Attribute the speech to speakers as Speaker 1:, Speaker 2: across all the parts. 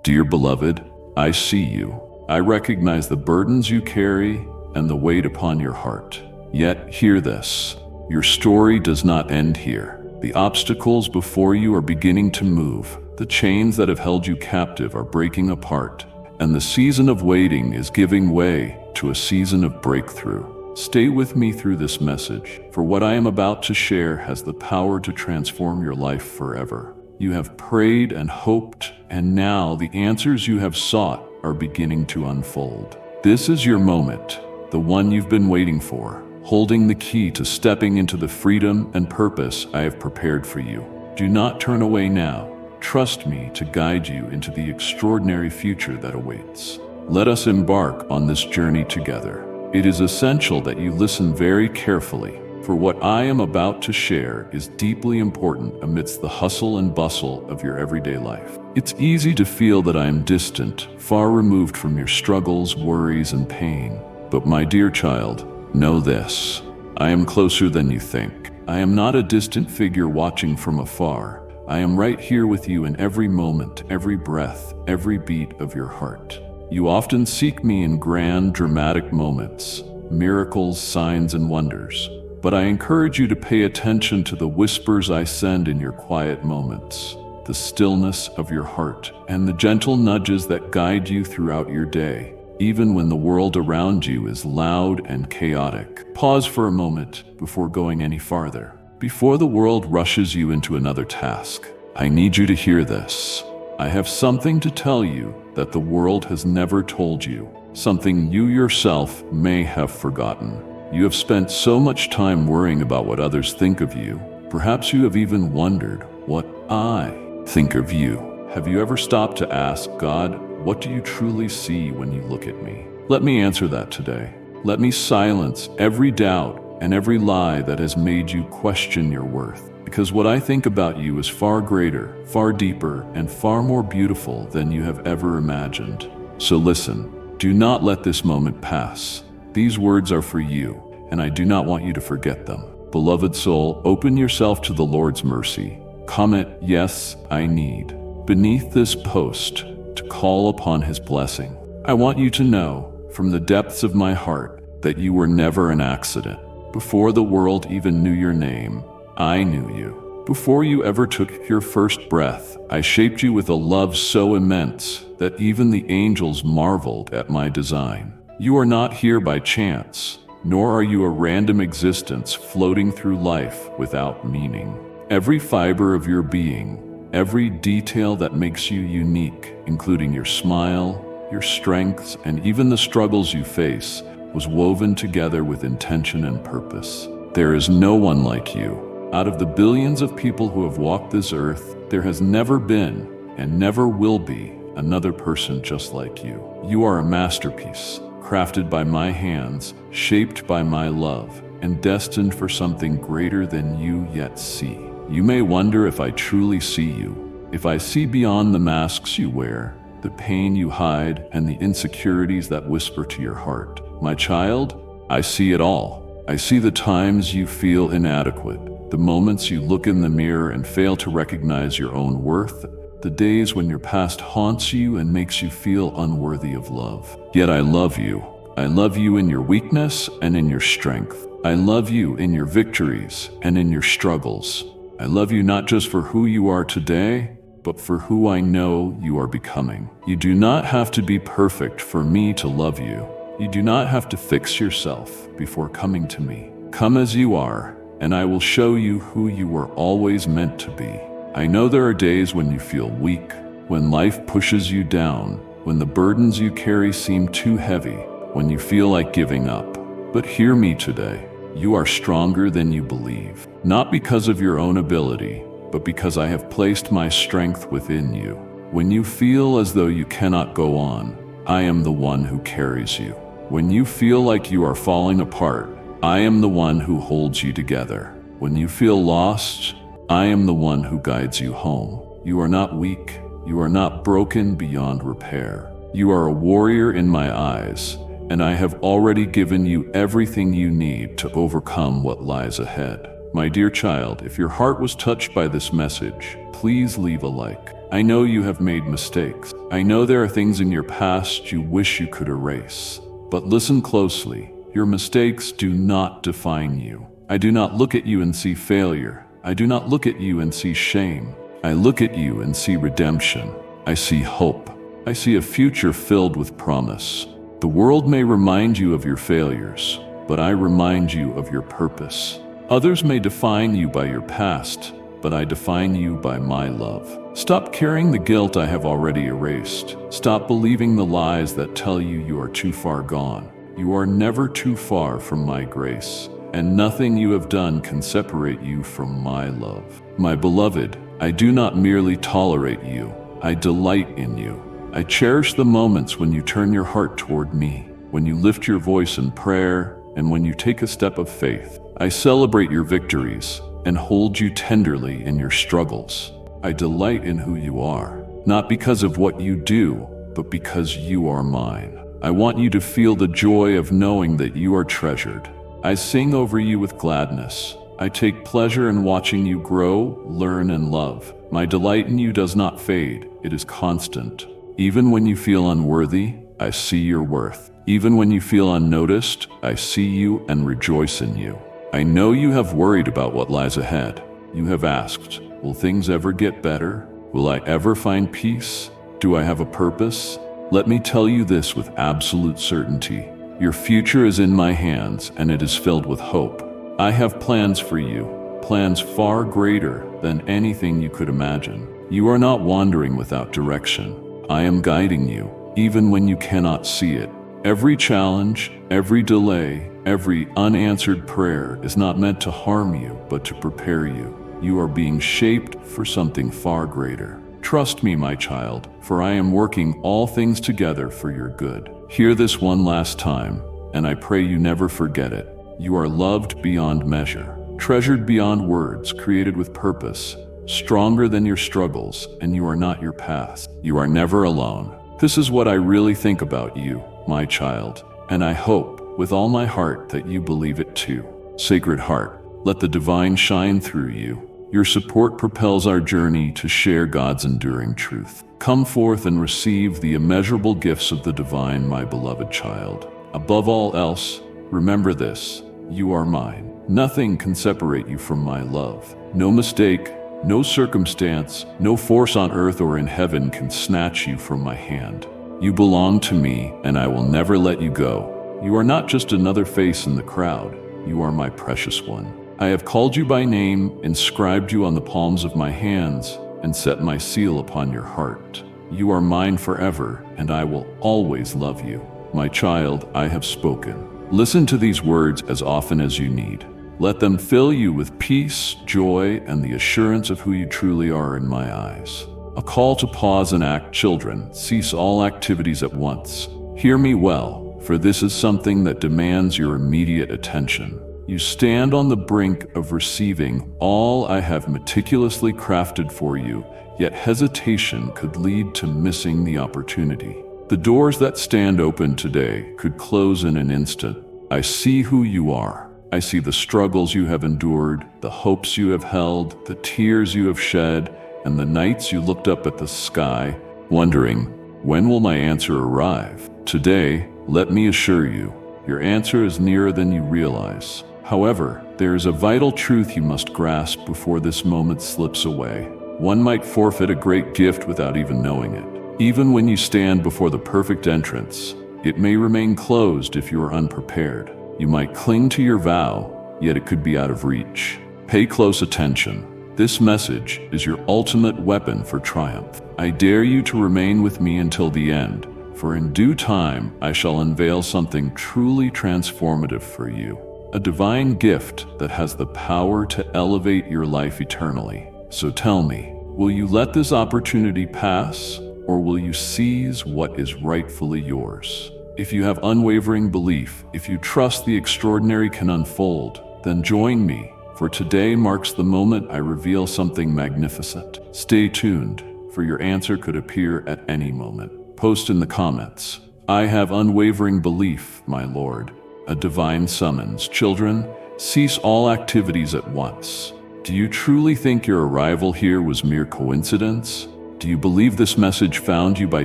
Speaker 1: Dear beloved, I see you. I recognize the burdens you carry and the weight upon your heart. Yet, hear this. Your story does not end here. The obstacles before you are beginning to move. The chains that have held you captive are breaking apart, and the season of waiting is giving way to a season of breakthrough. Stay with me through this message, for what I am about to share has the power to transform your life forever. You have prayed and hoped, and now the answers you have sought are beginning to unfold. This is your moment, the one you've been waiting for, holding the key to stepping into the freedom and purpose I have prepared for you. Do not turn away now. Trust me to guide you into the extraordinary future that awaits. Let us embark on this journey together. It is essential that you listen very carefully, for what I am about to share is deeply important amidst the hustle and bustle of your everyday life. It's easy to feel that I am distant, far removed from your struggles, worries, and pain. But my dear child, know this. I am closer than you think. I am not a distant figure watching from afar. I am right here with you in every moment, every breath, every beat of your heart. You often seek me in grand, dramatic moments, miracles, signs, and wonders. But I encourage you to pay attention to the whispers I send in your quiet moments, the stillness of your heart, and the gentle nudges that guide you throughout your day, even when the world around you is loud and chaotic. Pause for a moment before going any farther. Before the world rushes you into another task, I need you to hear this. I have something to tell you that the world has never told you, something you yourself may have forgotten. You have spent so much time worrying about what others think of you. Perhaps you have even wondered what I think of you. Have you ever stopped to ask God, what do you truly see when you look at me? Let me answer that today. Let me silence every doubt and every lie that has made you question your worth. Because what I think about you is far greater, far deeper, and far more beautiful than you have ever imagined. So listen, do not let this moment pass. These words are for you, and I do not want you to forget them. Beloved soul, open yourself to the Lord's mercy. Comment, yes, I need, beneath this post to call upon His blessing. I want you to know, from the depths of my heart, that you were never an accident. Before the world even knew your name, I knew you. Before you ever took your first breath, I shaped you with a love so immense that even the angels marveled at my design. You are not here by chance, nor are you a random existence floating through life without meaning. Every fiber of your being, every detail that makes you unique, including your smile, your strengths, and even the struggles you face, was woven together with intention and purpose. There is no one like you. Out of the billions of people who have walked this earth, there has never been, and never will be, another person just like you. You are a masterpiece, crafted by my hands, shaped by my love, and destined for something greater than you yet see. You may wonder if I truly see you, if I see beyond the masks you wear, the pain you hide, and the insecurities that whisper to your heart. My child, I see it all. I see the times you feel inadequate, the moments you look in the mirror and fail to recognize your own worth, the days when your past haunts you and makes you feel unworthy of love. Yet I love you. I love you in your weakness and in your strength. I love you in your victories and in your struggles. I love you not just for who you are today, but for who I know you are becoming. You do not have to be perfect for me to love you. You do not have to fix yourself before coming to me. Come as you are, and I will show you who you were always meant to be. I know there are days when you feel weak, when life pushes you down, when the burdens you carry seem too heavy, when you feel like giving up. But hear me today. You are stronger than you believe, not because of your own ability, but because I have placed my strength within you. When you feel as though you cannot go on, I am the one who carries you. When you feel like you are falling apart, I am the one who holds you together. When you feel lost, I am the one who guides you home. You are not weak. You are not broken beyond repair. You are a warrior in my eyes, and I have already given you everything you need to overcome what lies ahead. My dear child, if your heart was touched by this message, please leave a like. I know you have made mistakes. I know there are things in your past you wish you could erase. But listen closely. Your mistakes do not define you. I do not look at you and see failure. I do not look at you and see shame. I look at you and see redemption. I see hope. I see a future filled with promise. The world may remind you of your failures, but I remind you of your purpose. Others may define you by your past, but I define you by my love. Stop carrying the guilt I have already erased. Stop believing the lies that tell you you are too far gone. You are never too far from my grace, and nothing you have done can separate you from my love. My beloved, I do not merely tolerate you, I delight in you. I cherish the moments when you turn your heart toward me, when you lift your voice in prayer, and when you take a step of faith. I celebrate your victories and hold you tenderly in your struggles. I delight in who you are, not because of what you do, but because you are mine. I want you to feel the joy of knowing that you are treasured. I sing over you with gladness. I take pleasure in watching you grow, learn, and love. My delight in you does not fade, it is constant. Even when you feel unworthy, I see your worth. Even when you feel unnoticed, I see you and rejoice in you. I know you have worried about what lies ahead. You have asked, will things ever get better? Will I ever find peace? Do I have a purpose? Let me tell you this with absolute certainty. Your future is in my hands, and it is filled with hope. I have plans for you, plans far greater than anything you could imagine. You are not wandering without direction. I am guiding you, even when you cannot see it. Every challenge, every delay, every unanswered prayer is not meant to harm you, but to prepare you. You are being shaped for something far greater. Trust me, my child, for I am working all things together for your good. Hear this one last time, and I pray you never forget it. You are loved beyond measure, treasured beyond words, created with purpose, stronger than your struggles, and you are not your past. You are never alone. This is what I really think about you, my child, and I hope with all my heart that you believe it too. Sacred Heart, let the divine shine through you. Your support propels our journey to share God's enduring truth. Come forth and receive the immeasurable gifts of the divine, my beloved child. Above all else, remember this: you are mine. Nothing can separate you from my love. No mistake, no circumstance, no force on earth or in heaven can snatch you from my hand. You belong to me, and I will never let you go. You are not just another face in the crowd. You are my precious one. I have called you by name, inscribed you on the palms of my hands, and set my seal upon your heart. You are mine forever, and I will always love you. My child, I have spoken. Listen to these words as often as you need. Let them fill you with peace, joy, and the assurance of who you truly are in my eyes. A call to pause and act. Children, cease all activities at once. Hear me well, for this is something that demands your immediate attention. You stand on the brink of receiving all I have meticulously crafted for you, yet hesitation could lead to missing the opportunity. The doors that stand open today could close in an instant. I see who you are. I see the struggles you have endured, the hopes you have held, the tears you have shed, and the nights you looked up at the sky, wondering, when will my answer arrive? Today, let me assure you, your answer is nearer than you realize. However, there is a vital truth you must grasp before this moment slips away. One might forfeit a great gift without even knowing it. Even when you stand before the perfect entrance, it may remain closed if you are unprepared. You might cling to your vow, yet it could be out of reach. Pay close attention. This message is your ultimate weapon for triumph. I dare you to remain with me until the end, for in due time I shall unveil something truly transformative for you. A divine gift that has the power to elevate your life eternally. So tell me, will you let this opportunity pass, or will you seize what is rightfully yours? If you have unwavering belief, if you trust the extraordinary can unfold, then join me, for today marks the moment I reveal something magnificent. Stay tuned, for your answer could appear at any moment. Post in the comments, I have unwavering belief, my Lord. A divine summons. Children, cease all activities at once. Do you truly think your arrival here was mere coincidence? Do you believe this message found you by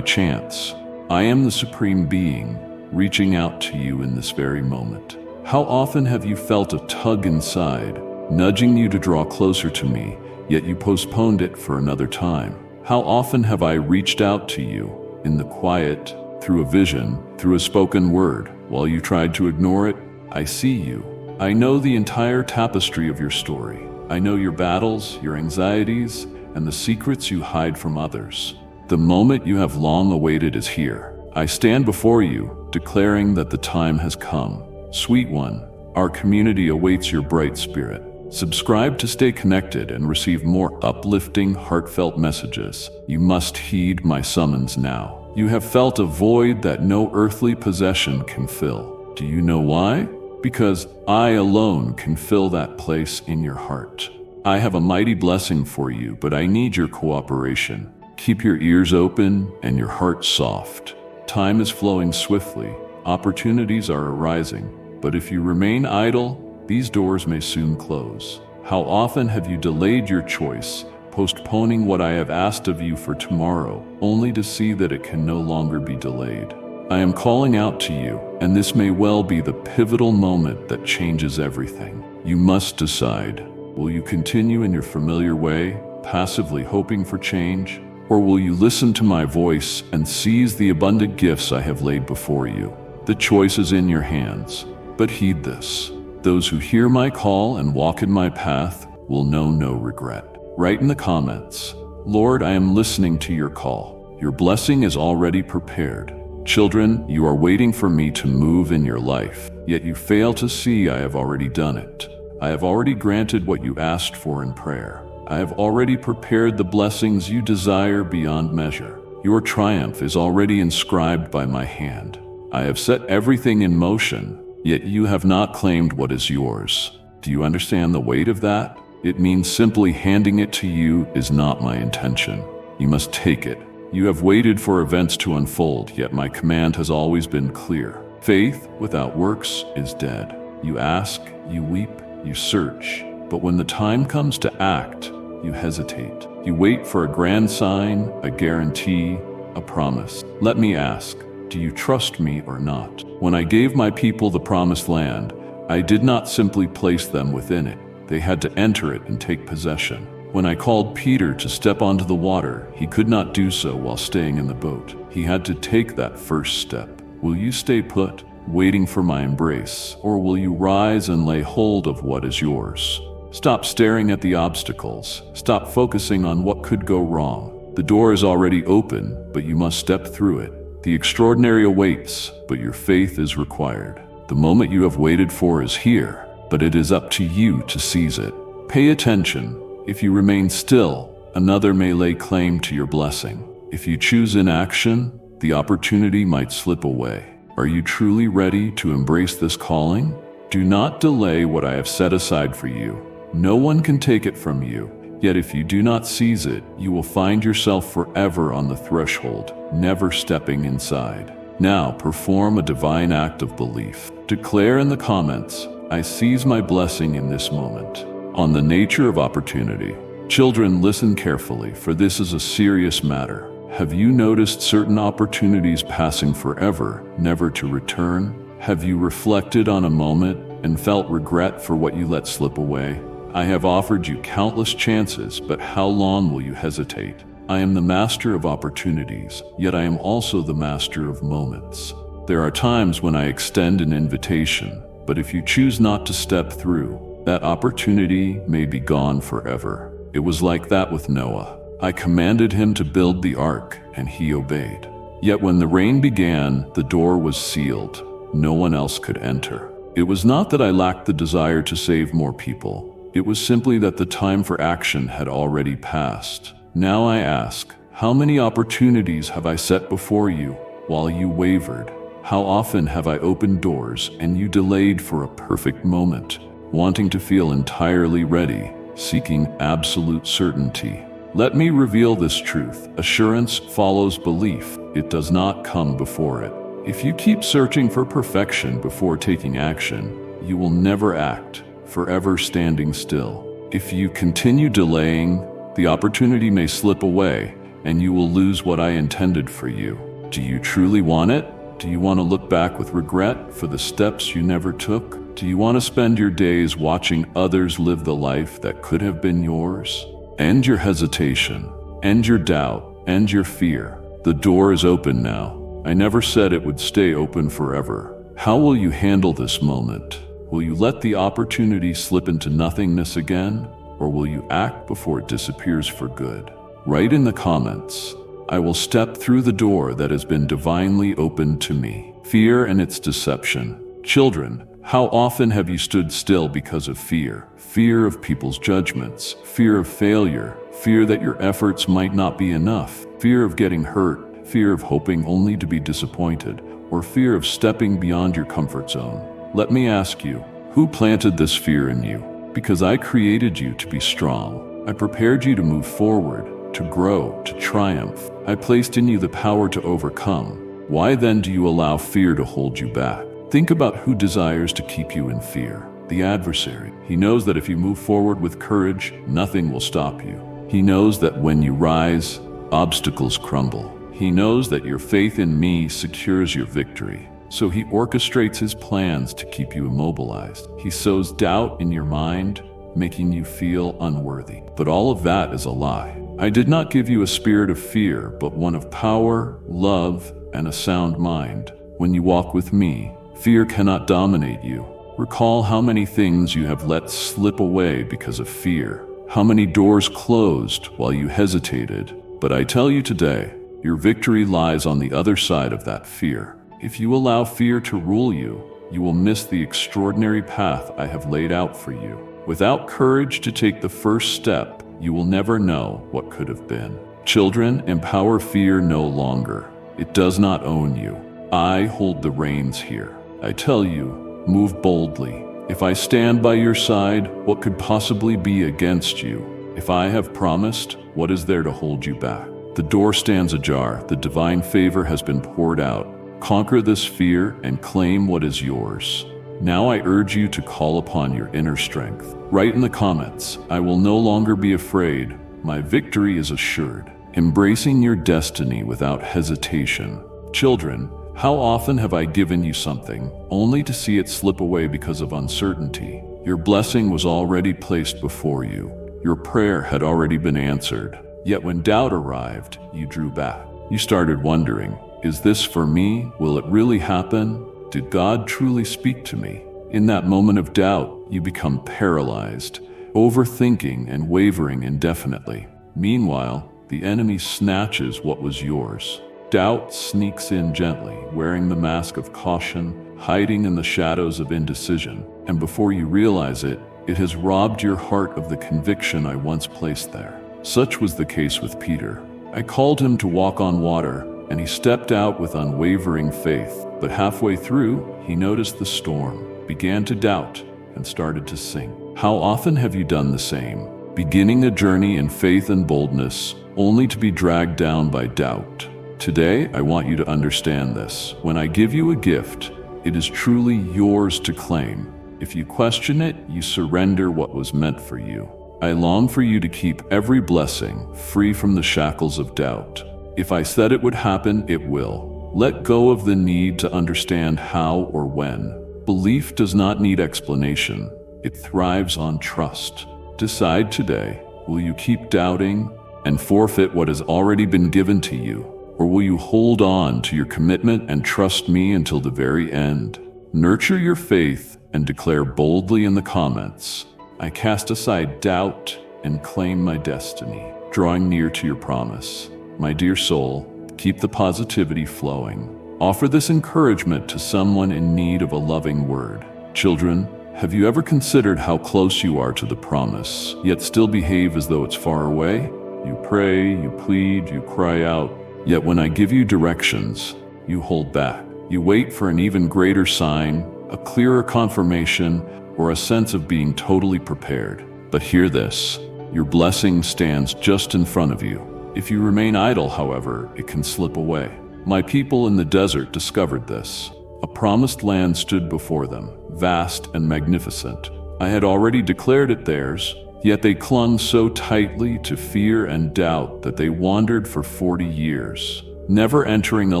Speaker 1: chance? I am the Supreme Being, reaching out to you in this very moment. How often have you felt a tug inside, nudging you to draw closer to me, yet you postponed it for another time? How often have I reached out to you, in the quiet, through a vision, through a spoken word, while you tried to ignore it? I see you. I know the entire tapestry of your story. I know your battles, your anxieties, and the secrets you hide from others. The moment you have long awaited is here. I stand before you, declaring that the time has come. Sweet one, our community awaits your bright spirit. Subscribe to stay connected and receive more uplifting, heartfelt messages. You must heed my summons now. You have felt a void that no earthly possession can fill. Do you know why? Because I alone can fill that place in your heart. I have a mighty blessing for you, but I need your cooperation. Keep your ears open and your heart soft. Time is flowing swiftly. Opportunities are arising. But if you remain idle, these doors may soon close. How often have you delayed your choice, postponing what I have asked of you for tomorrow, only to see that it can no longer be delayed? I am calling out to you, and this may well be the pivotal moment that changes everything. You must decide. Will you continue in your familiar way, passively hoping for change? Or will you listen to my voice and seize the abundant gifts I have laid before you? The choice is in your hands. But heed this. Those who hear my call and walk in my path will know no regret. Write in the comments, Lord, I am listening to your call. Your blessing is already prepared. Children, you are waiting for me to move in your life, yet you fail to see I have already done it. I have already granted what you asked for in prayer. I have already prepared the blessings you desire beyond measure. Your triumph is already inscribed by my hand. I have set everything in motion, yet you have not claimed what is yours. Do you understand the weight of that? It means simply handing it to you is not my intention. You must take it. You have waited for events to unfold, yet my command has always been clear. Faith without works is dead. You ask, you weep, you search, but when the time comes to act, you hesitate. You wait for a grand sign, a guarantee, a promise. Let me ask, do you trust me or not? When I gave my people the promised land, I did not simply place them within it. They had to enter it and take possession. When I called Peter to step onto the water, he could not do so while staying in the boat. He had to take that first step. Will you stay put, waiting for my embrace, or will you rise and lay hold of what is yours? Stop staring at the obstacles. Stop focusing on what could go wrong. The door is already open, but you must step through it. The extraordinary awaits, but your faith is required. The moment you have waited for is here, but it is up to you to seize it. Pay attention. If you remain still, another may lay claim to your blessing. If you choose inaction, the opportunity might slip away. Are you truly ready to embrace this calling? Do not delay what I have set aside for you. No one can take it from you. Yet if you do not seize it, you will find yourself forever on the threshold, never stepping inside. Now perform a divine act of belief. Declare in the comments, I seize my blessing in this moment. On the nature of opportunity. Children, listen carefully, for this is a serious matter. Have you noticed certain opportunities passing forever, never to return? Have you reflected on a moment and felt regret for what you let slip away? I have offered you countless chances, but how long will you hesitate? I am the master of opportunities, yet I am also the master of moments. There are times when I extend an invitation, but if you choose not to step through, that opportunity may be gone forever. It was like that with Noah. I commanded him to build the ark, and he obeyed. Yet when the rain began, the door was sealed. No one else could enter. It was not that I lacked the desire to save more people. It was simply that the time for action had already passed. Now I ask, how many opportunities have I set before you while you wavered? How often have I opened doors and you delayed for a perfect moment, wanting to feel entirely ready, seeking absolute certainty? Let me reveal this truth. Assurance follows belief. It does not come before it. If you keep searching for perfection before taking action, you will never act, forever standing still. If you continue delaying, the opportunity may slip away, and you will lose what I intended for you. Do you truly want it? Do you want to look back with regret for the steps you never took? Do you want to spend your days watching others live the life that could have been yours? End your hesitation, end your doubt, end your fear. The door is open now. I never said it would stay open forever. How will you handle this moment? Will you let the opportunity slip into nothingness again? Or will you act before it disappears for good? Write in the comments, I will step through the door that has been divinely opened to me. Fear and its deception. Children, how often have you stood still because of fear? Fear of people's judgments, fear of failure, fear that your efforts might not be enough, fear of getting hurt, fear of hoping only to be disappointed, or fear of stepping beyond your comfort zone. Let me ask you, who planted this fear in you? Because I created you to be strong. I prepared you to move forward, to grow, to triumph. I placed in you the power to overcome. Why then do you allow fear to hold you back? Think about who desires to keep you in fear. The adversary. He knows that if you move forward with courage, nothing will stop you. He knows that when you rise, obstacles crumble. He knows that your faith in me secures your victory. So he orchestrates his plans to keep you immobilized. He sows doubt in your mind, making you feel unworthy. But all of that is a lie. I did not give you a spirit of fear, but one of power, love, and a sound mind. When you walk with me, fear cannot dominate you. Recall how many things you have let slip away because of fear. How many doors closed while you hesitated. But I tell you today, your victory lies on the other side of that fear. If you allow fear to rule you, you will miss the extraordinary path I have laid out for you. Without courage to take the first step, you will never know what could have been. Children, empower fear no longer. It does not own you. I hold the reins here. I tell you, move boldly. If I stand by your side, what could possibly be against you? If I have promised, what is there to hold you back? The door stands ajar. The divine favor has been poured out. Conquer this fear and claim what is yours. Now I urge you to call upon your inner strength. Write in the comments, I will no longer be afraid. My victory is assured. Embracing your destiny without hesitation. Children, how often have I given you something, only to see it slip away because of uncertainty? Your blessing was already placed before you. Your prayer had already been answered. Yet when doubt arrived, you drew back. You started wondering, is this for me? Will it really happen? Did God truly speak to me? In that moment of doubt, you become paralyzed, overthinking and wavering indefinitely. Meanwhile, the enemy snatches what was yours. Doubt sneaks in gently, wearing the mask of caution, hiding in the shadows of indecision. And before you realize it, it has robbed your heart of the conviction I once placed there. Such was the case with Peter. I called him to walk on water, and he stepped out with unwavering faith. But halfway through, he noticed the storm, began to doubt, and started to sink. How often have you done the same? Beginning a journey in faith and boldness, only to be dragged down by doubt. Today, I want you to understand this. When I give you a gift, it is truly yours to claim. If you question it, you surrender what was meant for you. I long for you to keep every blessing free from the shackles of doubt. If I said it would happen, it will. Let go of the need to understand how or when. Belief does not need explanation. It thrives on trust. Decide today, will you keep doubting and forfeit what has already been given to you? Or will you hold on to your commitment and trust me until the very end? Nurture your faith and declare boldly in the comments, I cast aside doubt and claim my destiny, drawing near to your promise. My dear soul, keep the positivity flowing. Offer this encouragement to someone in need of a loving word. Children, have you ever considered how close you are to the promise, yet still behave as though it's far away? You pray, you plead, you cry out, yet when I give you directions, you hold back. You wait for an even greater sign, a clearer confirmation, or a sense of being totally prepared. But hear this, your blessing stands just in front of you. If you remain idle, however, it can slip away. My people in the desert discovered this. A promised land stood before them, vast and magnificent. I had already declared it theirs, Yet they clung so tightly to fear and doubt that they wandered for 40 years, never entering a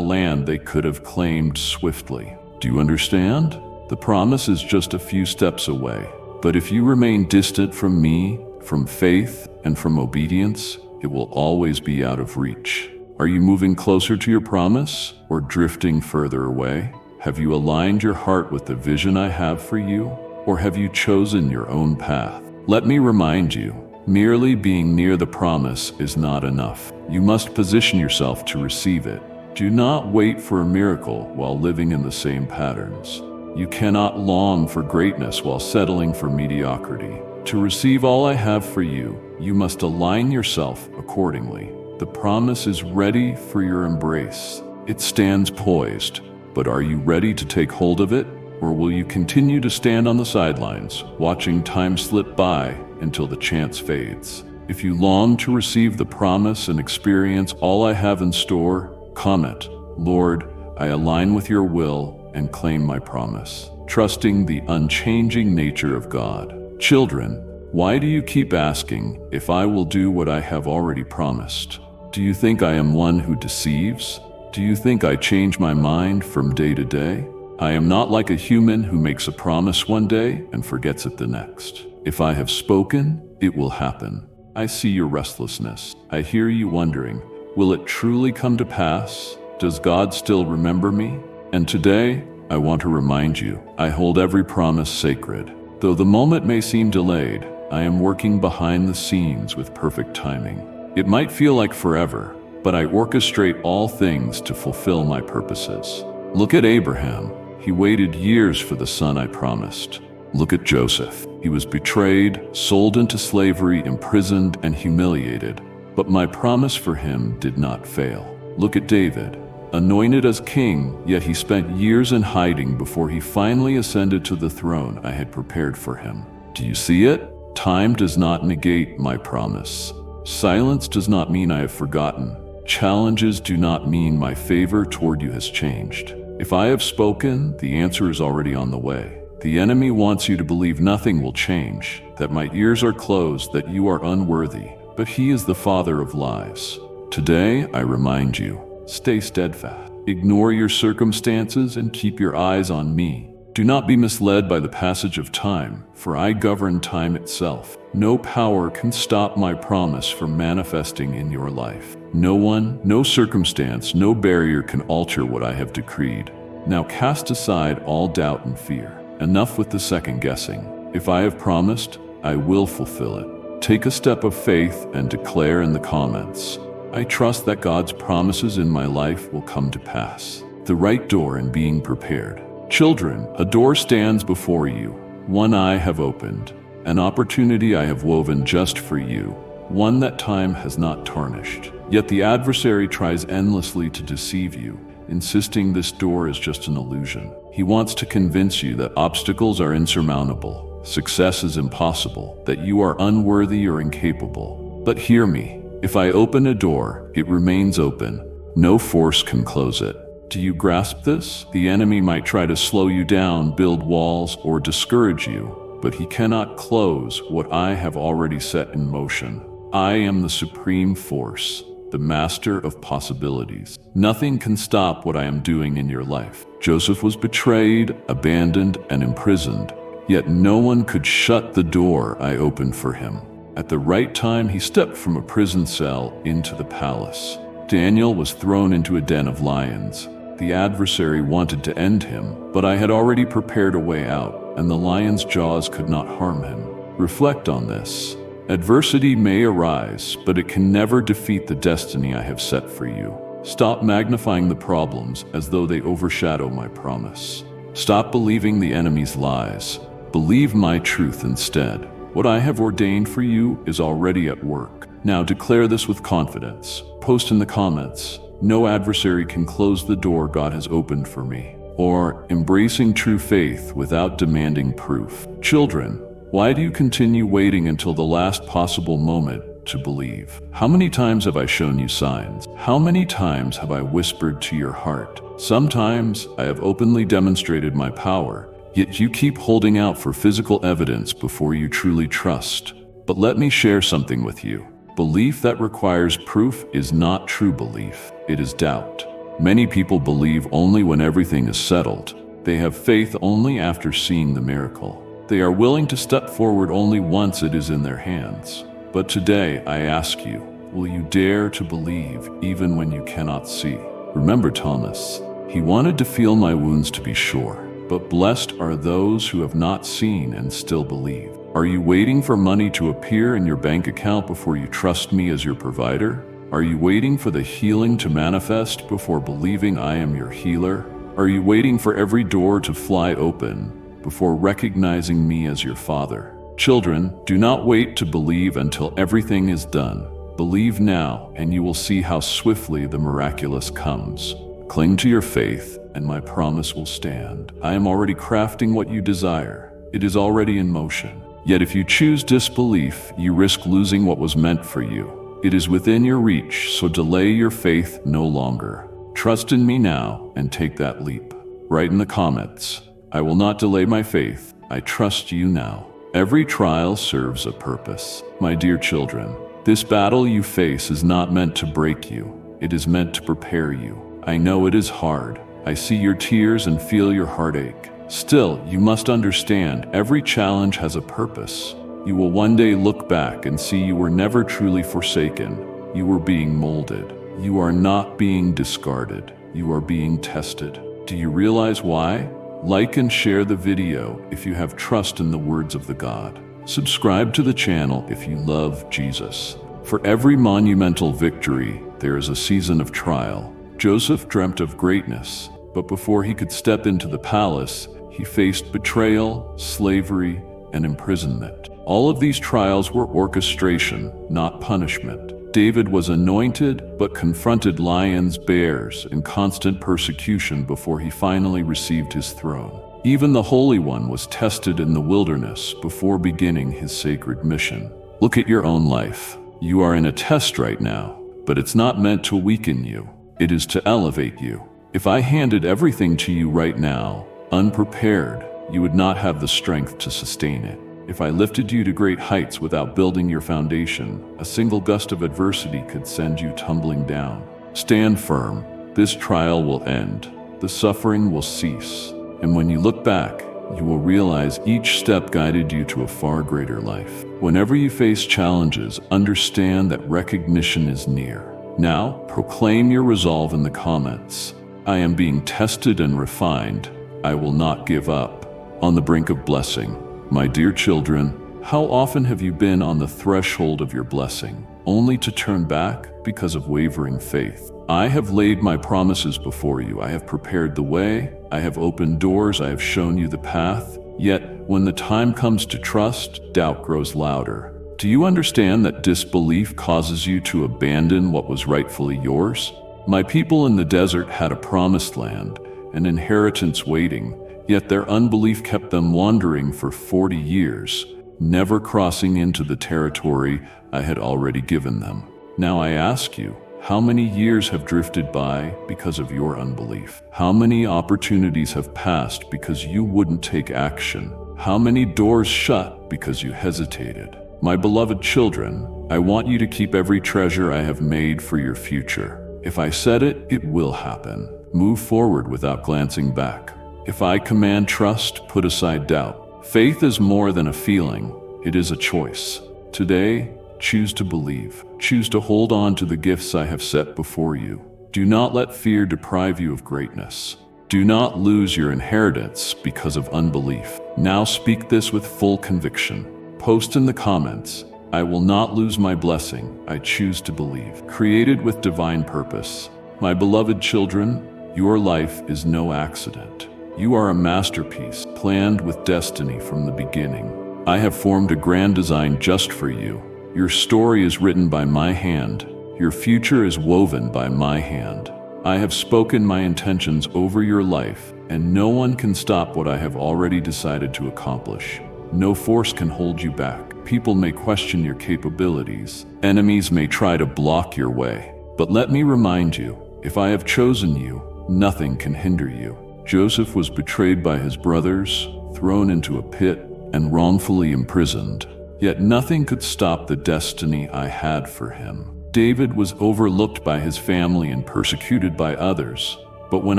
Speaker 1: land they could have claimed swiftly. Do you understand? The promise is just a few steps away. But if you remain distant from me, from faith, and from obedience, it will always be out of reach. Are you moving closer to your promise or drifting further away? Have you aligned your heart with the vision I have for you, or have you chosen your own path? Let me remind you, merely being near the promise is not enough. You must position yourself to receive it. Do not wait for a miracle while living in the same patterns. You cannot long for greatness while settling for mediocrity. To receive all I have for you, you must align yourself accordingly. The promise is ready for your embrace. It stands poised, but are you ready to take hold of it? Or will you continue to stand on the sidelines, watching time slip by until the chance fades? If you long to receive the promise and experience all I have in store, comment, "Lord, I align with your will and claim my promise," trusting the unchanging nature of God. Children, why do you keep asking if I will do what I have already promised? Do you think I am one who deceives? Do you think I change my mind from day to day? I am not like a human who makes a promise one day and forgets it the next. If I have spoken, it will happen. I see your restlessness. I hear you wondering, will it truly come to pass? Does God still remember me? And today, I want to remind you, I hold every promise sacred. Though the moment may seem delayed, I am working behind the scenes with perfect timing. It might feel like forever, but I orchestrate all things to fulfill my purposes. Look at Abraham. He waited years for the son I promised. Look at Joseph. He was betrayed, sold into slavery, imprisoned, and humiliated. But my promise for him did not fail. Look at David. Anointed as king, yet he spent years in hiding before he finally ascended to the throne I had prepared for him. Do you see it? Time does not negate my promise. Silence does not mean I have forgotten. Challenges do not mean my favor toward you has changed. If I have spoken, the answer is already on the way. The enemy wants you to believe nothing will change, that my ears are closed, that you are unworthy, but he is the father of lies. Today, I remind you, stay steadfast. Ignore your circumstances and keep your eyes on me. Do not be misled by the passage of time, for I govern time itself. No power can stop my promise from manifesting in your life. No one, no circumstance, no barrier can alter what I have decreed. Now cast aside all doubt and fear. Enough with the second guessing. If I have promised, I will fulfill it. Take a step of faith and declare in the comments, I trust that God's promises in my life will come to pass. The right door and being prepared. Children, a door stands before you, one I have opened, an opportunity I have woven just for you, one that time has not tarnished. Yet the adversary tries endlessly to deceive you, insisting this door is just an illusion. He wants to convince you that obstacles are insurmountable, success is impossible, that you are unworthy or incapable. But hear me, if I open a door, it remains open. No force can close it. Do you grasp this? The enemy might try to slow you down, build walls, or discourage you, but he cannot close what I have already set in motion. I am the supreme force, the master of possibilities. Nothing can stop what I am doing in your life. Joseph was betrayed, abandoned, and imprisoned, yet no one could shut the door I opened for him. At the right time, he stepped from a prison cell into the palace. Daniel was thrown into a den of lions. The adversary wanted to end him, but I had already prepared a way out, and the lion's jaws could not harm him. Reflect on this. Adversity may arise, but it can never defeat the destiny I have set for you. Stop magnifying the problems as though they overshadow my promise. Stop believing the enemy's lies. Believe my truth instead. What I have ordained for you is already at work. Now declare this with confidence. Post in the comments, no adversary can close the door God has opened for me. Or, embracing true faith without demanding proof. Children, why do you continue waiting until the last possible moment to believe? How many times have I shown you signs? How many times have I whispered to your heart? Sometimes I have openly demonstrated my power, yet you keep holding out for physical evidence before you truly trust. But let me share something with you. Belief that requires proof is not true belief. It is doubt. Many people believe only when everything is settled. They have faith only after seeing the miracle. They are willing to step forward only once it is in their hands. But today, I ask you, will you dare to believe even when you cannot see? Remember Thomas. He wanted to feel my wounds to be sure. But blessed are those who have not seen and still believe. Are you waiting for money to appear in your bank account before you trust me as your provider? Are you waiting for the healing to manifest before believing I am your healer? Are you waiting for every door to fly open before recognizing me as your Father? Children, do not wait to believe until everything is done. Believe now, and you will see how swiftly the miraculous comes. Cling to your faith, and my promise will stand. I am already crafting what you desire. It is already in motion. Yet if you choose disbelief, you risk losing what was meant for you. It is within your reach, so delay your faith no longer. Trust in me now and take that leap. Write in the comments, I will not delay my faith. I trust you now. Every trial serves a purpose. My dear children, this battle you face is not meant to break you. It is meant to prepare you. I know it is hard. I see your tears and feel your heartache. Still, you must understand, every challenge has a purpose. You will one day look back and see you were never truly forsaken. You were being molded. You are not being discarded. You are being tested. Do you realize why? Like and share the video if you have trust in the words of the God. Subscribe to the channel if you love Jesus. For every monumental victory, there is a season of trial. Joseph dreamt of greatness, but before he could step into the palace, he faced betrayal, slavery, and imprisonment. All of these trials were orchestration, not punishment. David was anointed, but confronted lions, bears, and constant persecution before he finally received his throne. Even the Holy One was tested in the wilderness before beginning his sacred mission. Look at your own life. You are in a test right now, but it's not meant to weaken you. It is to elevate you. If I handed everything to you right now, unprepared, you would not have the strength to sustain it. If I lifted you to great heights without building your foundation, a single gust of adversity could send you tumbling down. Stand firm. This trial will end. The suffering will cease. And when you look back, you will realize each step guided you to a far greater life. Whenever you face challenges, understand that recognition is near. Now, proclaim your resolve in the comments. I am being tested and refined. I will not give up. On the brink of blessing. My dear children, how often have you been on the threshold of your blessing, only to turn back because of wavering faith? I have laid my promises before you. I have prepared the way. I have opened doors. I have shown you the path. Yet, when the time comes to trust, doubt grows louder. Do you understand that disbelief causes you to abandon what was rightfully yours? My people in the desert had a promised land, an inheritance waiting, yet their unbelief kept them wandering for 40 years, never crossing into the territory I had already given them. Now I ask you, how many years have drifted by because of your unbelief? How many opportunities have passed because you wouldn't take action? How many doors shut because you hesitated? My beloved children, I want you to keep every treasure I have made for your future. If I said it, it will happen. Move forward without glancing back. If I command trust, put aside doubt. Faith is more than a feeling. It is a choice. Today, choose to believe. Choose to hold on to the gifts I have set before you. Do not let fear deprive you of greatness. Do not lose your inheritance because of unbelief. Now speak this with full conviction. Post in the comments, I will not lose my blessing. I choose to believe. Created with divine purpose. My beloved children, your life is no accident. You are a masterpiece, planned with destiny from the beginning. I have formed a grand design just for you. Your story is written by my hand. Your future is woven by my hand. I have spoken my intentions over your life, and no one can stop what I have already decided to accomplish. No force can hold you back. People may question your capabilities. Enemies may try to block your way. But let me remind you, if I have chosen you, nothing can hinder you. Joseph was betrayed by his brothers, thrown into a pit, and wrongfully imprisoned. yet nothing could stop the destiny I had for him. David was overlooked by his family and persecuted by others. But when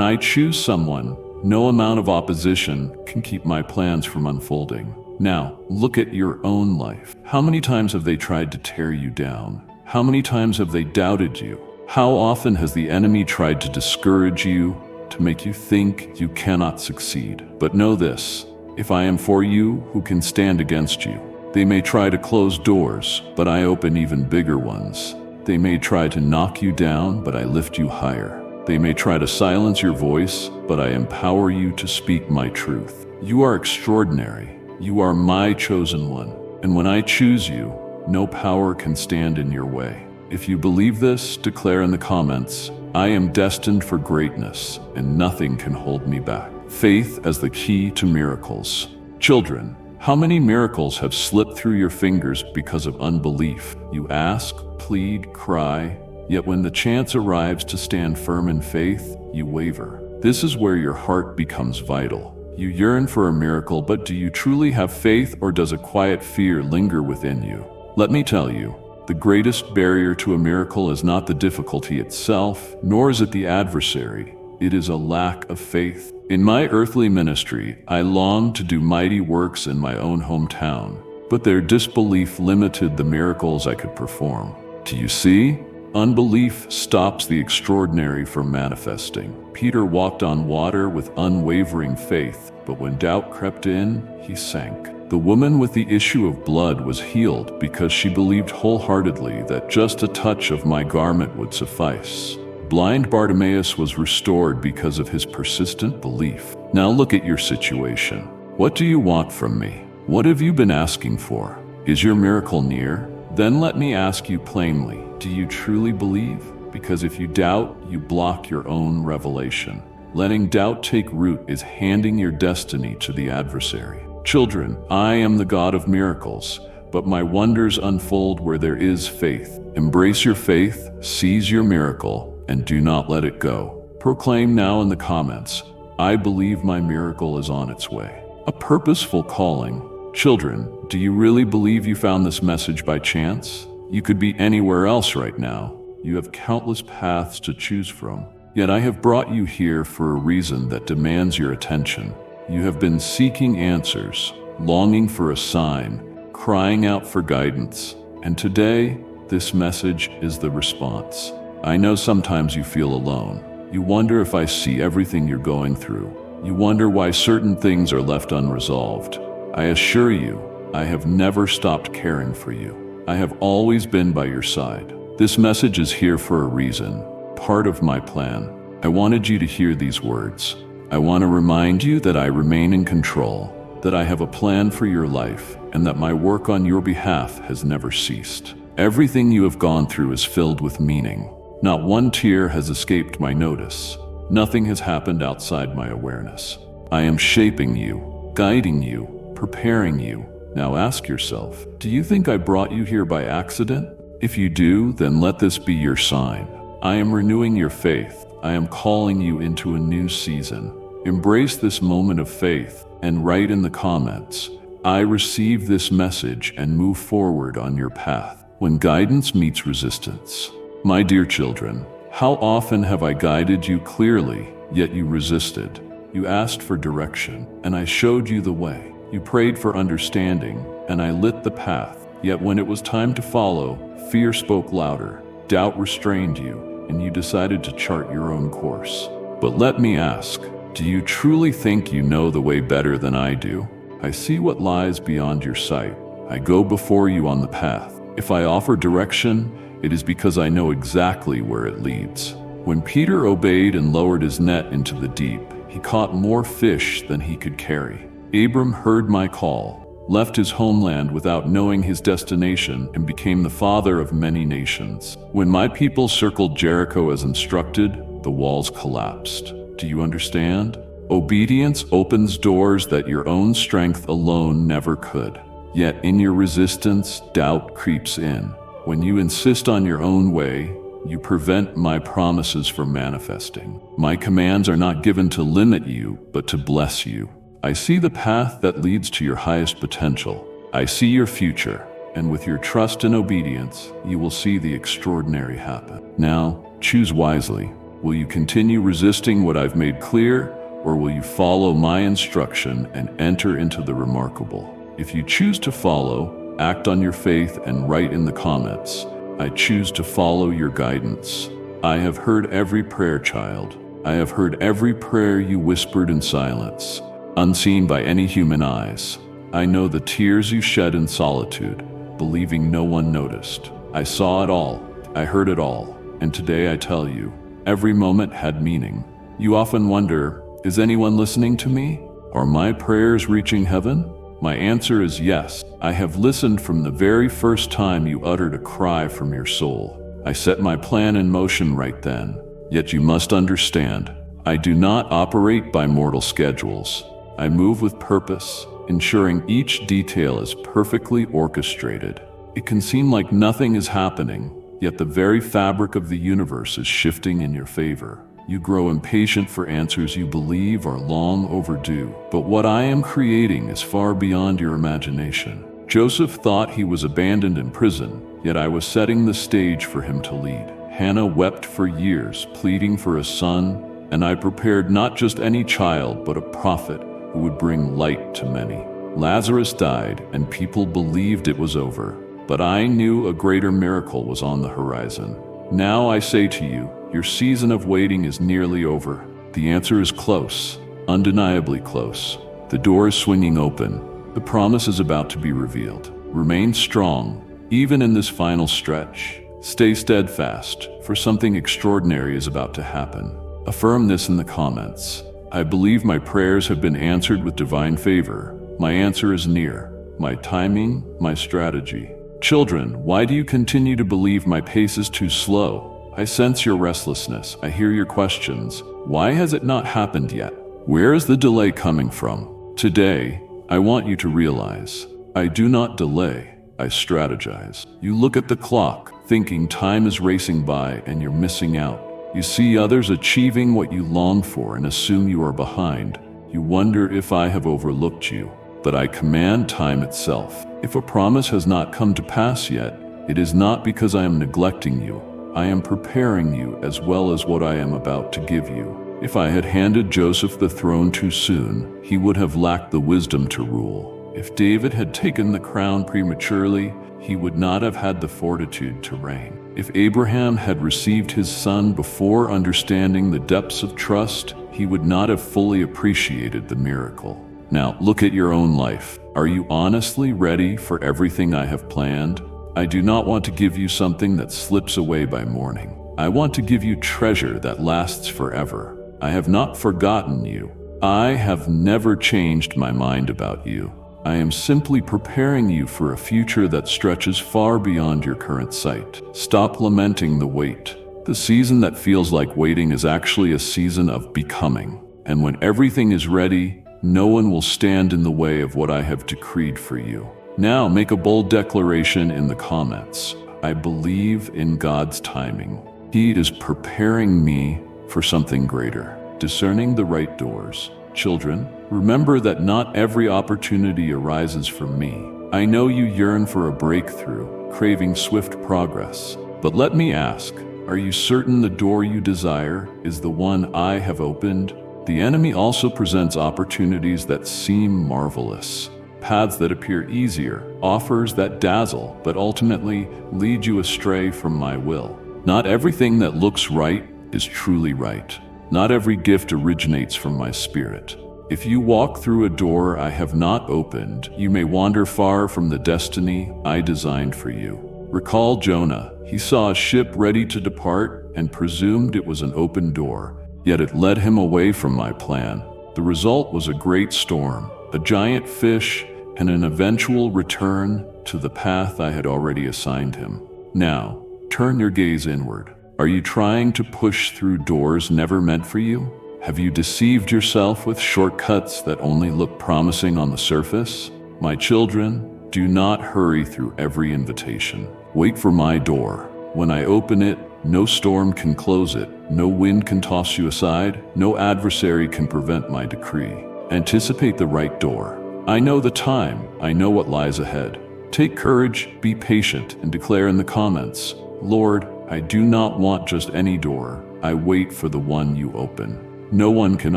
Speaker 1: I choose someone, no amount of opposition can keep my plans from unfolding. Now, look at your own life. How many times have they tried to tear you down? How many times have they doubted you? How often has the enemy tried to discourage you, to make you think you cannot succeed? But know this, if I am for you, who can stand against you? They may try to close doors, but I open even bigger ones. They may try to knock you down, but I lift you higher. They may try to silence your voice, but I empower you to speak my truth. You are extraordinary. You are my chosen one. And when I choose you, no power can stand in your way. If you believe this, declare in the comments, I am destined for greatness, and nothing can hold me back. Faith as the key to miracles. Children, how many miracles have slipped through your fingers because of unbelief? You ask, plead, cry, yet when the chance arrives to stand firm in faith, you waver. This is where your heart becomes vital. You yearn for a miracle, but do you truly have faith, or does a quiet fear linger within you? Let me tell you, the greatest barrier to a miracle is not the difficulty itself, nor is it the adversary. It is a lack of faith. In my earthly ministry, I longed to do mighty works in my own hometown, but their disbelief limited the miracles I could perform. Do you see? Unbelief stops the extraordinary from manifesting. Peter walked on water with unwavering faith, but when doubt crept in, he sank. The woman with the issue of blood was healed because she believed wholeheartedly that just a touch of my garment would suffice. Blind Bartimaeus was restored because of his persistent belief. Now look at your situation. What do you want from me? What have you been asking for? Is your miracle near? Then let me ask you plainly, do you truly believe? Because if you doubt, you block your own revelation. Letting doubt take root is handing your destiny to the adversary. Children, I am the God of miracles, but my wonders unfold where there is faith. Embrace your faith, seize your miracle, and do not let it go. Proclaim now in the comments, I believe my miracle is on its way. A purposeful calling. Children, do you really believe you found this message by chance? You could be anywhere else right now. You have countless paths to choose from. Yet I have brought you here for a reason that demands your attention. You have been seeking answers, longing for a sign, crying out for guidance. And today, this message is the response. I know sometimes you feel alone. You wonder if I see everything you're going through. You wonder why certain things are left unresolved. I assure you, I have never stopped caring for you. I have always been by your side. This message is here for a reason, part of my plan. I wanted you to hear these words. I want to remind you that I remain in control, that I have a plan for your life, and that my work on your behalf has never ceased. Everything you have gone through is filled with meaning. Not one tear has escaped my notice. Nothing has happened outside my awareness. I am shaping you, guiding you, preparing you. Now ask yourself, do you think I brought you here by accident? If you do, then let this be your sign. I am renewing your faith. I am calling you into a new season. Embrace this moment of faith and write in the comments, I receive this message, and move forward on your path when guidance meets resistance. My dear children, how often have I guided you clearly, yet you resisted? You asked for direction, and I showed you the way. You prayed for understanding, and I lit the path. Yet when it was time to follow, fear spoke louder, doubt restrained you, and you decided to chart your own course. But let me ask, do you truly think you know the way better than I do? I see what lies beyond your sight. I go before you on the path. If I offer direction, it is because I know exactly where it leads. When Peter obeyed and lowered his net into the deep, he caught more fish than he could carry. Abram heard my call, left his homeland without knowing his destination, and became the father of many nations. When my people circled Jericho as instructed, the walls collapsed. Do you understand? Obedience opens doors that your own strength alone never could. Yet in your resistance, doubt creeps in. When you insist on your own way, you prevent my promises from manifesting. My commands are not given to limit you, but to bless you. I see the path that leads to your highest potential. I see your future, and with your trust and obedience, you will see the extraordinary happen. Now, choose wisely. Will you continue resisting what I've made clear, or will you follow my instruction and enter into the remarkable? If you choose to follow, act on your faith and write in the comments, I choose to follow your guidance. I have heard every prayer, child. I have heard every prayer you whispered in silence, unseen by any human eyes. I know the tears you shed in solitude, believing no one noticed. I saw it all. I heard it all. And today I tell you, every moment had meaning. You often wonder, is anyone listening to me? Are my prayers reaching heaven? My answer is yes. I have listened from the very first time you uttered a cry from your soul. I set my plan in motion right then. Yet you must understand, I do not operate by mortal schedules. I move with purpose, ensuring each detail is perfectly orchestrated. It can seem like nothing is happening, yet the very fabric of the universe is shifting in your favor. You grow impatient for answers you believe are long overdue. But what I am creating is far beyond your imagination. Joseph thought he was abandoned in prison, yet I was setting the stage for him to lead. Hannah wept for years, pleading for a son, and I prepared not just any child, but a prophet who would bring light to many. Lazarus died, and people believed it was over. But I knew a greater miracle was on the horizon. Now I say to you, your season of waiting is nearly over. The answer is close, undeniably close. The door is swinging open. The promise is about to be revealed. Remain strong, even in this final stretch. Stay steadfast, for something extraordinary is about to happen. Affirm this in the comments. I believe my prayers have been answered with divine favor. My answer is near. My timing, my strategy. Children, why do you continue to believe my pace is too slow? I sense your restlessness. I hear your questions. Why has it not happened yet? Where is the delay coming from? Today, I want you to realize, I do not delay, I strategize. You look at the clock, thinking time is racing by and you're missing out. You see others achieving what you long for and assume you are behind. You wonder if I have overlooked you, but I command time itself. If a promise has not come to pass yet, it is not because I am neglecting you. I am preparing you as well as what I am about to give you. If I had handed Joseph the throne too soon, he would have lacked the wisdom to rule. If David had taken the crown prematurely, he would not have had the fortitude to reign. If Abraham had received his son before understanding the depths of trust, he would not have fully appreciated the miracle. Now, look at your own life. Are you honestly ready for everything I have planned? I do not want to give you something that slips away by morning. I want to give you treasure that lasts forever. I have not forgotten you. I have never changed my mind about you. I am simply preparing you for a future that stretches far beyond your current sight. Stop lamenting the wait. The season that feels like waiting is actually a season of becoming. And when everything is ready, no one will stand in the way of what I have decreed for you. Now make a bold declaration in the comments. I believe in God's timing. He is preparing me for something greater, discerning the right doors. Children, remember that not every opportunity arises from me. I know you yearn for a breakthrough, craving swift progress. But let me ask, are you certain the door you desire is the one I have opened? The enemy also presents opportunities that seem marvelous, paths that appear easier, offers that dazzle, but ultimately lead you astray from my will. Not everything that looks right is truly right. Not every gift originates from my spirit. If you walk through a door I have not opened, you may wander far from the destiny I designed for you. Recall Jonah. He saw a ship ready to depart and presumed it was an open door, yet it led him away from my plan. The result was a great storm, a giant fish, and an eventual return to the path I had already assigned him. Now, turn your gaze inward. Are you trying to push through doors never meant for you? Have you deceived yourself with shortcuts that only look promising on the surface? My children, do not hurry through every invitation. Wait for my door. When I open it, no storm can close it, no wind can toss you aside, no adversary can prevent my decree. Anticipate the right door. I know the time, I know what lies ahead. Take courage, be patient, and declare in the comments, Lord, I do not want just any door. I wait for the one you open. No one can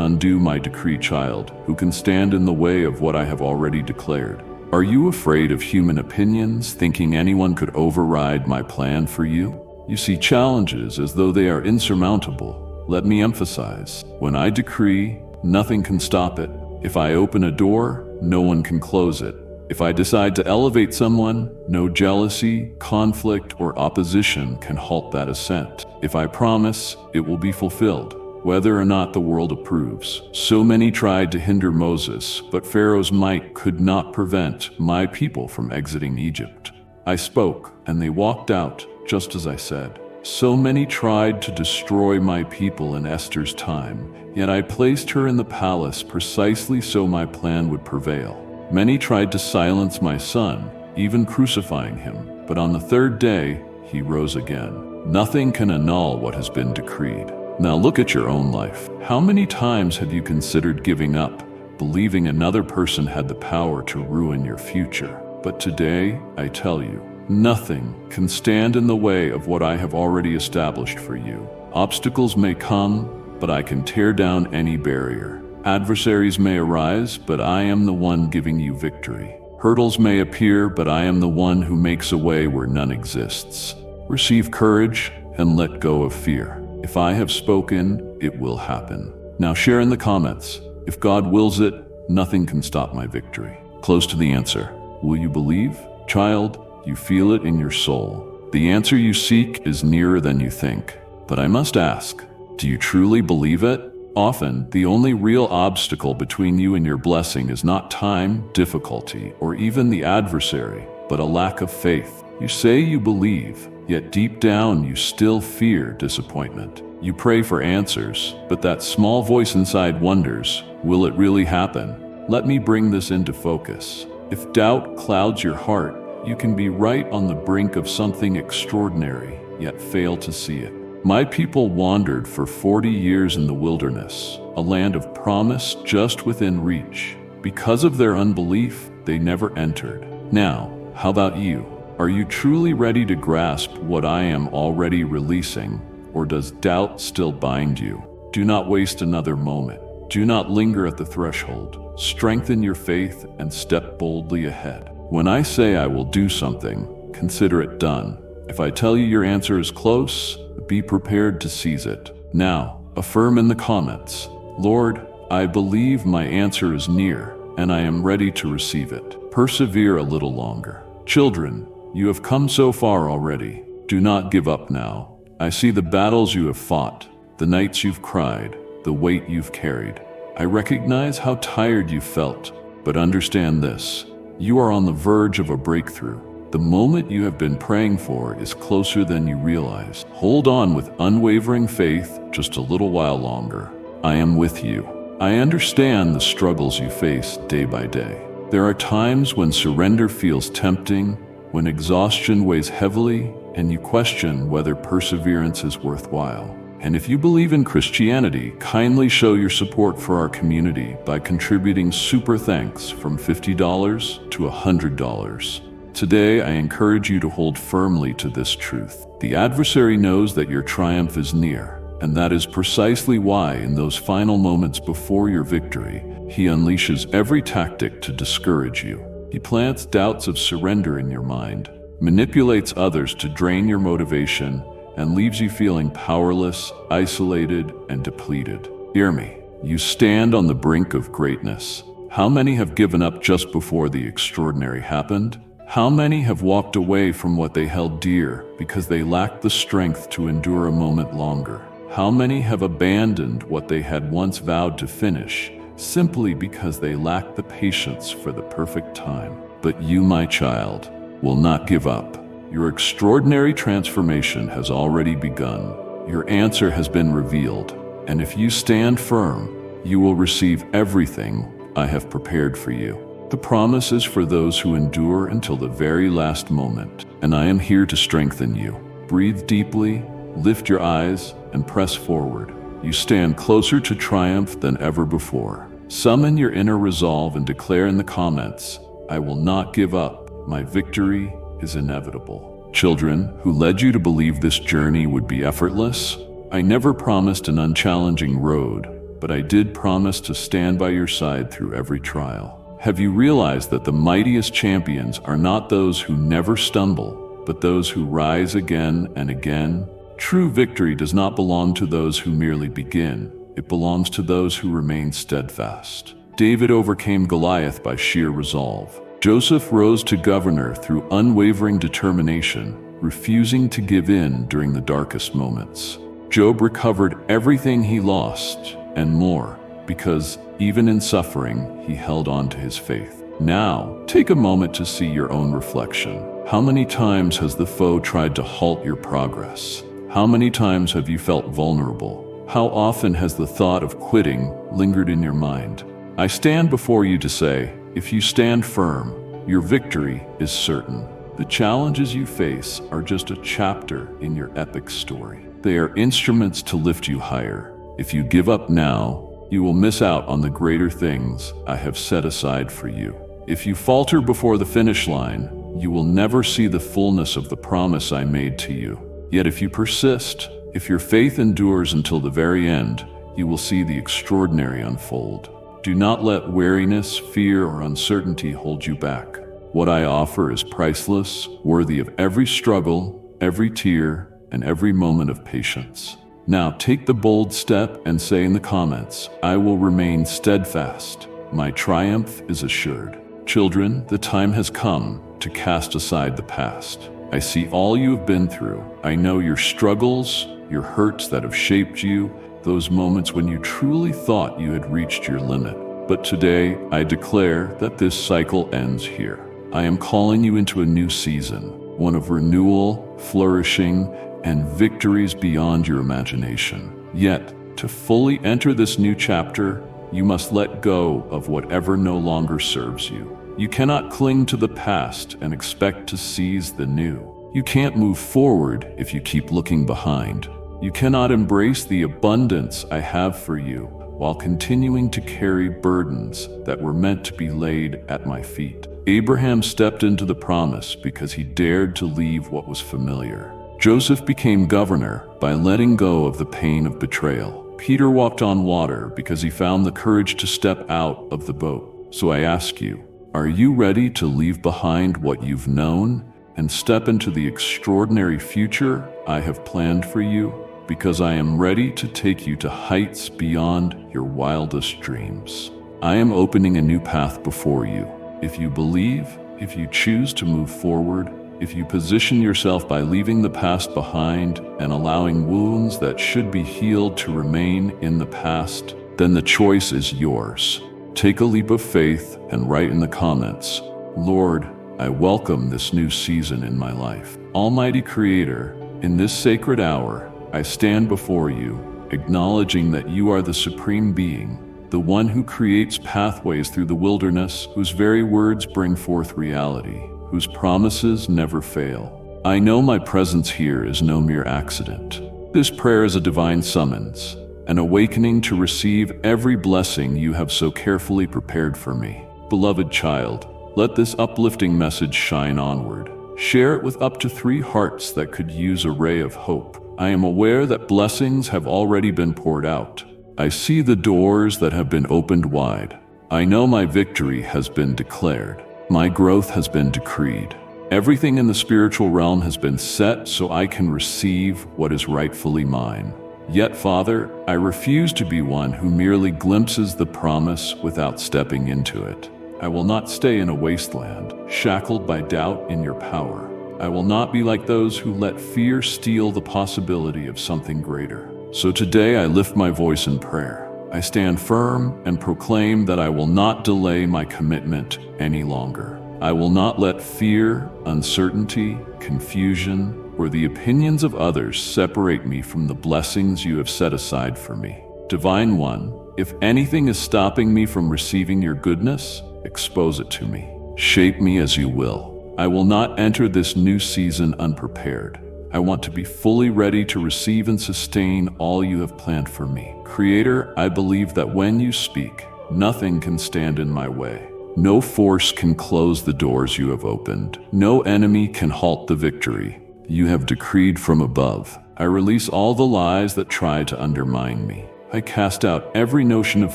Speaker 1: undo my decree, child, who can stand in the way of what I have already declared. Are you afraid of human opinions, thinking anyone could override my plan for you? You see challenges as though they are insurmountable. Let me emphasize, when I decree, nothing can stop it. If I open a door, no one can close it. If I decide to elevate someone, no jealousy, conflict, or opposition can halt that ascent. If I promise, it will be fulfilled, whether or not the world approves. So many tried to hinder Moses, but Pharaoh's might could not prevent my people from exiting Egypt. I spoke, and they walked out, just as I said. So many tried to destroy my people in Esther's time, yet I placed her in the palace precisely so my plan would prevail. Many tried to silence my son, even crucifying him, but on the third day, he rose again. Nothing can annul what has been decreed. Now look at your own life. How many times have you considered giving up, believing another person had the power to ruin your future? But today, I tell you, nothing can stand in the way of what I have already established for you. Obstacles may come, but I can tear down any barrier. Adversaries may arise, but I am the one giving you victory. Hurdles may appear, but I am the one who makes a way where none exists. Receive courage and let go of fear. If I have spoken, it will happen. Now share in the comments. If God wills it, nothing can stop my victory. Close to the answer. Will you believe? Child, you feel it in your soul. The answer you seek is nearer than you think. But I must ask, do you truly believe it? Often, the only real obstacle between you and your blessing is not time, difficulty, or even the adversary, but a lack of faith. You say you believe, yet deep down you still fear disappointment. You pray for answers, but that small voice inside wonders, will it really happen? Let me bring this into focus. If doubt clouds your heart, you can be right on the brink of something extraordinary, yet fail to see it. My people wandered for 40 years in the wilderness, a land of promise just within reach. Because of their unbelief, they never entered. Now, how about you? Are you truly ready to grasp what I am already releasing, or does doubt still bind you? Do not waste another moment. Do not linger at the threshold. Strengthen your faith and step boldly ahead. When I say I will do something, consider it done. If I tell you your answer is close, be prepared to seize it. Now, affirm in the comments, Lord, I believe my answer is near, and I am ready to receive it. Persevere a little longer. Children, you have come so far already. Do not give up now. I see the battles you have fought, the nights you've cried, the weight you've carried. I recognize how tired you felt, but understand this. You are on the verge of a breakthrough. The moment you have been praying for is closer than you realize. Hold on with unwavering faith just a little while longer. I am with you. I understand the struggles you face day by day. There are times when surrender feels tempting, when exhaustion weighs heavily, and you question whether perseverance is worthwhile. And if you believe in Christianity, kindly show your support for our community by contributing super thanks from $50 to $100. Today, I encourage you to hold firmly to this truth. The adversary knows that your triumph is near, and that is precisely why, in those final moments before your victory, he unleashes every tactic to discourage you. He plants doubts of surrender in your mind, manipulates others to drain your motivation, and leaves you feeling powerless, isolated, and depleted. Hear me. You stand on the brink of greatness. How many have given up just before the extraordinary happened? How many have walked away from what they held dear because they lacked the strength to endure a moment longer? How many have abandoned what they had once vowed to finish simply because they lacked the patience for the perfect time? But you, my child, will not give up. Your extraordinary transformation has already begun. Your answer has been revealed, and if you stand firm, you will receive everything I have prepared for you. The promise is for those who endure until the very last moment, and I am here to strengthen you. Breathe deeply, lift your eyes, and press forward. You stand closer to triumph than ever before. Summon your inner resolve and declare in the comments, "I will not give up. My victory is inevitable." Children who led you to believe this journey would be effortless, I never promised an unchallenging road, but I did promise to stand by your side through every trial. Have you realized that the mightiest champions are not those who never stumble, but those who rise again and again? True victory does not belong to those who merely begin. It belongs to those who remain steadfast. David overcame Goliath by sheer resolve. Joseph rose to governor through unwavering determination, refusing to give in during the darkest moments. Job recovered everything he lost and more, because even in suffering, he held on to his faith. Now, take a moment to see your own reflection. How many times has the foe tried to halt your progress? How many times have you felt vulnerable? How often has the thought of quitting lingered in your mind? I stand before you to say, if you stand firm, your victory is certain. The challenges you face are just a chapter in your epic story. They are instruments to lift you higher. If you give up now, you will miss out on the greater things I have set aside for you. If you falter before the finish line, you will never see the fullness of the promise I made to you. Yet if you persist, if your faith endures until the very end, you will see the extraordinary unfold. Do not let weariness, fear, or uncertainty hold you back. What I offer is priceless, worthy of every struggle, every tear, and every moment of patience. Now take the bold step and say in the comments, "I will remain steadfast. My triumph is assured." Children, the time has come to cast aside the past. I see all you have been through. I know your struggles, your hurts that have shaped you, those moments when you truly thought you had reached your limit. But today, I declare that this cycle ends here. I am calling you into a new season, one of renewal, flourishing, and victories beyond your imagination. Yet, to fully enter this new chapter, you must let go of whatever no longer serves you. You cannot cling to the past and expect to seize the new. You can't move forward if you keep looking behind. You cannot embrace the abundance I have for you while continuing to carry burdens that were meant to be laid at my feet. Abraham stepped into the promise because he dared to leave what was familiar. Joseph became governor by letting go of the pain of betrayal. Peter walked on water because he found the courage to step out of the boat. So I ask you, are you ready to leave behind what you've known and step into the extraordinary future I have planned for you? Because I am ready to take you to heights beyond your wildest dreams. I am opening a new path before you. If you believe, if you choose to move forward, if you position yourself by leaving the past behind and allowing wounds that should be healed to remain in the past, then the choice is yours. Take a leap of faith and write in the comments, "Lord, I welcome this new season in my life." Almighty Creator, in this sacred hour, I stand before you, acknowledging that you are the supreme being, the one who creates pathways through the wilderness, whose very words bring forth reality, whose promises never fail. I know my presence here is no mere accident. This prayer is a divine summons, an awakening to receive every blessing you have so carefully prepared for me. Beloved child, let this uplifting message shine onward. Share it with up to 3 hearts that could use a ray of hope. I am aware that blessings have already been poured out. I see the doors that have been opened wide. I know my victory has been declared. My growth has been decreed. Everything in the spiritual realm has been set so I can receive what is rightfully mine. Yet, Father, I refuse to be one who merely glimpses the promise without stepping into it. I will not stay in a wasteland, shackled by doubt in your power. I will not be like those who let fear steal the possibility of something greater. So today I lift my voice in prayer. I stand firm and proclaim that I will not delay my commitment any longer. I will not let fear, uncertainty, confusion, or the opinions of others separate me from the blessings you have set aside for me. Divine One, if anything is stopping me from receiving your goodness, expose it to me. Shape me as you will. I will not enter this new season unprepared. I want to be fully ready to receive and sustain all you have planned for me. Creator, I believe that when you speak, Nothing can stand in my way. No force can close the doors you have opened. No enemy can halt the victory you have decreed from above. I release all the lies that try to undermine me. I cast out every notion of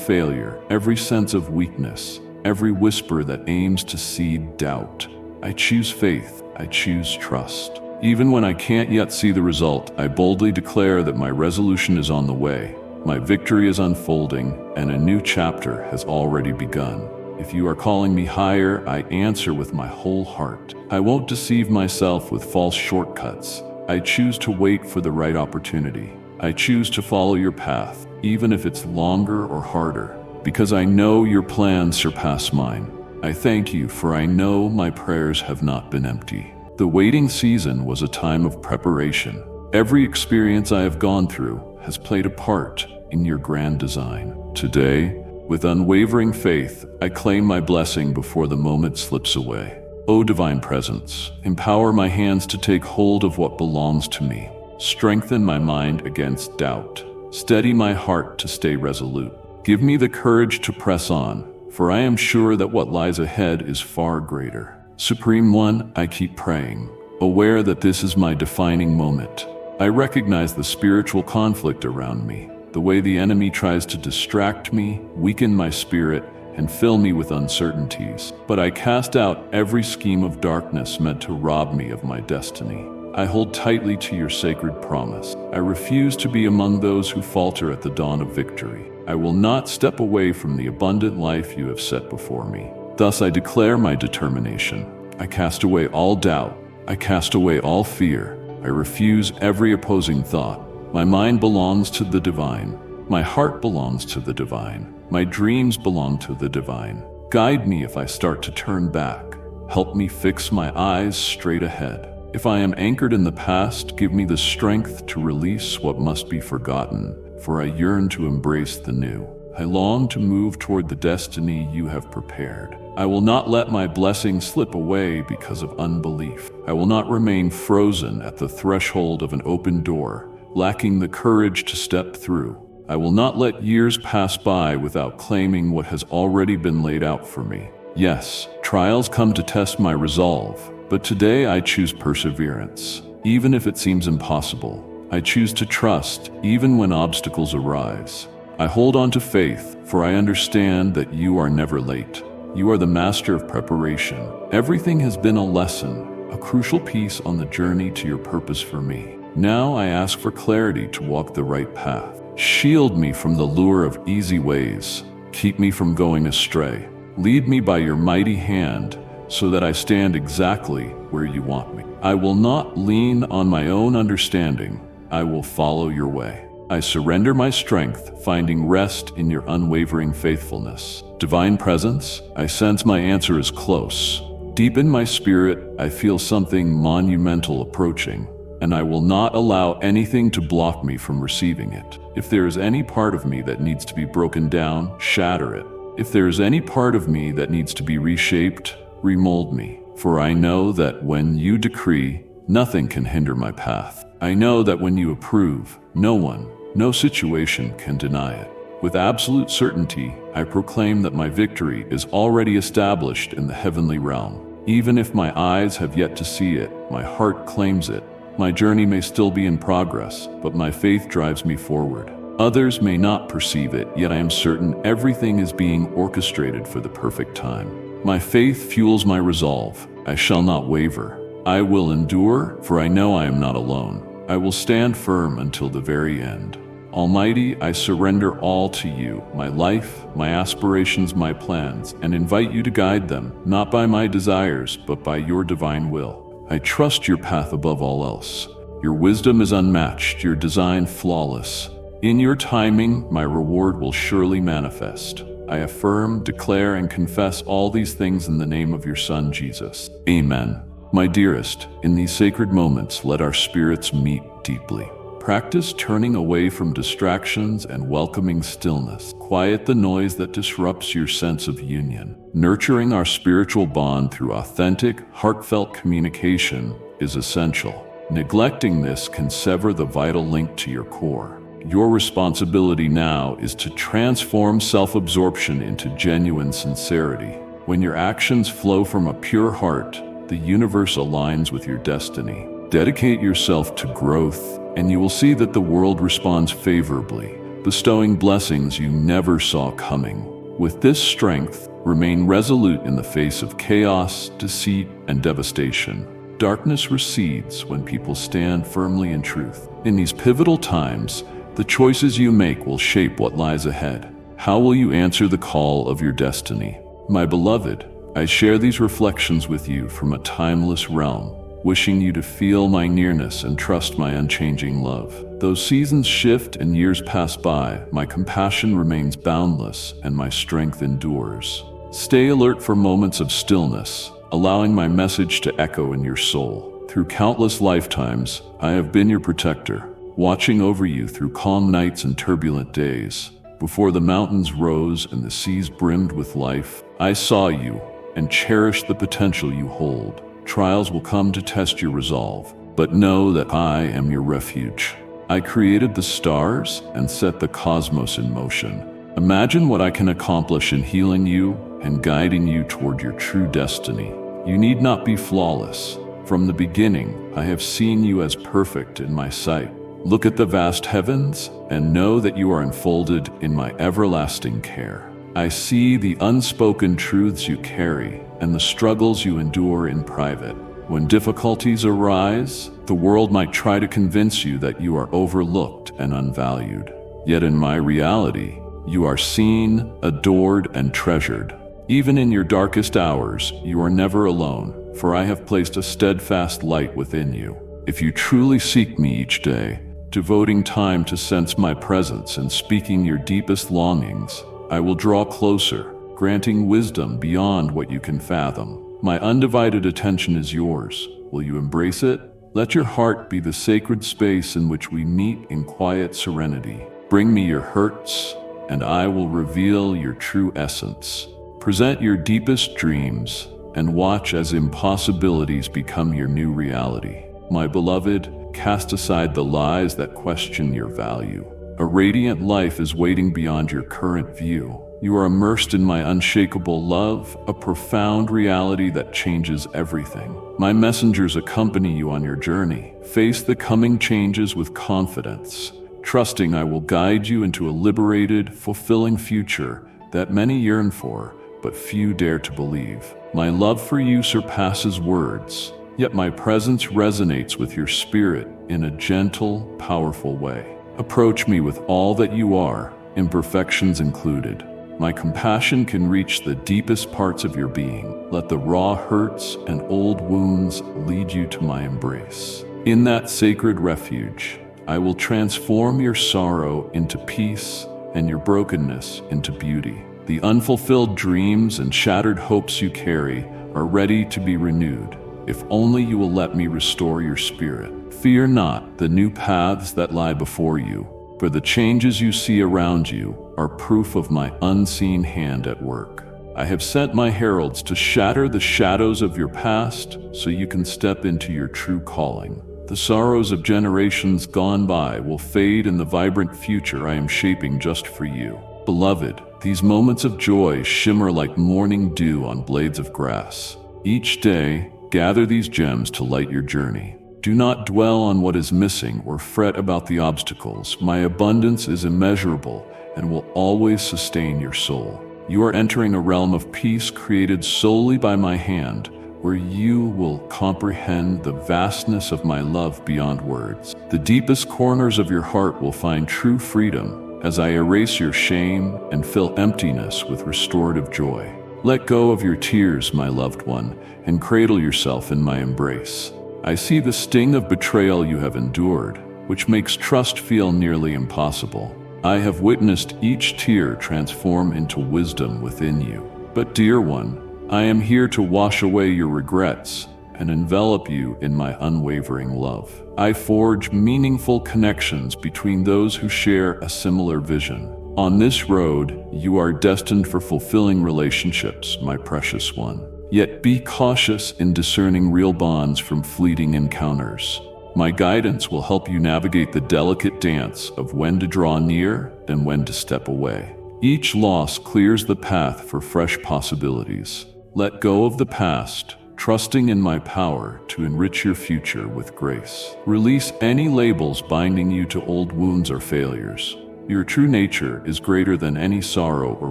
Speaker 1: failure, every sense of weakness, every whisper that aims to seed doubt. I choose faith. I choose trust. Even when I can't yet see the result, I boldly declare that my resolution is on the way. My victory is unfolding, and a new chapter has already begun. If you are calling me higher, I answer with my whole heart. I won't deceive myself with false shortcuts. I choose to wait for the right opportunity. I choose to follow your path, even if it's longer or harder, because I know your plans surpass mine. I thank you, for I know my prayers have not been empty. The waiting season was a time of preparation. Every experience I have gone through has played a part in your grand design. Today, with unwavering faith, I claim my blessing before the moment slips away. O Divine Presence, empower my hands to take hold of what belongs to me. Strengthen my mind against doubt. Steady my heart to stay resolute. Give me the courage to press on, for I am sure that what lies ahead is far greater. Supreme One, I keep praying, aware that this is my defining moment. I recognize the spiritual conflict around me, the way the enemy tries to distract me, weaken my spirit, and fill me with uncertainties. But I cast out every scheme of darkness meant to rob me of my destiny. I hold tightly to your sacred promise. I refuse to be among those who falter at the dawn of victory. I will not step away from the abundant life you have set before me. Thus I declare my determination. I cast away all doubt. I cast away all fear. I refuse every opposing thought. My mind belongs to the divine. My heart belongs to the divine. My dreams belong to the divine. Guide me if I start to turn back. Help me fix my eyes straight ahead. If I am anchored in the past, give me the strength to release what must be forgotten, for I yearn to embrace the new. I long to move toward the destiny you have prepared. I will not let my blessing slip away because of unbelief. I will not remain frozen at the threshold of an open door, lacking the courage to step through. I will not let years pass by without claiming what has already been laid out for me. Yes, trials come to test my resolve, but today I choose perseverance. Even if it seems impossible, I choose to trust even when obstacles arise. I hold on to faith, for I understand that you are never late. You are the master of preparation. Everything has been a lesson, a crucial piece on the journey to your purpose for me. Now I ask for clarity to walk the right path. Shield me from the lure of easy ways. Keep me from going astray. Lead me by your mighty hand so that I stand exactly where you want me. I will not lean on my own understanding. I will follow your way. I surrender my strength, finding rest in your unwavering faithfulness. Divine Presence, I sense my answer is close. Deep in my spirit, I feel something monumental approaching, and I will not allow anything to block me from receiving it. If there is any part of me that needs to be broken down, shatter it. If there is any part of me that needs to be reshaped, remold me. For I know that when you decree, nothing can hinder my path. I know that when you approve, no one, no situation can deny it. With absolute certainty, I proclaim that my victory is already established in the heavenly realm. Even if my eyes have yet to see it, my heart claims it. My journey may still be in progress, but my faith drives me forward. Others may not perceive it, yet I am certain everything is being orchestrated for the perfect time. My faith fuels my resolve. I shall not waver. I will endure, for I know I am not alone. I will stand firm until the very end. Almighty, I surrender all to you, my life, my aspirations, my plans, and invite you to guide them, not by my desires, but by your divine will. I trust your path above all else. Your wisdom is unmatched, your design flawless. In your timing, my reward will surely manifest. I affirm, declare, and confess all these things in the name of your Son, Jesus. Amen. My dearest, in these sacred moments, let our spirits meet deeply. Practice turning away from distractions and welcoming stillness. Quiet the noise that disrupts your sense of union. Nurturing our spiritual bond through authentic, heartfelt communication is essential. Neglecting this can sever the vital link to your core. Your responsibility now is to transform self-absorption into genuine sincerity. When your actions flow from a pure heart, the universe aligns with your destiny. Dedicate yourself to growth, and you will see that the world responds favorably, bestowing blessings you never saw coming. With this strength, remain resolute in the face of chaos, deceit, and devastation. Darkness recedes when people stand firmly in truth. In these pivotal times, the choices you make will shape what lies ahead. How will you answer the call of your destiny? My beloved, I share these reflections with you from a timeless realm, wishing you to feel my nearness and trust my unchanging love. Though seasons shift and years pass by, my compassion remains boundless and my strength endures. Stay alert for moments of stillness, allowing my message to echo in your soul. Through countless lifetimes, I have been your protector, watching over you through calm nights and turbulent days. Before the mountains rose and the seas brimmed with life, I saw you and cherished the potential you hold. Trials will come to test your resolve, but know that I am your refuge. I created the stars and set the cosmos in motion. Imagine what I can accomplish in healing you and guiding you toward your true destiny. You need not be flawless. From the beginning, I have seen you as perfect in my sight. Look at the vast heavens and know that you are enfolded in my everlasting care. I see the unspoken truths you carry and the struggles you endure in private. When difficulties arise, the world might try to convince you that you are overlooked and unvalued. Yet in my reality, you are seen, adored, and treasured. Even in your darkest hours, you are never alone, for I have placed a steadfast light within you. If you truly seek me each day, devoting time to sense my presence and speaking your deepest longings, I will draw closer, granting wisdom beyond what you can fathom. My undivided attention is yours. Will you embrace it? Let your heart be the sacred space in which we meet in quiet serenity. Bring me your hurts, and I will reveal your true essence. Present your deepest dreams, and watch as impossibilities become your new reality. My beloved, cast aside the lies that question your value. A radiant life is waiting beyond your current view. You are immersed in my unshakable love, a profound reality that changes everything. My messengers accompany you on your journey. Face the coming changes with confidence, trusting I will guide you into a liberated, fulfilling future that many yearn for, but few dare to believe. My love for you surpasses words, yet my presence resonates with your spirit in a gentle, powerful way. Approach me with all that you are, imperfections included. My compassion can reach the deepest parts of your being. Let the raw hurts and old wounds lead you to my embrace. In that sacred refuge, I will transform your sorrow into peace and your brokenness into beauty. The unfulfilled dreams and shattered hopes you carry are ready to be renewed, if only you will let me restore your spirit. Fear not the new paths that lie before you, for the changes you see around you are proof of my unseen hand at work. I have sent my heralds to shatter the shadows of your past so you can step into your true calling. The sorrows of generations gone by will fade in the vibrant future I am shaping just for you. Beloved, these moments of joy shimmer like morning dew on blades of grass. Each day, gather these gems to light your journey. Do not dwell on what is missing or fret about the obstacles. My abundance is immeasurable and will always sustain your soul. You are entering a realm of peace created solely by my hand, where you will comprehend the vastness of my love beyond words. The deepest corners of your heart will find true freedom as I erase your shame and fill emptiness with restorative joy. Let go of your tears, my loved one, and cradle yourself in my embrace. I see the sting of betrayal you have endured, which makes trust feel nearly impossible. I have witnessed each tear transform into wisdom within you. But dear one, I am here to wash away your regrets and envelop you in my unwavering love. I forge meaningful connections between those who share a similar vision. On this road, you are destined for fulfilling relationships, my precious one. Yet be cautious in discerning real bonds from fleeting encounters. My guidance will help you navigate the delicate dance of when to draw near and when to step away. Each loss clears the path for fresh possibilities. Let go of the past, trusting in my power to enrich your future with grace. Release any labels binding you to old wounds or failures. Your true nature is greater than any sorrow or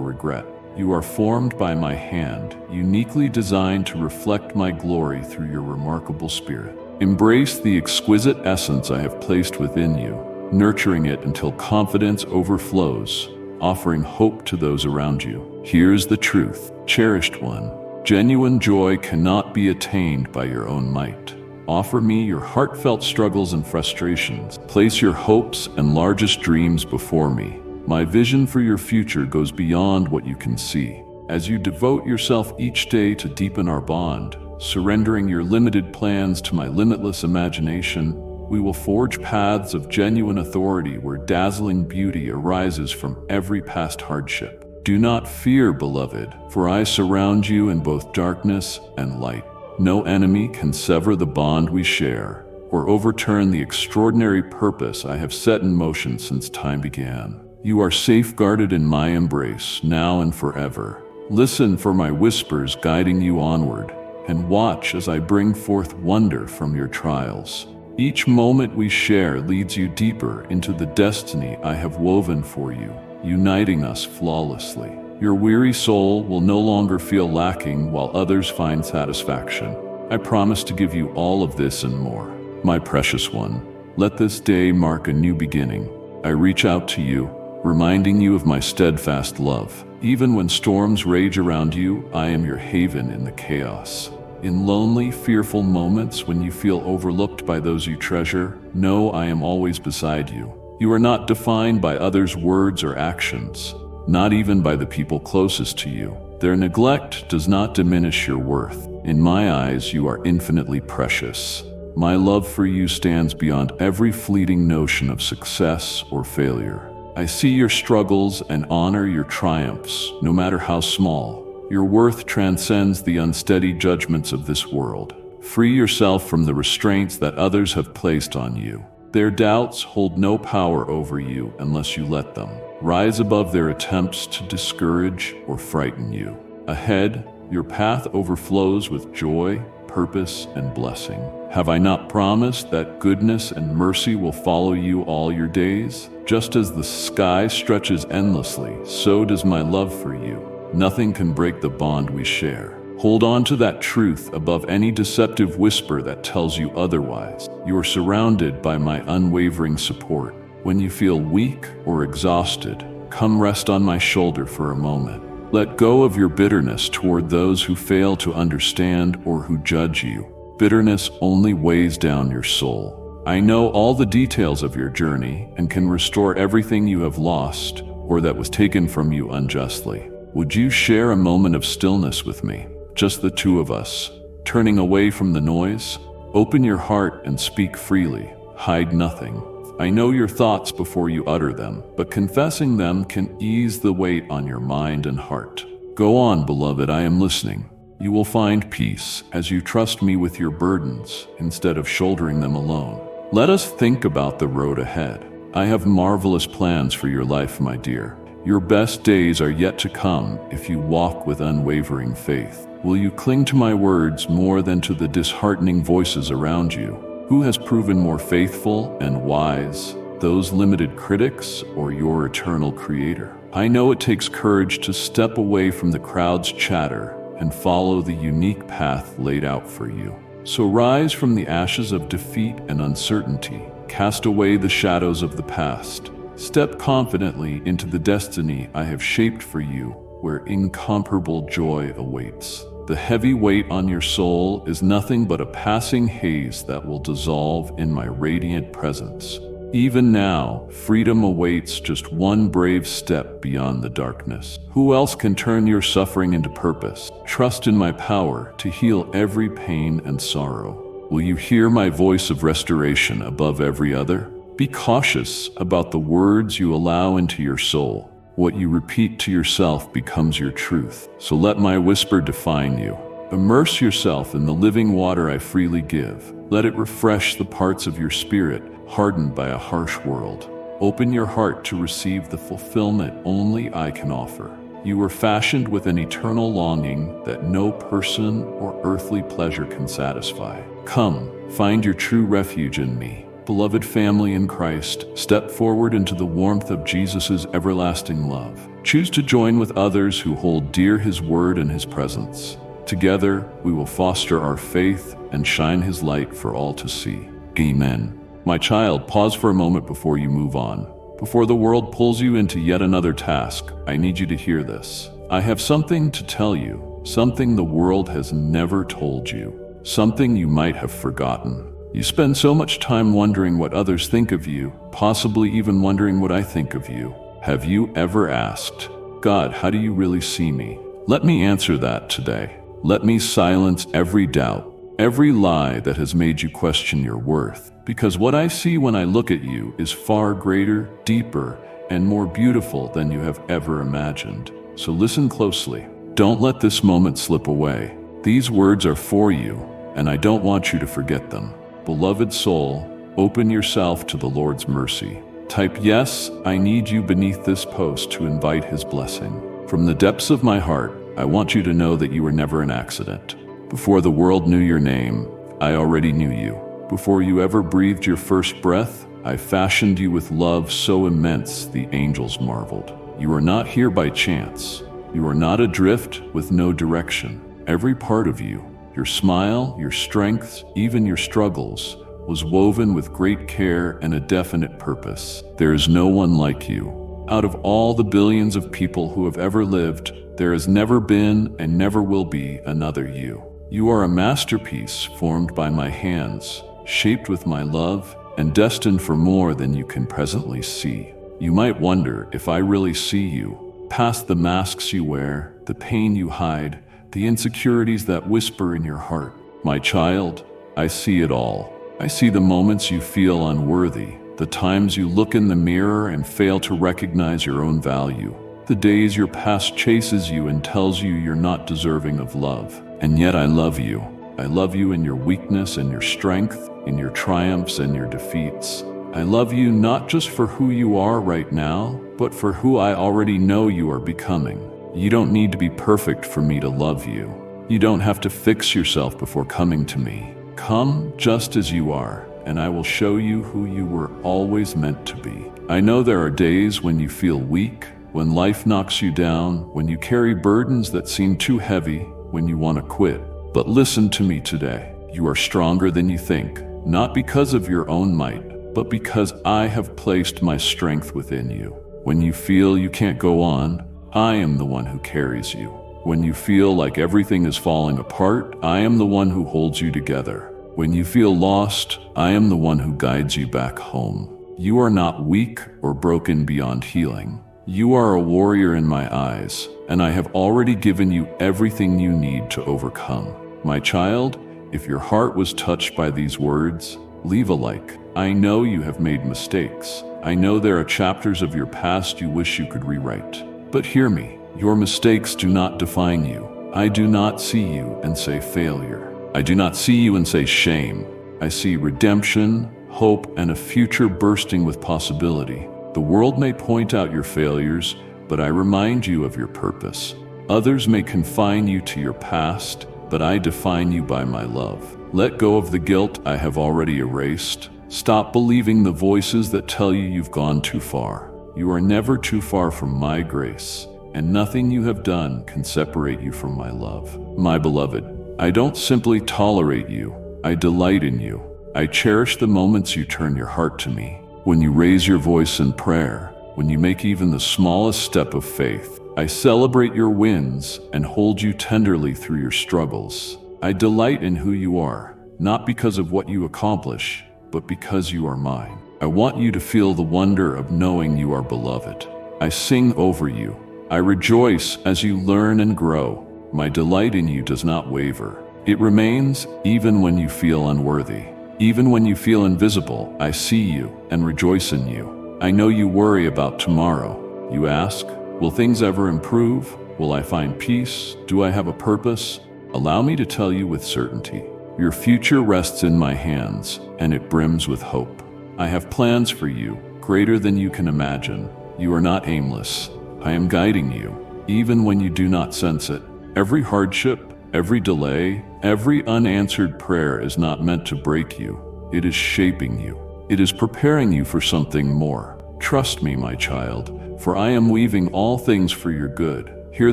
Speaker 1: regret. You are formed by my hand, uniquely designed to reflect my glory through your remarkable spirit. Embrace the exquisite essence I have placed within you, nurturing it until confidence overflows, offering hope to those around you. Here's the truth, cherished one. Genuine joy cannot be attained by your own might. Offer me your heartfelt struggles and frustrations. Place your hopes and largest dreams before me. My vision for your future goes beyond what you can see. As you devote yourself each day to deepen our bond, surrendering your limited plans to my limitless imagination, we will forge paths of genuine authority where dazzling beauty arises from every past hardship. Do not fear, beloved, for I surround you in both darkness and light. No enemy can sever the bond we share or overturn the extraordinary purpose I have set in motion since time began. You are safeguarded in my embrace, now and forever. Listen for my whispers guiding you onward, and watch as I bring forth wonder from your trials. Each moment we share leads you deeper into the destiny I have woven for you, uniting us flawlessly. Your weary soul will no longer feel lacking while others find satisfaction. I promise to give you all of this and more. My precious one, let this day mark a new beginning. I reach out to you, reminding you of my steadfast love. Even when storms rage around you, I am your haven in the chaos. In lonely, fearful moments when you feel overlooked by those you treasure, know I am always beside you. You are not defined by others' words or actions, not even by the people closest to you. Their neglect does not diminish your worth. In my eyes, you are infinitely precious. My love for you stands beyond every fleeting notion of success or failure. I see your struggles and honor your triumphs, no matter how small. Your worth transcends the unsteady judgments of this world. Free yourself from the restraints that others have placed on you. Their doubts hold no power over you unless you let them. Rise above their attempts to discourage or frighten you. Ahead, your path overflows with joy, purpose, and blessing. Have I not promised that goodness and mercy will follow you all your days? Just as the sky stretches endlessly, so does my love for you. Nothing can break the bond we share. Hold on to that truth above any deceptive whisper that tells you otherwise. You are surrounded by my unwavering support. When you feel weak or exhausted, come rest on my shoulder for a moment. Let go of your bitterness toward those who fail to understand or who judge you. Bitterness only weighs down your soul. I know all the details of your journey and can restore everything you have lost or that was taken from you unjustly. Would you share a moment of stillness with me? Just the two of us, turning away from the noise? Open your heart and speak freely. Hide nothing. I know your thoughts before you utter them, but confessing them can ease the weight on your mind and heart. Go on, beloved, I am listening. You will find peace as you trust me with your burdens instead of shouldering them alone. Let us think about the road ahead. I have marvelous plans for your life, my dear. Your best days are yet to come if you walk with unwavering faith. Will you cling to my words more than to the disheartening voices around you? Who has proven more faithful and wise, those limited critics or your eternal creator? I know it takes courage to step away from the crowd's chatter and follow the unique path laid out for you. So rise from the ashes of defeat and uncertainty. Cast away the shadows of the past. Step confidently into the destiny I have shaped for you, where incomparable joy awaits. The heavy weight on your soul is nothing but a passing haze that will dissolve in my radiant presence. Even now, freedom awaits just one brave step beyond the darkness. Who else can turn your suffering into purpose? Trust in my power to heal every pain and sorrow. Will you hear my voice of restoration above every other? Be cautious about the words you allow into your soul. What you repeat to yourself becomes your truth. So let my whisper define you. Immerse yourself in the living water I freely give. Let it refresh the parts of your spirit hardened by a harsh world. Open your heart to receive the fulfillment only I can offer. You were fashioned with an eternal longing that no person or earthly pleasure can satisfy. Come, find your true refuge in me. Beloved family in Christ, step forward into the warmth of Jesus' everlasting love. Choose to join with others who hold dear His word and His presence. Together, we will foster our faith and shine His light for all to see. Amen. My child, pause for a moment before you move on. Before the world pulls you into yet another task, I need you to hear this. I have something to tell you, something the world has never told you, something you might have forgotten. You spend so much time wondering what others think of you, possibly even wondering what I think of you. Have you ever asked, God, how do you really see me? Let me answer that today. Let me silence every doubt, every lie that has made you question your worth. Because what I see when I look at you is far greater, deeper, and more beautiful than you have ever imagined. So listen closely. Don't let this moment slip away. These words are for you, and I don't want you to forget them. Beloved soul, open yourself to the Lord's mercy. Type yes, I need you beneath this post to invite His blessing. From the depths of my heart, I want you to know that you were never an accident. Before the world knew your name, I already knew you. Before you ever breathed your first breath, I fashioned you with love so immense the angels marveled. You are not here by chance. You are not adrift with no direction. Every part of you, your smile, your strengths, even your struggles, was woven with great care and a definite purpose. There is no one like you. Out of all the billions of people who have ever lived, there has never been and never will be another you. You are a masterpiece formed by my hands, shaped with my love, and destined for more than you can presently see. You might wonder if I really see you, past the masks you wear, the pain you hide, the insecurities that whisper in your heart. My child, I see it all. I see the moments you feel unworthy, the times you look in the mirror and fail to recognize your own value, the days your past chases you and tells you you're not deserving of love. And yet I love you. I love you in your weakness and your strength, in your triumphs and your defeats. I love you not just for who you are right now, but for who I already know you are becoming. You don't need to be perfect for me to love you. You don't have to fix yourself before coming to me. Come just as you are, and I will show you who you were always meant to be. I know there are days when you feel weak, when life knocks you down, when you carry burdens that seem too heavy, when you want to quit. But listen to me today. You are stronger than you think, not because of your own might, but because I have placed my strength within you. When you feel you can't go on, I am the one who carries you. When you feel like everything is falling apart, I am the one who holds you together. When you feel lost, I am the one who guides you back home. You are not weak or broken beyond healing. You are a warrior in my eyes, and I have already given you everything you need to overcome. My child, if your heart was touched by these words, leave a like. I know you have made mistakes. I know there are chapters of your past you wish you could rewrite. But hear me, your mistakes do not define you. I do not see you and say failure. I do not see you and say shame. I see redemption, hope, and a future bursting with possibility. The world may point out your failures, but I remind you of your purpose. Others may confine you to your past, but I define you by my love. Let go of the guilt I have already erased. Stop believing the voices that tell you you've gone too far. You are never too far from my grace, and nothing you have done can separate you from my love. My beloved, I don't simply tolerate you, I delight in you. I cherish the moments you turn your heart to me. When you raise your voice in prayer, when you make even the smallest step of faith, I celebrate your wins and hold you tenderly through your struggles. I delight in who you are, not because of what you accomplish, but because you are mine. I want you to feel the wonder of knowing you are beloved. I sing over you. I rejoice as you learn and grow. My delight in you does not waver. It remains even when you feel unworthy. Even when you feel invisible, I see you and rejoice in you. I know you worry about tomorrow. You ask, will things ever improve? Will I find peace? Do I have a purpose? Allow me to tell you with certainty. Your future rests in my hands, and it brims with hope. I have plans for you, greater than you can imagine. You are not aimless. I am guiding you, even when you do not sense it. Every hardship, every delay, every unanswered prayer is not meant to break you. It is shaping you. It is preparing you for something more. Trust me, my child, for I am weaving all things for your good. Hear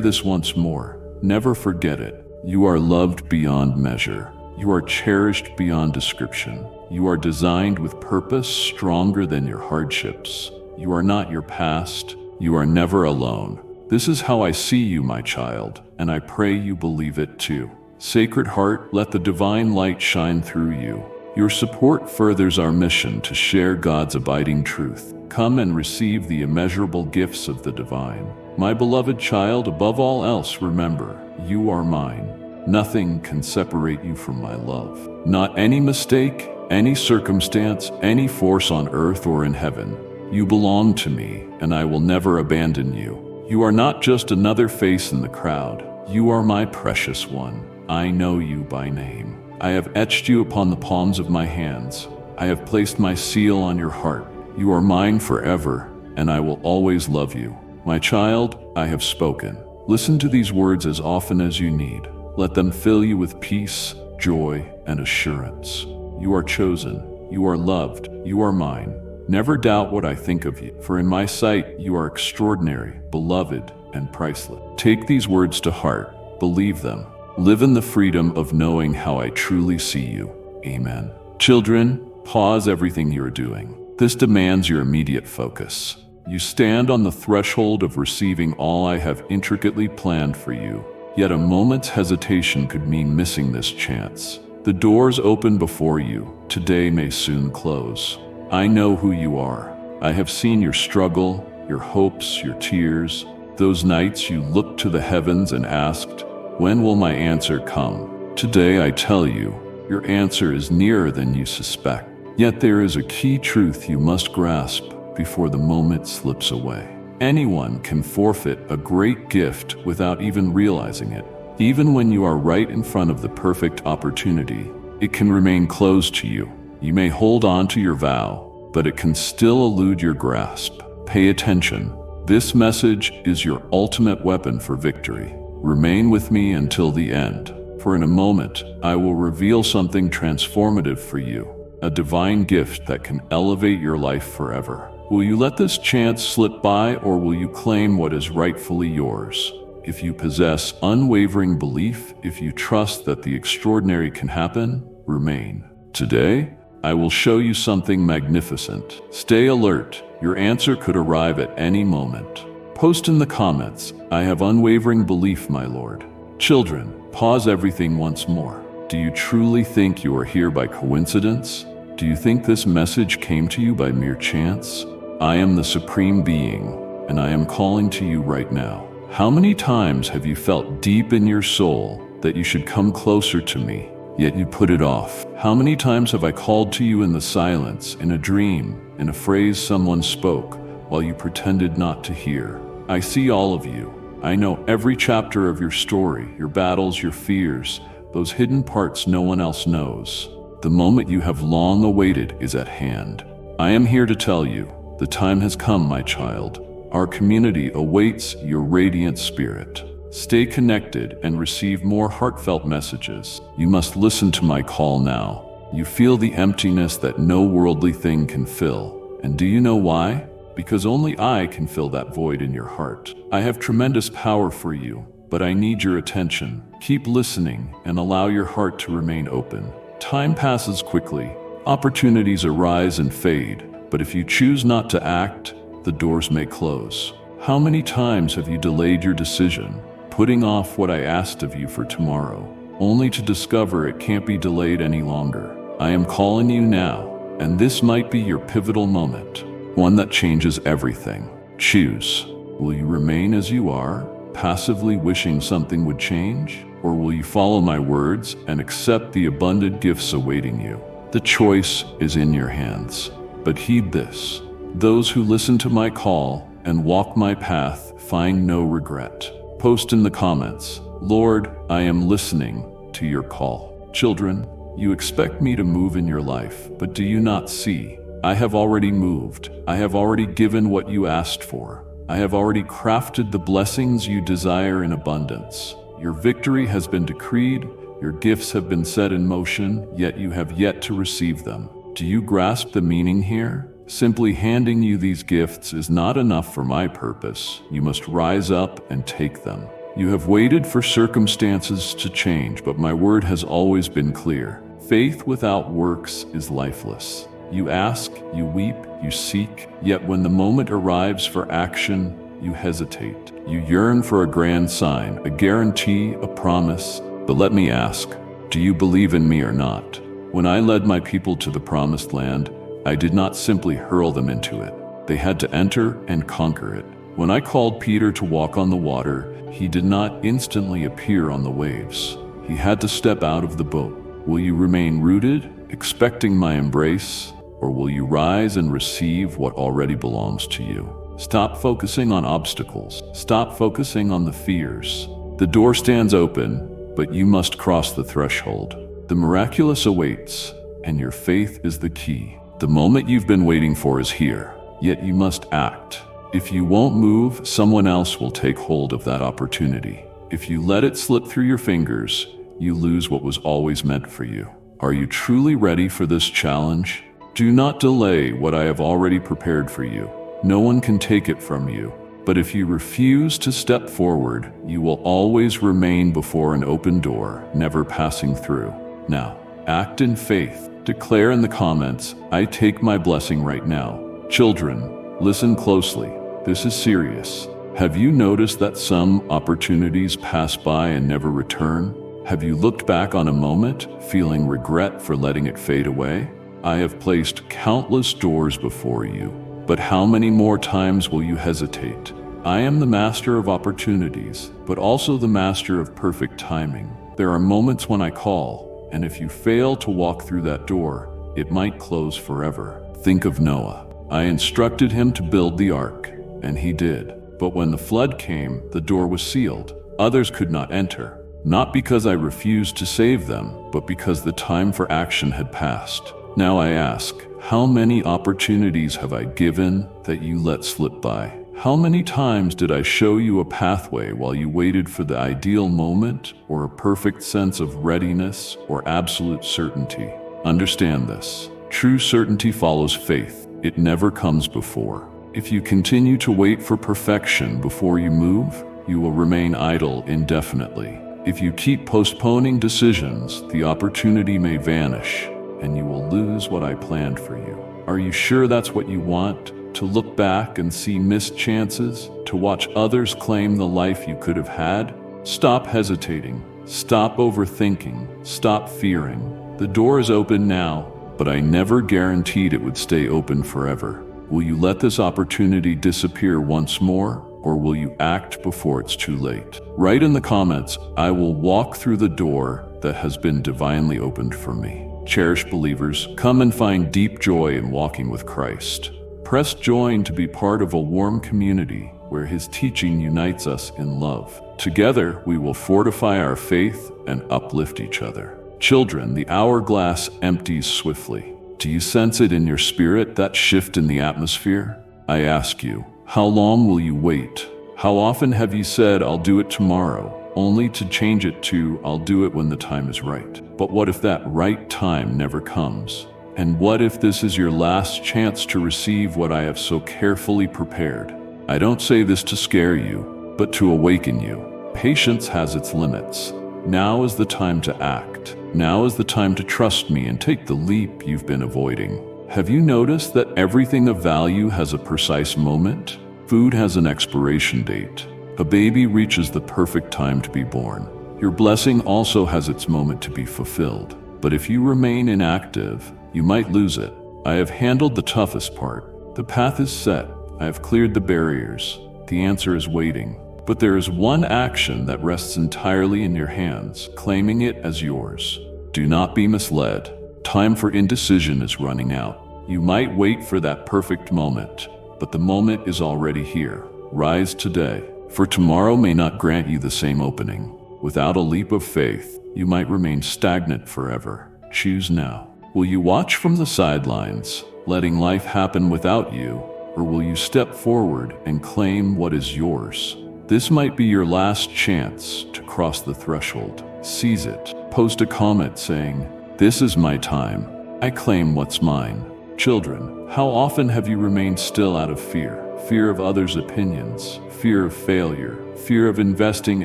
Speaker 1: this once more. Never forget it. You are loved beyond measure. You are cherished beyond description. You are designed with purpose stronger than your hardships. You are not your past. You are never alone. This is how I see you, my child, and I pray you believe it too. Sacred Heart, let the divine light shine through you. Your support furthers our mission to share God's abiding truth. Come and receive the immeasurable gifts of the divine. My beloved child, above all else, remember, you are mine. Nothing can separate you from my love. Not any mistake, any circumstance, any force on earth or in heaven. You belong to me, and I will never abandon you. You are not just another face in the crowd. You are my precious one. I know you by name. I have etched you upon the palms of my hands. I have placed my seal on your heart. You are mine forever, and I will always love you. My child, I have spoken. Listen to these words as often as you need. Let them fill you with peace, joy, and assurance. You are chosen. You are loved. You are mine. Never doubt what I think of you, for in my sight you are extraordinary, beloved, and priceless. Take these words to heart. Believe them. Live in the freedom of knowing how I truly see you. Amen. Children, pause everything you are doing. This demands your immediate focus. You stand on the threshold of receiving all I have intricately planned for you. Yet a moment's hesitation could mean missing this chance. The doors open before you. Today may soon close. I know who you are. I have seen your struggle, your hopes, your tears. Those nights you looked to the heavens and asked, when will my answer come? Today I tell you, your answer is nearer than you suspect. Yet there is a key truth you must grasp before the moment slips away. Anyone can forfeit a great gift without even realizing it. Even when you are right in front of the perfect opportunity, it can remain closed to you. You may hold on to your vow, but it can still elude your grasp. Pay attention. This message is your ultimate weapon for victory. Remain with me until the end, for in a moment, I will reveal something transformative for you, a divine gift that can elevate your life forever. Will you let this chance slip by, or will you claim what is rightfully yours? If you possess unwavering belief, if you trust that the extraordinary can happen, remain. Today, I will show you something magnificent. Stay alert. Your answer could arrive at any moment. Post in the comments, I have unwavering belief, my Lord. Children, pause everything once more. Do you truly think you are here by coincidence? Do you think this message came to you by mere chance? I am the Supreme Being, and I am calling to you right now. How many times have you felt deep in your soul that you should come closer to me, yet you put it off? How many times have I called to you in the silence, in a dream, in a phrase someone spoke, while you pretended not to hear? I see all of you. I know every chapter of your story, your battles, your fears, those hidden parts no one else knows. The moment you have long awaited is at hand. I am here to tell you, the time has come, my child. Our community awaits your radiant spirit. Stay connected and receive more heartfelt messages. You must listen to my call now. You feel the emptiness that no worldly thing can fill. And do you know why? Because only I can fill that void in your heart. I have tremendous power for you, but I need your attention. Keep listening and allow your heart to remain open. Time passes quickly. Opportunities arise and fade, but if you choose not to act, the doors may close. How many times have you delayed your decision, putting off what I asked of you for tomorrow, only to discover it can't be delayed any longer? I am calling you now, and this might be your pivotal moment. One that changes everything. Choose. Will you remain as you are, passively wishing something would change? Or will you follow my words and accept the abundant gifts awaiting you? The choice is in your hands. But heed this. Those who listen to my call and walk my path find no regret. Post in the comments, Lord, I am listening to your call. Children, You expect me to move in your life, but do you not see? I have already moved. I have already given what you asked for. I have already crafted the blessings you desire in abundance. Your victory has been decreed. Your gifts have been set in motion, yet you have yet to receive them. Do you grasp the meaning here? Simply handing you these gifts is not enough for my purpose. You must rise up and take them. You have waited for circumstances to change, but my word has always been clear. Faith without works is lifeless. You ask, you weep, you seek, yet when the moment arrives for action, you hesitate. You yearn for a grand sign, a guarantee, a promise. But let me ask, do you believe in me or not? When I led my people to the promised land, I did not simply hurl them into it. They had to enter and conquer it. When I called Peter to walk on the water, he did not instantly appear on the waves. He had to step out of the boat. Will you remain rooted, expecting my embrace, or will you rise and receive what already belongs to you? Stop focusing on obstacles. Stop focusing on the fears. The door stands open, but you must cross the threshold. The miraculous awaits, and your faith is the key. The moment you've been waiting for is here, yet you must act. If you won't move, someone else will take hold of that opportunity. If you let it slip through your fingers, you lose what was always meant for you. Are you truly ready for this challenge? Do not delay what I have already prepared for you. No one can take it from you. But if you refuse to step forward, you will always remain before an open door, never passing through. Now, act in faith. Declare in the comments, I take my blessing right now. Children, listen closely. This is serious. Have you noticed that some opportunities pass by and never return? Have you looked back on a moment, feeling regret for letting it fade away? I have placed countless doors before you, but how many more times will you hesitate? I am the master of opportunities, but also the master of perfect timing. There are moments when I call, and if you fail to walk through that door, it might close forever. Think of Noah. I instructed him to build the ark, and he did. But when the flood came, the door was sealed. Others could not enter, not because I refused to save them, but because the time for action had passed. Now I ask, how many opportunities have I given that you let slip by? How many times did I show you a pathway while you waited for the ideal moment, or a perfect sense of readiness, or absolute certainty? Understand this. True certainty follows faith. It never comes before. If you continue to wait for perfection before you move, you will remain idle indefinitely. If you keep postponing decisions, the opportunity may vanish, and you will lose what I planned for you. Are you sure that's what you want? To look back and see missed chances? To watch others claim the life you could have had? Stop hesitating. Stop overthinking. Stop fearing. The door is open now, but I never guaranteed it would stay open forever. Will you let this opportunity disappear once more, or will you act before it's too late? Write in the comments, I will walk through the door that has been divinely opened for me. Cherished believers, come and find deep joy in walking with Christ. Press join to be part of a warm community where His teaching unites us in love. Together, we will fortify our faith and uplift each other. Children, the hourglass empties swiftly. Do you sense it in your spirit, that shift in the atmosphere? I ask you, how long will you wait? How often have you said, I'll do it tomorrow, only to change it to, I'll do it when the time is right? But what if that right time never comes? And what if this is your last chance to receive what I have so carefully prepared? I don't say this to scare you, but to awaken you. Patience has its limits. Now is the time to act. Now is the time to trust me and take the leap you've been avoiding. Have you noticed that everything of value has a precise moment? Food has an expiration date. A baby reaches the perfect time to be born. Your blessing also has its moment to be fulfilled. But if you remain inactive, you might lose it. I have handled the toughest part. The path is set. I have cleared the barriers. The answer is waiting. But there is one action that rests entirely in your hands, claiming it as yours. Do not be misled. Time for indecision is running out. You might wait for that perfect moment, but the moment is already here. Rise today, for tomorrow may not grant you the same opening. Without a leap of faith, you might remain stagnant forever. Choose now. Will you watch from the sidelines, letting life happen without you, or will you step forward and claim what is yours? This might be your last chance to cross the threshold. Seize it. Post a comment saying, "This is my time. I claim what's mine." Children, how often have you remained still out of fear? Fear of others' opinions, fear of failure, fear of investing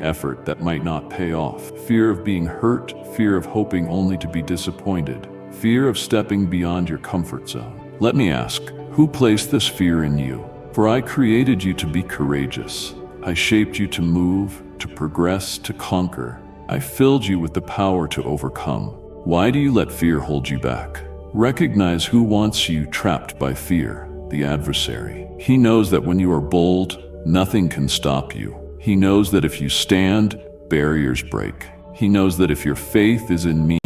Speaker 1: effort that might not pay off, fear of being hurt, fear of hoping only to be disappointed, fear of stepping beyond your comfort zone. Let me ask, who placed this fear in you? For I created you to be courageous. I shaped you to move, to progress, to conquer. I filled you with the power to overcome. Why do you let fear hold you back? Recognize who wants you trapped by fear, the adversary. He knows that when you are bold, nothing can stop you. He knows that if you stand, barriers break. He knows that if your faith is in me,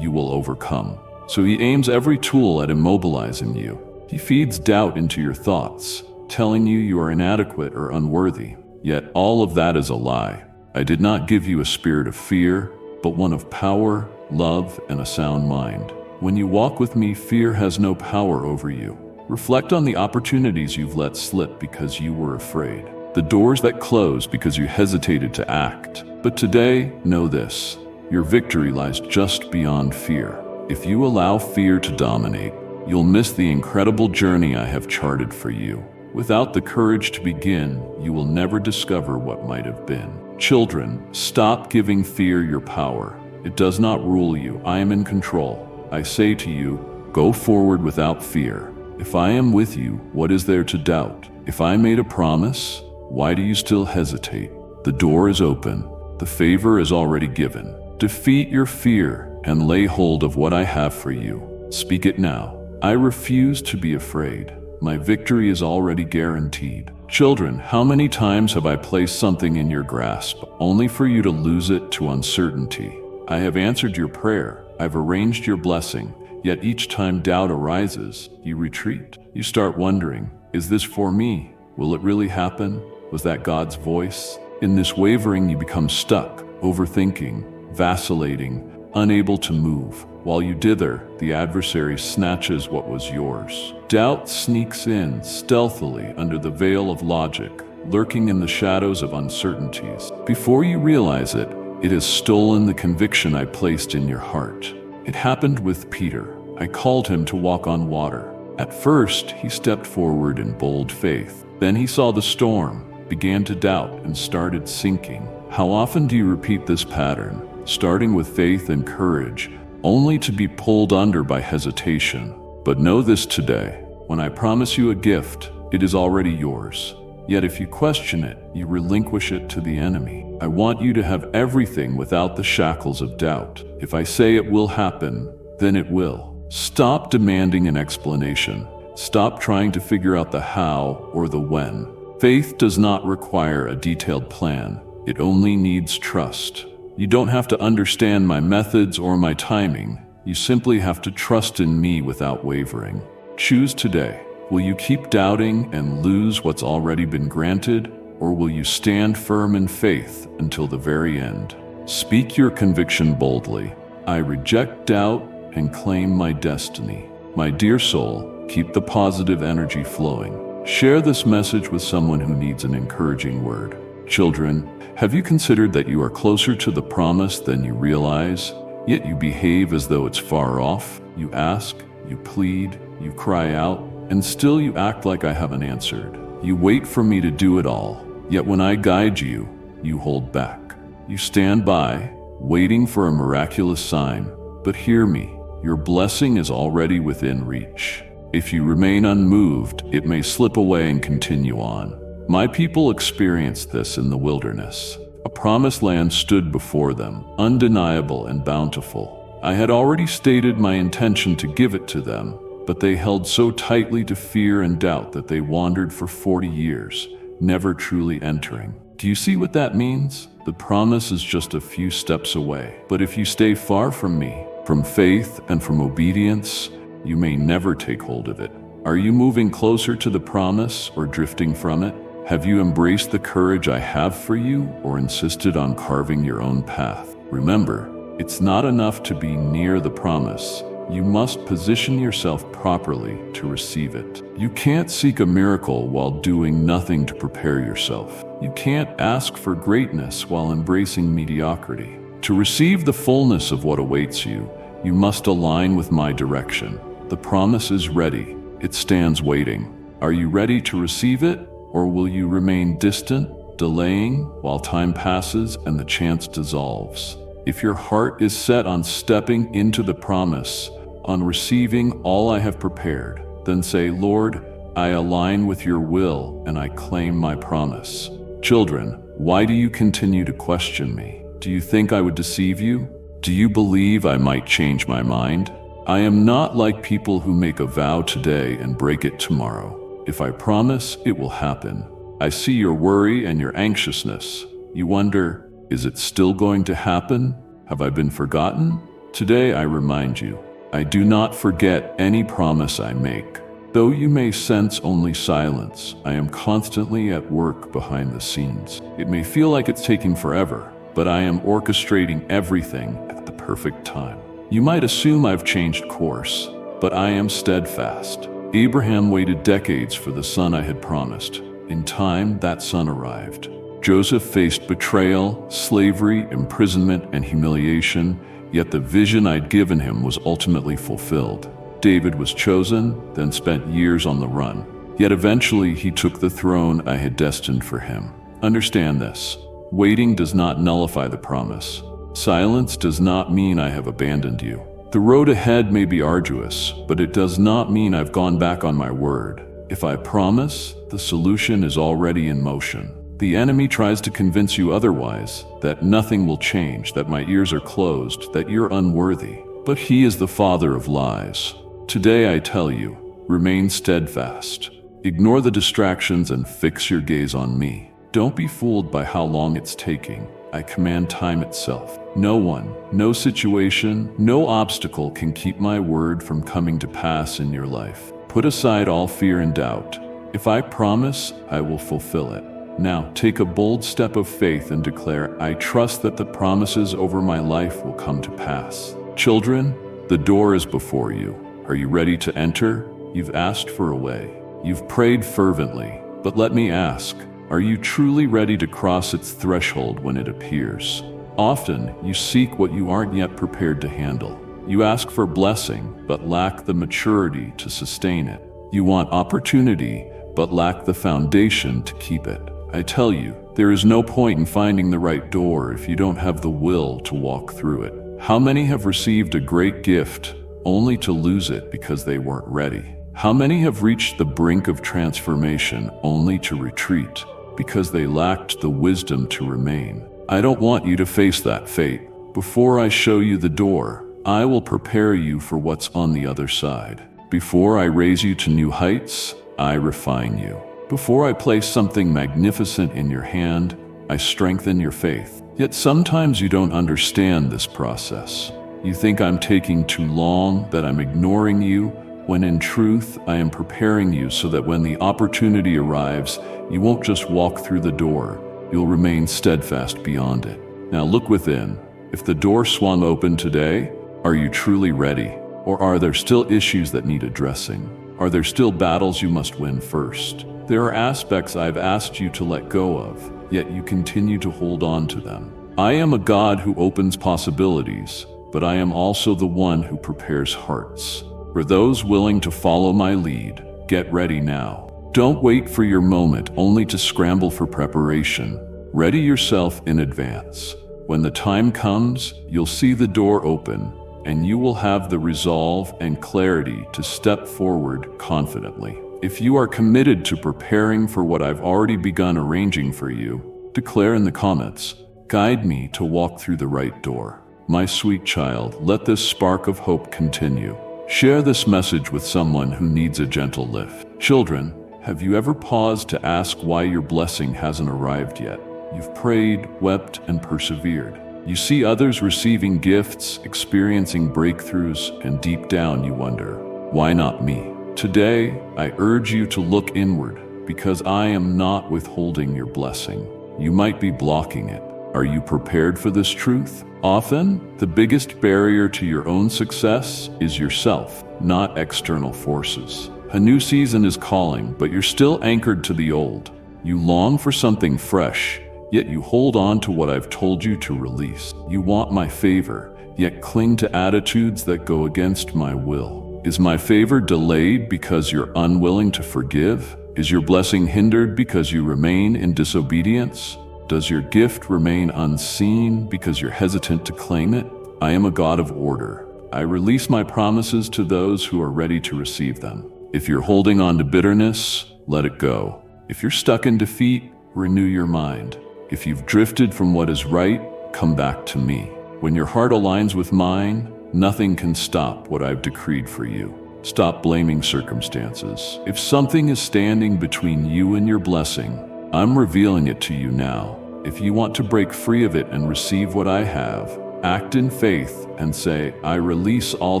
Speaker 1: you will overcome. So he aims every tool at immobilizing you. He feeds doubt into your thoughts, telling you are inadequate or unworthy. Yet all of that is a lie. I did not give you a spirit of fear, but one of power, love, and a sound mind. When you walk with me, fear has no power over you. Reflect on the opportunities you've let slip because you were afraid. The doors that closed because you hesitated to act. But today, know this: your victory lies just beyond fear. If you allow fear to dominate, you'll miss the incredible journey I have charted for you. Without the courage to begin, you will never discover what might have been. Children, stop giving fear your power. It does not rule you. I am in control. I say to you, go forward without fear. If I am with you, what is there to doubt? If I made a promise, why do you still hesitate? The door is open. The favor is already given. Defeat your fear and lay hold of what I have for you. Speak it now. I refuse to be afraid. My victory is already guaranteed. Children, how many times have I placed something in your grasp only for you to lose it to uncertainty? I have answered your prayer. I've arranged your blessing. Yet each time doubt arises, you retreat. You start wondering, is this for me? Will it really happen? Was that God's voice? In this wavering, you become stuck, overthinking, vacillating, unable to move. While you dither, the adversary snatches what was yours. Doubt sneaks in stealthily under the veil of logic, lurking in the shadows of uncertainties. Before you realize it, it has stolen the conviction I placed in your heart. It happened with Peter. I called him to walk on water. At first, he stepped forward in bold faith. Then he saw the storm, began to doubt, and started sinking. How often do you repeat this pattern, starting with faith and courage, only to be pulled under by hesitation? But know this today: when I promise you a gift, it is already yours. Yet if you question it, you relinquish it to the enemy. I want you to have everything without the shackles of doubt. If I say it will happen, then it will. Stop demanding an explanation. Stop trying to figure out the how or the when. Faith does not require a detailed plan. It only needs trust. You don't have to understand my methods or my timing. You simply have to trust in me without wavering. Choose today. Will you keep doubting and lose what's already been granted, or will you stand firm in faith until the very end? Speak your conviction boldly. I reject doubt and claim my destiny. My dear soul, keep the positive energy flowing. Share this message with someone who needs an encouraging word. Children, have you considered that you are closer to the promise than you realize, yet you behave as though it's far off? You ask, you plead, you cry out, and still you act like I haven't answered. You wait for me to do it all, yet when I guide you, you hold back. You stand by, waiting for a miraculous sign. But hear me, your blessing is already within reach. If you remain unmoved, it may slip away and continue on. My people experienced this in the wilderness. A promised land stood before them, undeniable and bountiful. I had already stated my intention to give it to them, but they held so tightly to fear and doubt that they wandered for 40 years, never truly entering. Do you see what that means? The promise is just a few steps away. But if you stay far from me, from faith and from obedience, you may never take hold of it. Are you moving closer to the promise or drifting from it? Have you embraced the courage I have for you or insisted on carving your own path? Remember, It's not enough to be near the promise. You must position yourself properly to receive it. You can't seek a miracle while doing nothing to prepare yourself. You can't ask for greatness while embracing mediocrity. To receive the fullness of what awaits you, you must align with my direction. The promise is ready. It stands waiting. Are you ready to receive it, or will you remain distant, delaying while time passes and the chance dissolves? If your heart is set on stepping into the promise, on receiving all I have prepared, then say, Lord, I align with your will and I claim my promise. Children, why do you continue to question me? Do you think I would deceive you? Do you believe I might change my mind? I am not like people who make a vow today and break it tomorrow. If I promise, it will happen. I see your worry and your anxiousness. You wonder, is it still going to happen? Have I been forgotten? Today I remind you, I do not forget any promise I make. Though you may sense only silence, I am constantly at work behind the scenes. It may feel like it's taking forever, but I am orchestrating everything at the perfect time. You might assume I've changed course, but I am steadfast. Abraham waited decades for the son I had promised. In time, that son arrived. Joseph faced betrayal, slavery, imprisonment, and humiliation, yet the vision I'd given him was ultimately fulfilled. David was chosen, then spent years on the run. Yet eventually he took the throne I had destined for him. Understand this. Waiting does not nullify the promise. Silence does not mean I have abandoned you. The road ahead may be arduous, but it does not mean I've gone back on my word. If I promise, the solution is already in motion. The enemy tries to convince you otherwise, that nothing will change, that my ears are closed, that you're unworthy. But he is the father of lies. Today I tell you, remain steadfast. Ignore the distractions and fix your gaze on me. Don't be fooled by how long it's taking. I command time itself. No one, no situation, no obstacle can keep my word from coming to pass in your life. Put aside all fear and doubt. If I promise, I will fulfill it. Now, take a bold step of faith and declare, I trust that the promises over my life will come to pass. Children, the door is before you. Are you ready to enter? You've asked for a way. You've prayed fervently. But let me ask, are you truly ready to cross its threshold when it appears? Often, you seek what you aren't yet prepared to handle. You ask for blessing, but lack the maturity to sustain it. You want opportunity, but lack the foundation to keep it. I tell you, there is no point in finding the right door if you don't have the will to walk through it. How many have received a great gift only to lose it because they weren't ready? How many have reached the brink of transformation only to retreat because they lacked the wisdom to remain? I don't want you to face that fate. Before I show you the door, I will prepare you for what's on the other side. Before I raise you to new heights, I refine you. Before I place something magnificent in your hand, I strengthen your faith. Yet sometimes you don't understand this process. You think I'm taking too long, that I'm ignoring you, when in truth, I am preparing you so that when the opportunity arrives, you won't just walk through the door, you'll remain steadfast beyond it. Now look within. If the door swung open today, are you truly ready? Or are there still issues that need addressing? Are there still battles you must win first? There are aspects I've asked you to let go of, yet you continue to hold on to them. I am a God who opens possibilities, but I am also the one who prepares hearts. For those willing to follow my lead, get ready now. Don't wait for your moment only to scramble for preparation. Ready yourself in advance. When the time comes, you'll see the door open, and you will have the resolve and clarity to step forward confidently. If you are committed to preparing for what I've already begun arranging for you, declare in the comments, guide me to walk through the right door. My sweet child, let this spark of hope continue. Share this message with someone who needs a gentle lift. Children, have you ever paused to ask why your blessing hasn't arrived yet? You've prayed, wept, and persevered. You see others receiving gifts, experiencing breakthroughs, and deep down you wonder, why not me? Today, I urge you to look inward, because I am not withholding your blessing. You might be blocking it. Are you prepared for this truth? Often, the biggest barrier to your own success is yourself, not external forces. A new season is calling, but you're still anchored to the old. You long for something fresh, yet you hold on to what I've told you to release. You want my favor, yet cling to attitudes that go against my will. Is my favor delayed because you're unwilling to forgive? Is your blessing hindered because you remain in disobedience? Does your gift remain unseen because you're hesitant to claim it? I am a God of order. I release my promises to those who are ready to receive them. If you're holding on to bitterness, let it go. If you're stuck in defeat, renew your mind. If you've drifted from what is right, come back to me. When your heart aligns with mine, nothing can stop what I've decreed for you. Stop blaming circumstances. If something is standing between you and your blessing, I'm revealing it to you now. If you want to break free of it and receive what I have, act in faith and say, I release all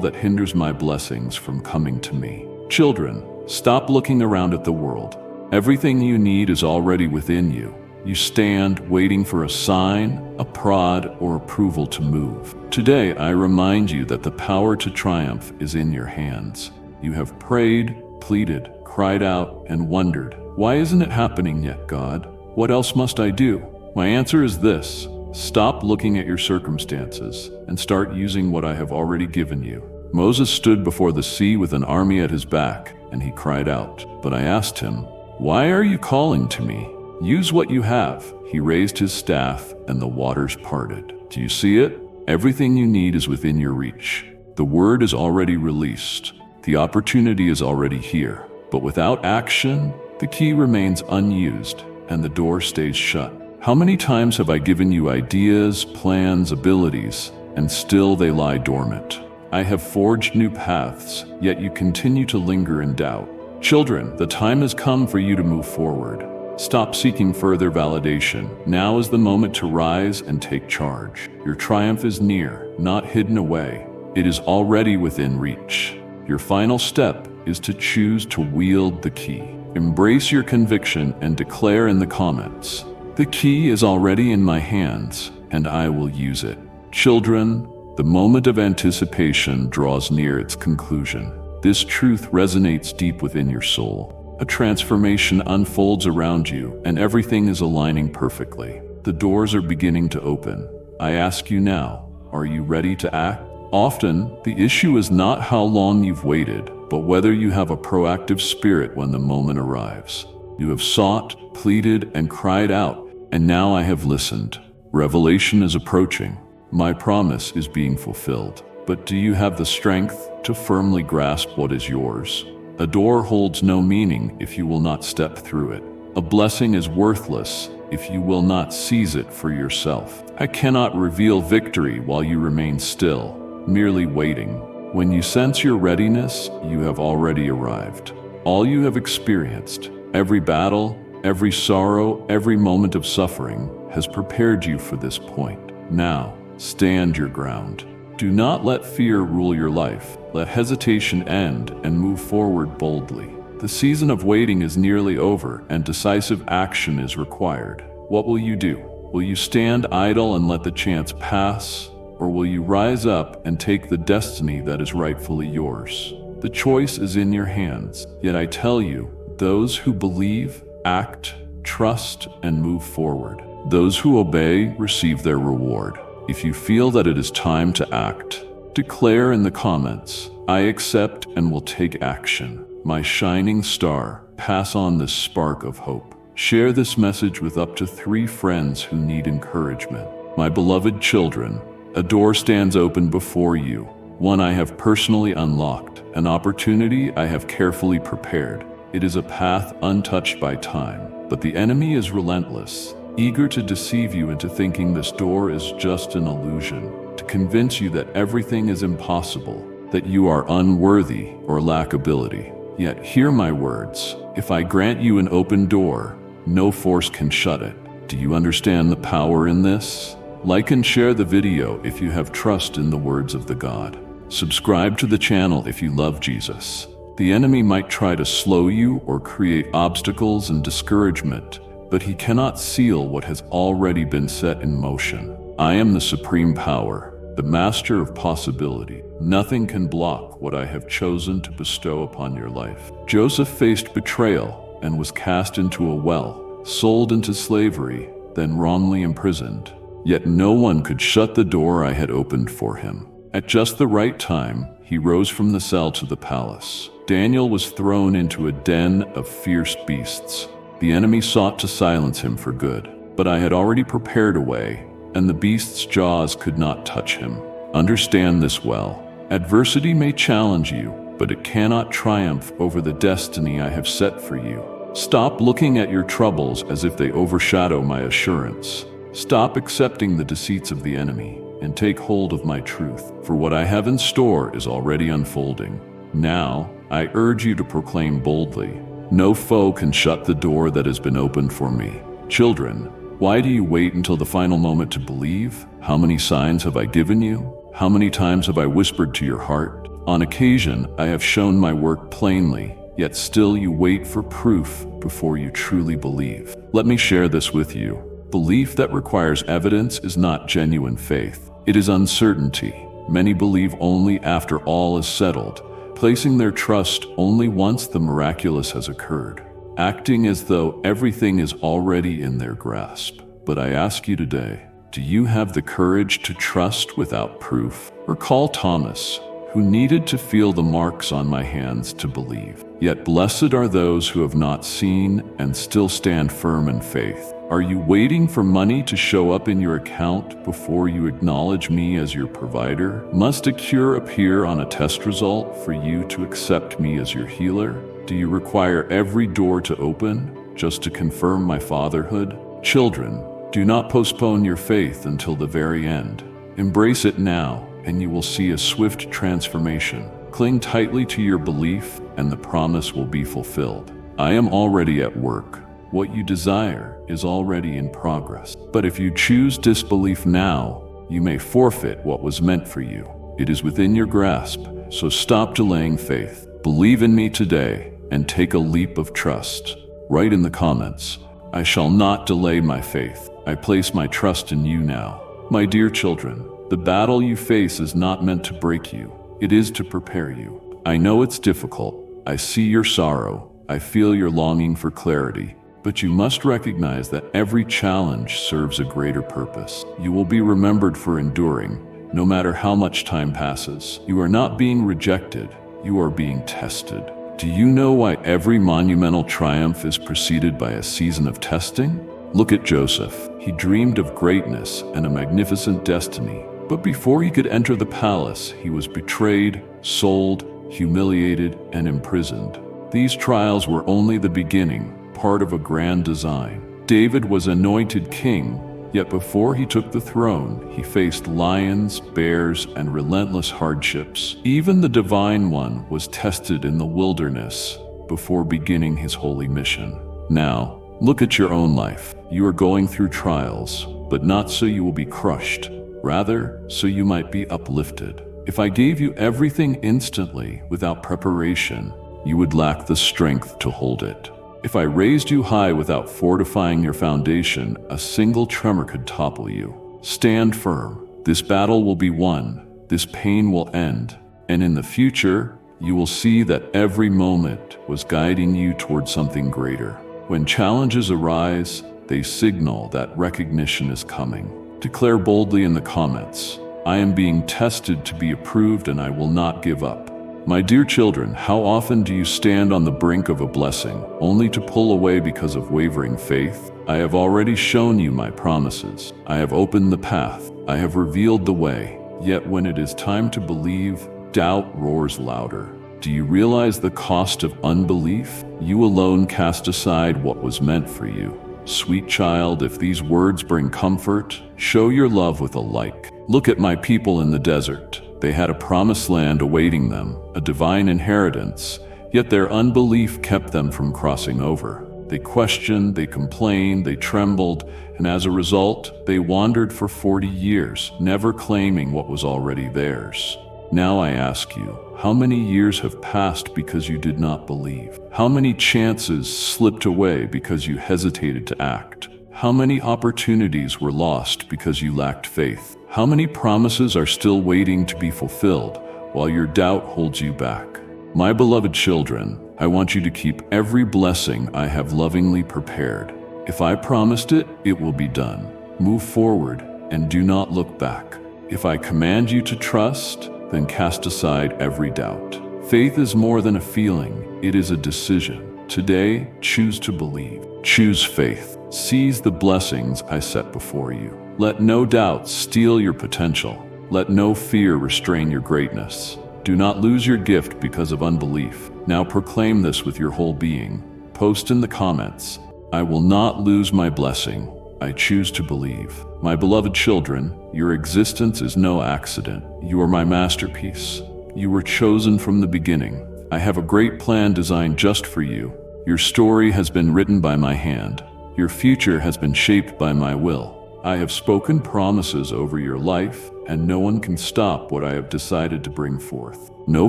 Speaker 1: that hinders my blessings from coming to me. Children, stop looking around at the world. Everything you need is already within you. You stand waiting for a sign, a prod, or approval to move. Today, I remind you that the power to triumph is in your hands. You have prayed, pleaded, cried out, and wondered, why isn't it happening yet, God? What else must I do? My answer is this: stop looking at your circumstances and start using what I have already given you. Moses stood before the sea with an army at his back, and he cried out. But I asked him, why are you calling to me? Use what you have. He raised his staff, and the waters parted. Do you see it? Everything you need is within your reach. The word is already released. The opportunity is already here. But without action, the key remains unused, and the door stays shut. How many times have I given you ideas, plans, abilities, and still they lie dormant? I have forged new paths, yet you continue to linger in doubt. Children, the time has come for you to move forward. Stop seeking further validation. Now is the moment to rise and take charge. Your triumph is near, not hidden away. It is already within reach. Your final step is to choose to wield the key. Embrace your conviction and declare in the comments, the key is already in my hands, and I will use it. Children, the moment of anticipation draws near its conclusion. This truth resonates deep within your soul. A transformation unfolds around you, and everything is aligning perfectly. The doors are beginning to open. I ask you now, are you ready to act? Often, the issue is not how long you've waited, but whether you have a proactive spirit when the moment arrives. You have sought, pleaded, and cried out, and now I have listened. Revelation is approaching. My promise is being fulfilled. But do you have the strength to firmly grasp what is yours? A door holds no meaning if you will not step through it. A blessing is worthless if you will not seize it for yourself. I cannot reveal victory while you remain still, merely waiting. When you sense your readiness, you have already arrived. All you have experienced, every battle, every sorrow, every moment of suffering, has prepared you for this point. Now, stand your ground. Do not let fear rule your life. Let hesitation end and move forward boldly. The season of waiting is nearly over, and decisive action is required. What will you do? Will you stand idle and let the chance pass? Or will you rise up and take the destiny that is rightfully yours? The choice is in your hands, yet I tell you, those who believe, act, trust, and move forward. Those who obey receive their reward. If you feel that it is time to act, declare in the comments, I accept and will take action. My shining star, pass on this spark of hope. Share this message with up to 3 friends who need encouragement. My beloved children, a door stands open before you, one I have personally unlocked, an opportunity I have carefully prepared. It is a path untouched by time, but the enemy is relentless, eager to deceive you into thinking this door is just an illusion, to convince you that everything is impossible, that you are unworthy or lack ability. Yet hear my words. If I grant you an open door, no force can shut it. Do you understand the power in this? Like and share the video if you have trust in the words of the God. Subscribe to the channel if you love Jesus. The enemy might try to slow you or create obstacles and discouragement, but he cannot seal what has already been set in motion. I am the supreme power, the master of possibility. Nothing can block what I have chosen to bestow upon your life. Joseph faced betrayal and was cast into a well, sold into slavery, then wrongly imprisoned. Yet no one could shut the door I had opened for him. At just the right time, he rose from the cell to the palace. Daniel was thrown into a den of fierce beasts. The enemy sought to silence him for good, but I had already prepared a way, and the beast's jaws could not touch him. Understand this well. Adversity may challenge you, but it cannot triumph over the destiny I have set for you. Stop looking at your troubles as if they overshadow my assurance. Stop accepting the deceits of the enemy and take hold of my truth, for what I have in store is already unfolding. Now, I urge you to proclaim boldly, no foe can shut the door that has been opened for me. Children, why do you wait until the final moment to believe? How many signs have I given you? How many times have I whispered to your heart? On occasion, I have shown my work plainly, yet still you wait for proof before you truly believe. Let me share this with you. Belief that requires evidence is not genuine faith. It is uncertainty. Many believe only after all is settled, placing their trust only once the miraculous has occurred, acting as though everything is already in their grasp. But I ask you today, do you have the courage to trust without proof? Recall Thomas, who needed to feel the marks on my hands to believe. Yet blessed are those who have not seen and still stand firm in faith. Are you waiting for money to show up in your account before you acknowledge me as your provider? Must a cure appear on a test result for you to accept me as your healer? Do you require every door to open just to confirm my fatherhood? Children, do not postpone your faith until the very end. Embrace it now, and you will see a swift transformation. Cling tightly to your belief, and the promise will be fulfilled. I am already at work. What you desire is already in progress. But if you choose disbelief now, you may forfeit what was meant for you. It is within your grasp, so stop delaying faith. Believe in me today and take a leap of trust. Write in the comments, I shall not delay my faith. I place my trust in you now. My dear children, the battle you face is not meant to break you. It is to prepare you. I know it's difficult. I see your sorrow. I feel your longing for clarity. But you must recognize that every challenge serves a greater purpose. You will be remembered for enduring, no matter how much time passes. You are not being rejected. You are being tested. Do you know why every monumental triumph is preceded by a season of testing? Look at Joseph. He dreamed of greatness and a magnificent destiny. But before he could enter the palace, he was betrayed, sold, humiliated, and imprisoned. These trials were only the beginning, part of a grand design. David was anointed king, yet before he took the throne, he faced lions, bears, and relentless hardships. Even the Divine One was tested in the wilderness before beginning his holy mission. Now, look at your own life. You are going through trials, but not so you will be crushed. Rather, so you might be uplifted. If I gave you everything instantly without preparation, you would lack the strength to hold it. If I raised you high without fortifying your foundation, a single tremor could topple you. Stand firm. This battle will be won. This pain will end. And in the future, you will see that every moment was guiding you toward something greater. When challenges arise, they signal that recognition is coming. Declare boldly in the comments, I am being tested to be approved and I will not give up. My dear children, how often do you stand on the brink of a blessing, only to pull away because of wavering faith? I have already shown you my promises. I have opened the path. I have revealed the way. Yet when it is time to believe, doubt roars louder. Do you realize the cost of unbelief? You alone cast aside what was meant for you. Sweet child, if these words bring comfort, show your love with a like. Look at my people in the desert. They had a promised land awaiting them, a divine inheritance, yet their unbelief kept them from crossing over. They questioned, they complained, they trembled, and as a result, they wandered for 40 years, never claiming what was already theirs. Now I ask you, how many years have passed because you did not believe? How many chances slipped away because you hesitated to act? How many opportunities were lost because you lacked faith? How many promises are still waiting to be fulfilled while your doubt holds you back? My beloved children, I want you to keep every blessing I have lovingly prepared. If I promised it, it will be done. Move forward and do not look back. If I command you to trust, then cast aside every doubt. Faith is more than a feeling, it is a decision. Today, choose to believe. Choose faith. Seize the blessings I set before you. Let no doubt steal your potential. Let no fear restrain your greatness. Do not lose your gift because of unbelief. Now proclaim this with your whole being. Post in the comments, I will not lose my blessing. I choose to believe. My beloved children, your existence is no accident. You are my masterpiece. You were chosen from the beginning. I have a great plan designed just for you. Your story has been written by my hand. Your future has been shaped by my will. I have spoken promises over your life, and no one can stop what I have decided to bring forth. No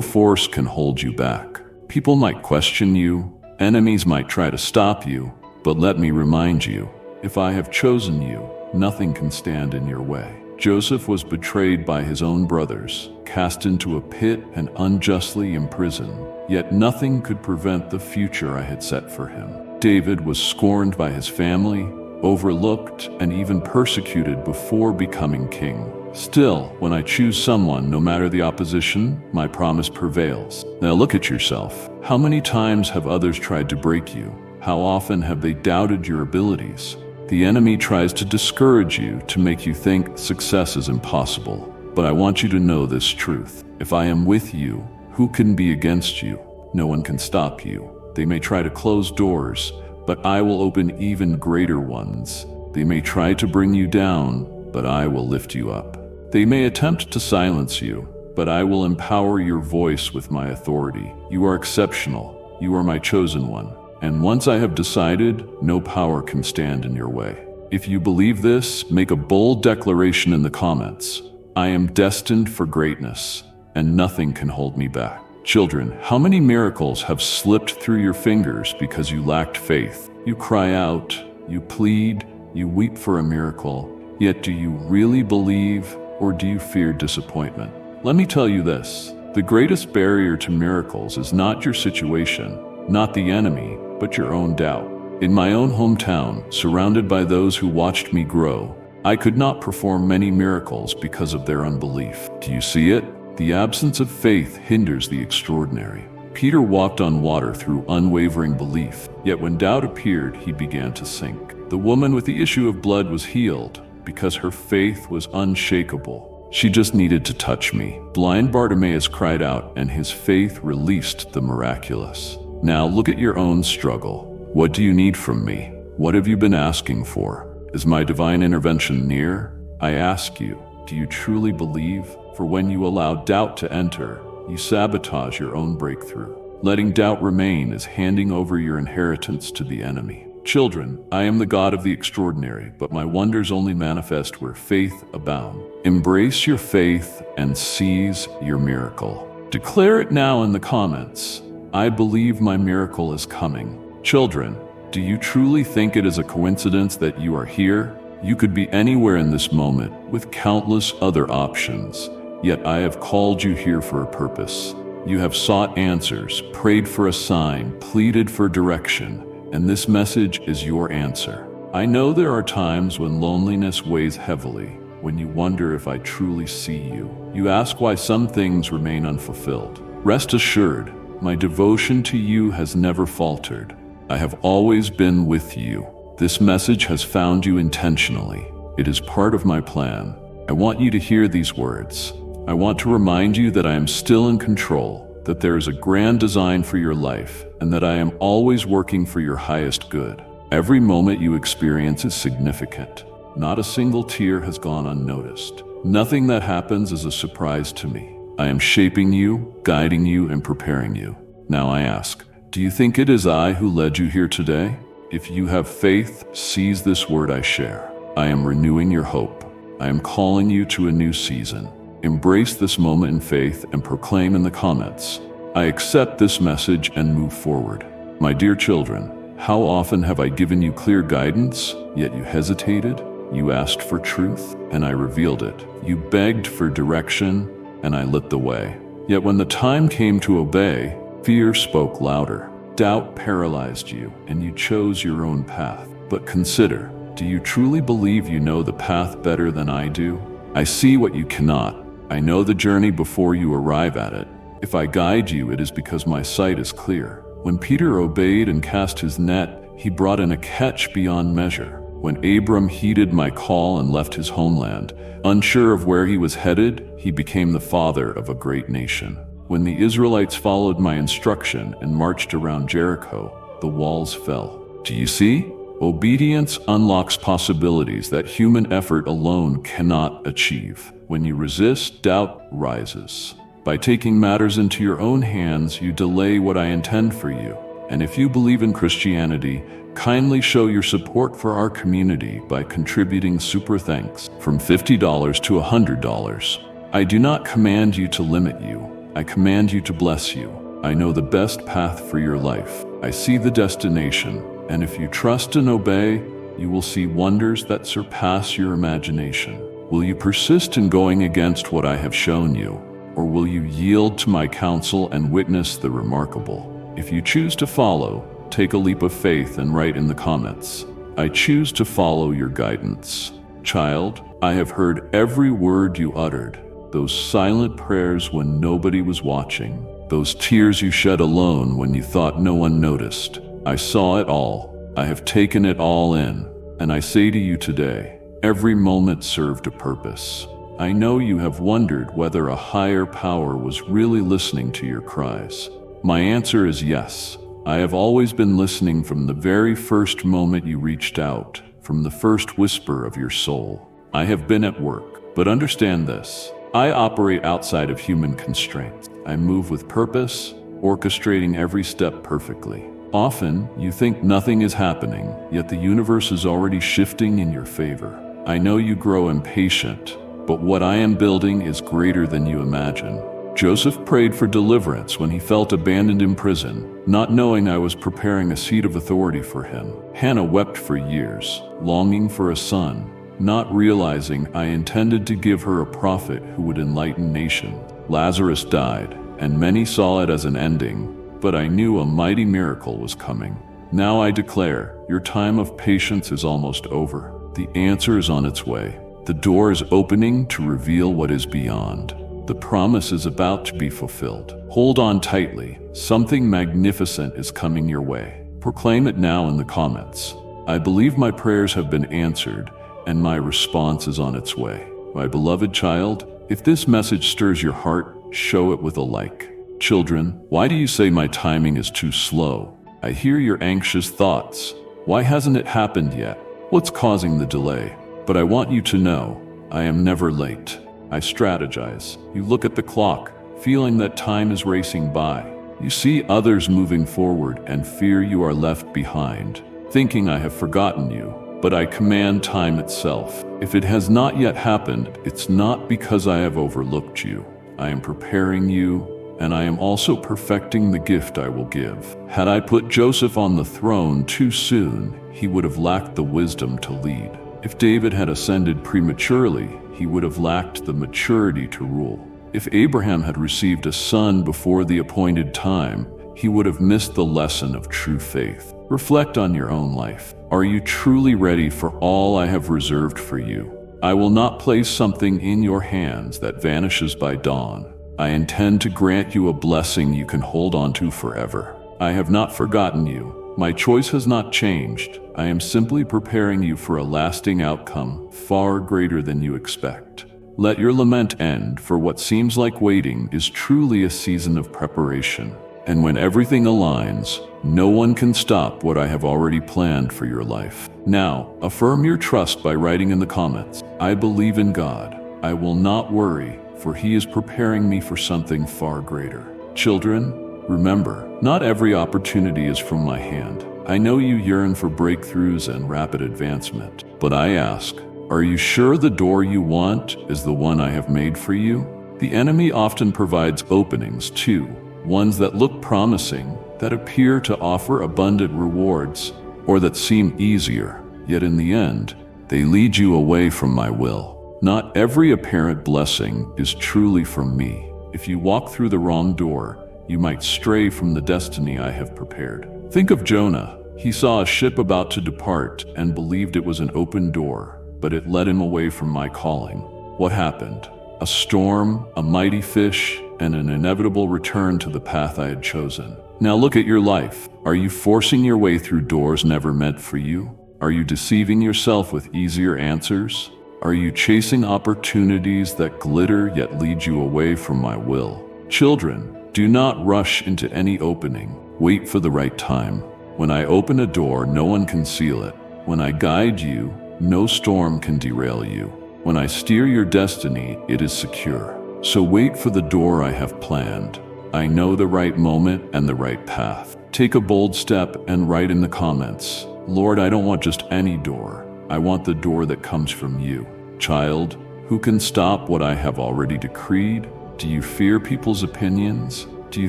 Speaker 1: force can hold you back. People might question you, enemies might try to stop you, but let me remind you, if I have chosen you, nothing can stand in your way. Joseph was betrayed by his own brothers, cast into a pit and unjustly imprisoned, yet nothing could prevent the future I had set for him. David was scorned by his family, overlooked, and even persecuted before becoming king. Still, when I choose someone, no matter the opposition, my promise prevails. Now look at yourself. How many times have others tried to break you? How often have they doubted your abilities? The enemy tries to discourage you, to make you think success is impossible. But I want you to know this truth. If I am with you, who can be against you? No one can stop you. They may try to close doors, but I will open even greater ones. They may try to bring you down, but I will lift you up. They may attempt to silence you, but I will empower your voice with my authority. You are exceptional. You are my chosen one. And once I have decided, no power can stand in your way. If you believe this, make a bold declaration in the comments. I am destined for greatness, and nothing can hold me back. Children, how many miracles have slipped through your fingers because you lacked faith? You cry out, you plead, you weep for a miracle, yet do you really believe, or do you fear disappointment? Let me tell you this, the greatest barrier to miracles is not your situation, not the enemy, but your own doubt. In my own hometown, surrounded by those who watched me grow, I could not perform many miracles because of their unbelief. Do you see it? The absence of faith hinders the extraordinary. Peter walked on water through unwavering belief, yet when doubt appeared, he began to sink. The woman with the issue of blood was healed because her faith was unshakable. She just needed to touch me. Blind Bartimaeus cried out, and his faith released the miraculous. Now look at your own struggle. What do you need from me? What have you been asking for? Is my divine intervention near? I ask you, do you truly believe? For when you allow doubt to enter, you sabotage your own breakthrough. Letting doubt remain is handing over your inheritance to the enemy. Children, I am the God of the extraordinary, but my wonders only manifest where faith abounds. Embrace your faith and seize your miracle. Declare it now in the comments. I believe my miracle is coming. Children, do you truly think it is a coincidence that you are here? You could be anywhere in this moment with countless other options. Yet I have called you here for a purpose. You have sought answers, prayed for a sign, pleaded for direction, and this message is your answer. I know there are times when loneliness weighs heavily, when you wonder if I truly see you. You ask why some things remain unfulfilled. Rest assured, my devotion to you has never faltered. I have always been with you. This message has found you intentionally. It is part of my plan. I want you to hear these words. I want to remind you that I am still in control, that there is a grand design for your life, and that I am always working for your highest good. Every moment you experience is significant. Not a single tear has gone unnoticed. Nothing that happens is a surprise to me. I am shaping you, guiding you, and preparing you. Now I ask, do you think it is I who led you here today? If you have faith, seize this word I share. I am renewing your hope. I am calling you to a new season. Embrace this moment in faith and proclaim in the comments, "I accept this message and move forward." My dear children, how often have I given you clear guidance, yet you hesitated? You asked for truth, and I revealed it. You begged for direction, and I lit the way. Yet when the time came to obey, fear spoke louder. Doubt paralyzed you, and you chose your own path. But consider, do you truly believe you know the path better than I do? I see what you cannot. I know the journey before you arrive at it. If I guide you, it is because my sight is clear. When Peter obeyed and cast his net, he brought in a catch beyond measure. When Abram heeded my call and left his homeland, unsure of where he was headed, he became the father of a great nation. When the Israelites followed my instruction and marched around Jericho, the walls fell. Do you see? Obedience unlocks possibilities that human effort alone cannot achieve. When you resist, doubt rises. By taking matters into your own hands, you delay what I intend for you. And if you believe in Christianity, kindly show your support for our community by contributing super thanks from $50 to $100. I do not command you to limit you. I command you to bless you. I know the best path for your life. I see the destination, and if you trust and obey, you will see wonders that surpass your imagination. Will you persist in going against what I have shown you, or will you yield to my counsel and witness the remarkable? If you choose to follow, take a leap of faith and write in the comments, "I choose to follow your guidance." Child, I have heard every word you uttered, those silent prayers when nobody was watching, those tears you shed alone when you thought no one noticed. I saw it all. I have taken it all in. And I say to you today, every moment served a purpose. I know you have wondered whether a higher power was really listening to your cries. My answer is yes. I have always been listening from the very first moment you reached out, from the first whisper of your soul. I have been at work, but understand this. I operate outside of human constraints. I move with purpose, orchestrating every step perfectly. Often, you think nothing is happening, yet the universe is already shifting in your favor. I know you grow impatient, but what I am building is greater than you imagine. Joseph prayed for deliverance when he felt abandoned in prison, not knowing I was preparing a seat of authority for him. Hannah wept for years, longing for a son, not realizing I intended to give her a prophet who would enlighten nations. Lazarus died, and many saw it as an ending, but I knew a mighty miracle was coming. Now I declare, your time of patience is almost over. The answer is on its way. The door is opening to reveal what is beyond. The promise is about to be fulfilled. Hold on tightly. Something magnificent is coming your way. Proclaim it now in the comments. I believe my prayers have been answered, and my response is on its way. My beloved child, if this message stirs your heart, show it with a like. Children, why do you say my timing is too slow? I hear your anxious thoughts. Why hasn't it happened yet? What's causing the delay? But I want you to know, I am never late. I strategize. You look at the clock, feeling that time is racing by. You see others moving forward and fear you are left behind, thinking I have forgotten you. But I command time itself. If it has not yet happened, it's not because I have overlooked you. I am preparing you, and I am also perfecting the gift I will give. Had I put Joseph on the throne too soon, he would have lacked the wisdom to lead. If David had ascended prematurely, he would have lacked the maturity to rule. If Abraham had received a son before the appointed time, he would have missed the lesson of true faith. Reflect on your own life. Are you truly ready for all I have reserved for you? I will not place something in your hands that vanishes by dawn. I intend to grant you a blessing you can hold on to forever. I have not forgotten you. My choice has not changed. I am simply preparing you for a lasting outcome far greater than you expect. Let your lament end, for what seems like waiting is truly a season of preparation. And when everything aligns, no one can stop what I have already planned for your life. Now, affirm your trust by writing in the comments, I believe in God. I will not worry, for He is preparing me for something far greater. Children, remember, not every opportunity is from my hand. I know you yearn for breakthroughs and rapid advancement, but I ask, Are you sure the door you want is the one I have made for you? The enemy often provides openings too, ones that look promising, that appear to offer abundant rewards, or that seem easier, yet in the end, they lead you away from my will. Not every apparent blessing is truly from me. If you walk through the wrong door, you might stray from the destiny I have prepared. Think of Jonah. He saw a ship about to depart and believed it was an open door, but it led him away from my calling. What happened? A storm, a mighty fish, and an inevitable return to the path I had chosen. Now look at your life. Are you forcing your way through doors never meant for you? Are you deceiving yourself with easier answers? Are you chasing opportunities that glitter yet lead you away from my will? Children, do not rush into any opening. Wait for the right time. When I open a door, no one can seal it. When I guide you, no storm can derail you. When I steer your destiny, it is secure. So wait for the door I have planned. I know the right moment and the right path. Take a bold step and write in the comments, Lord, I don't want just any door. I want the door that comes from you. Child, who can stop what I have already decreed? Do you fear people's opinions? Do you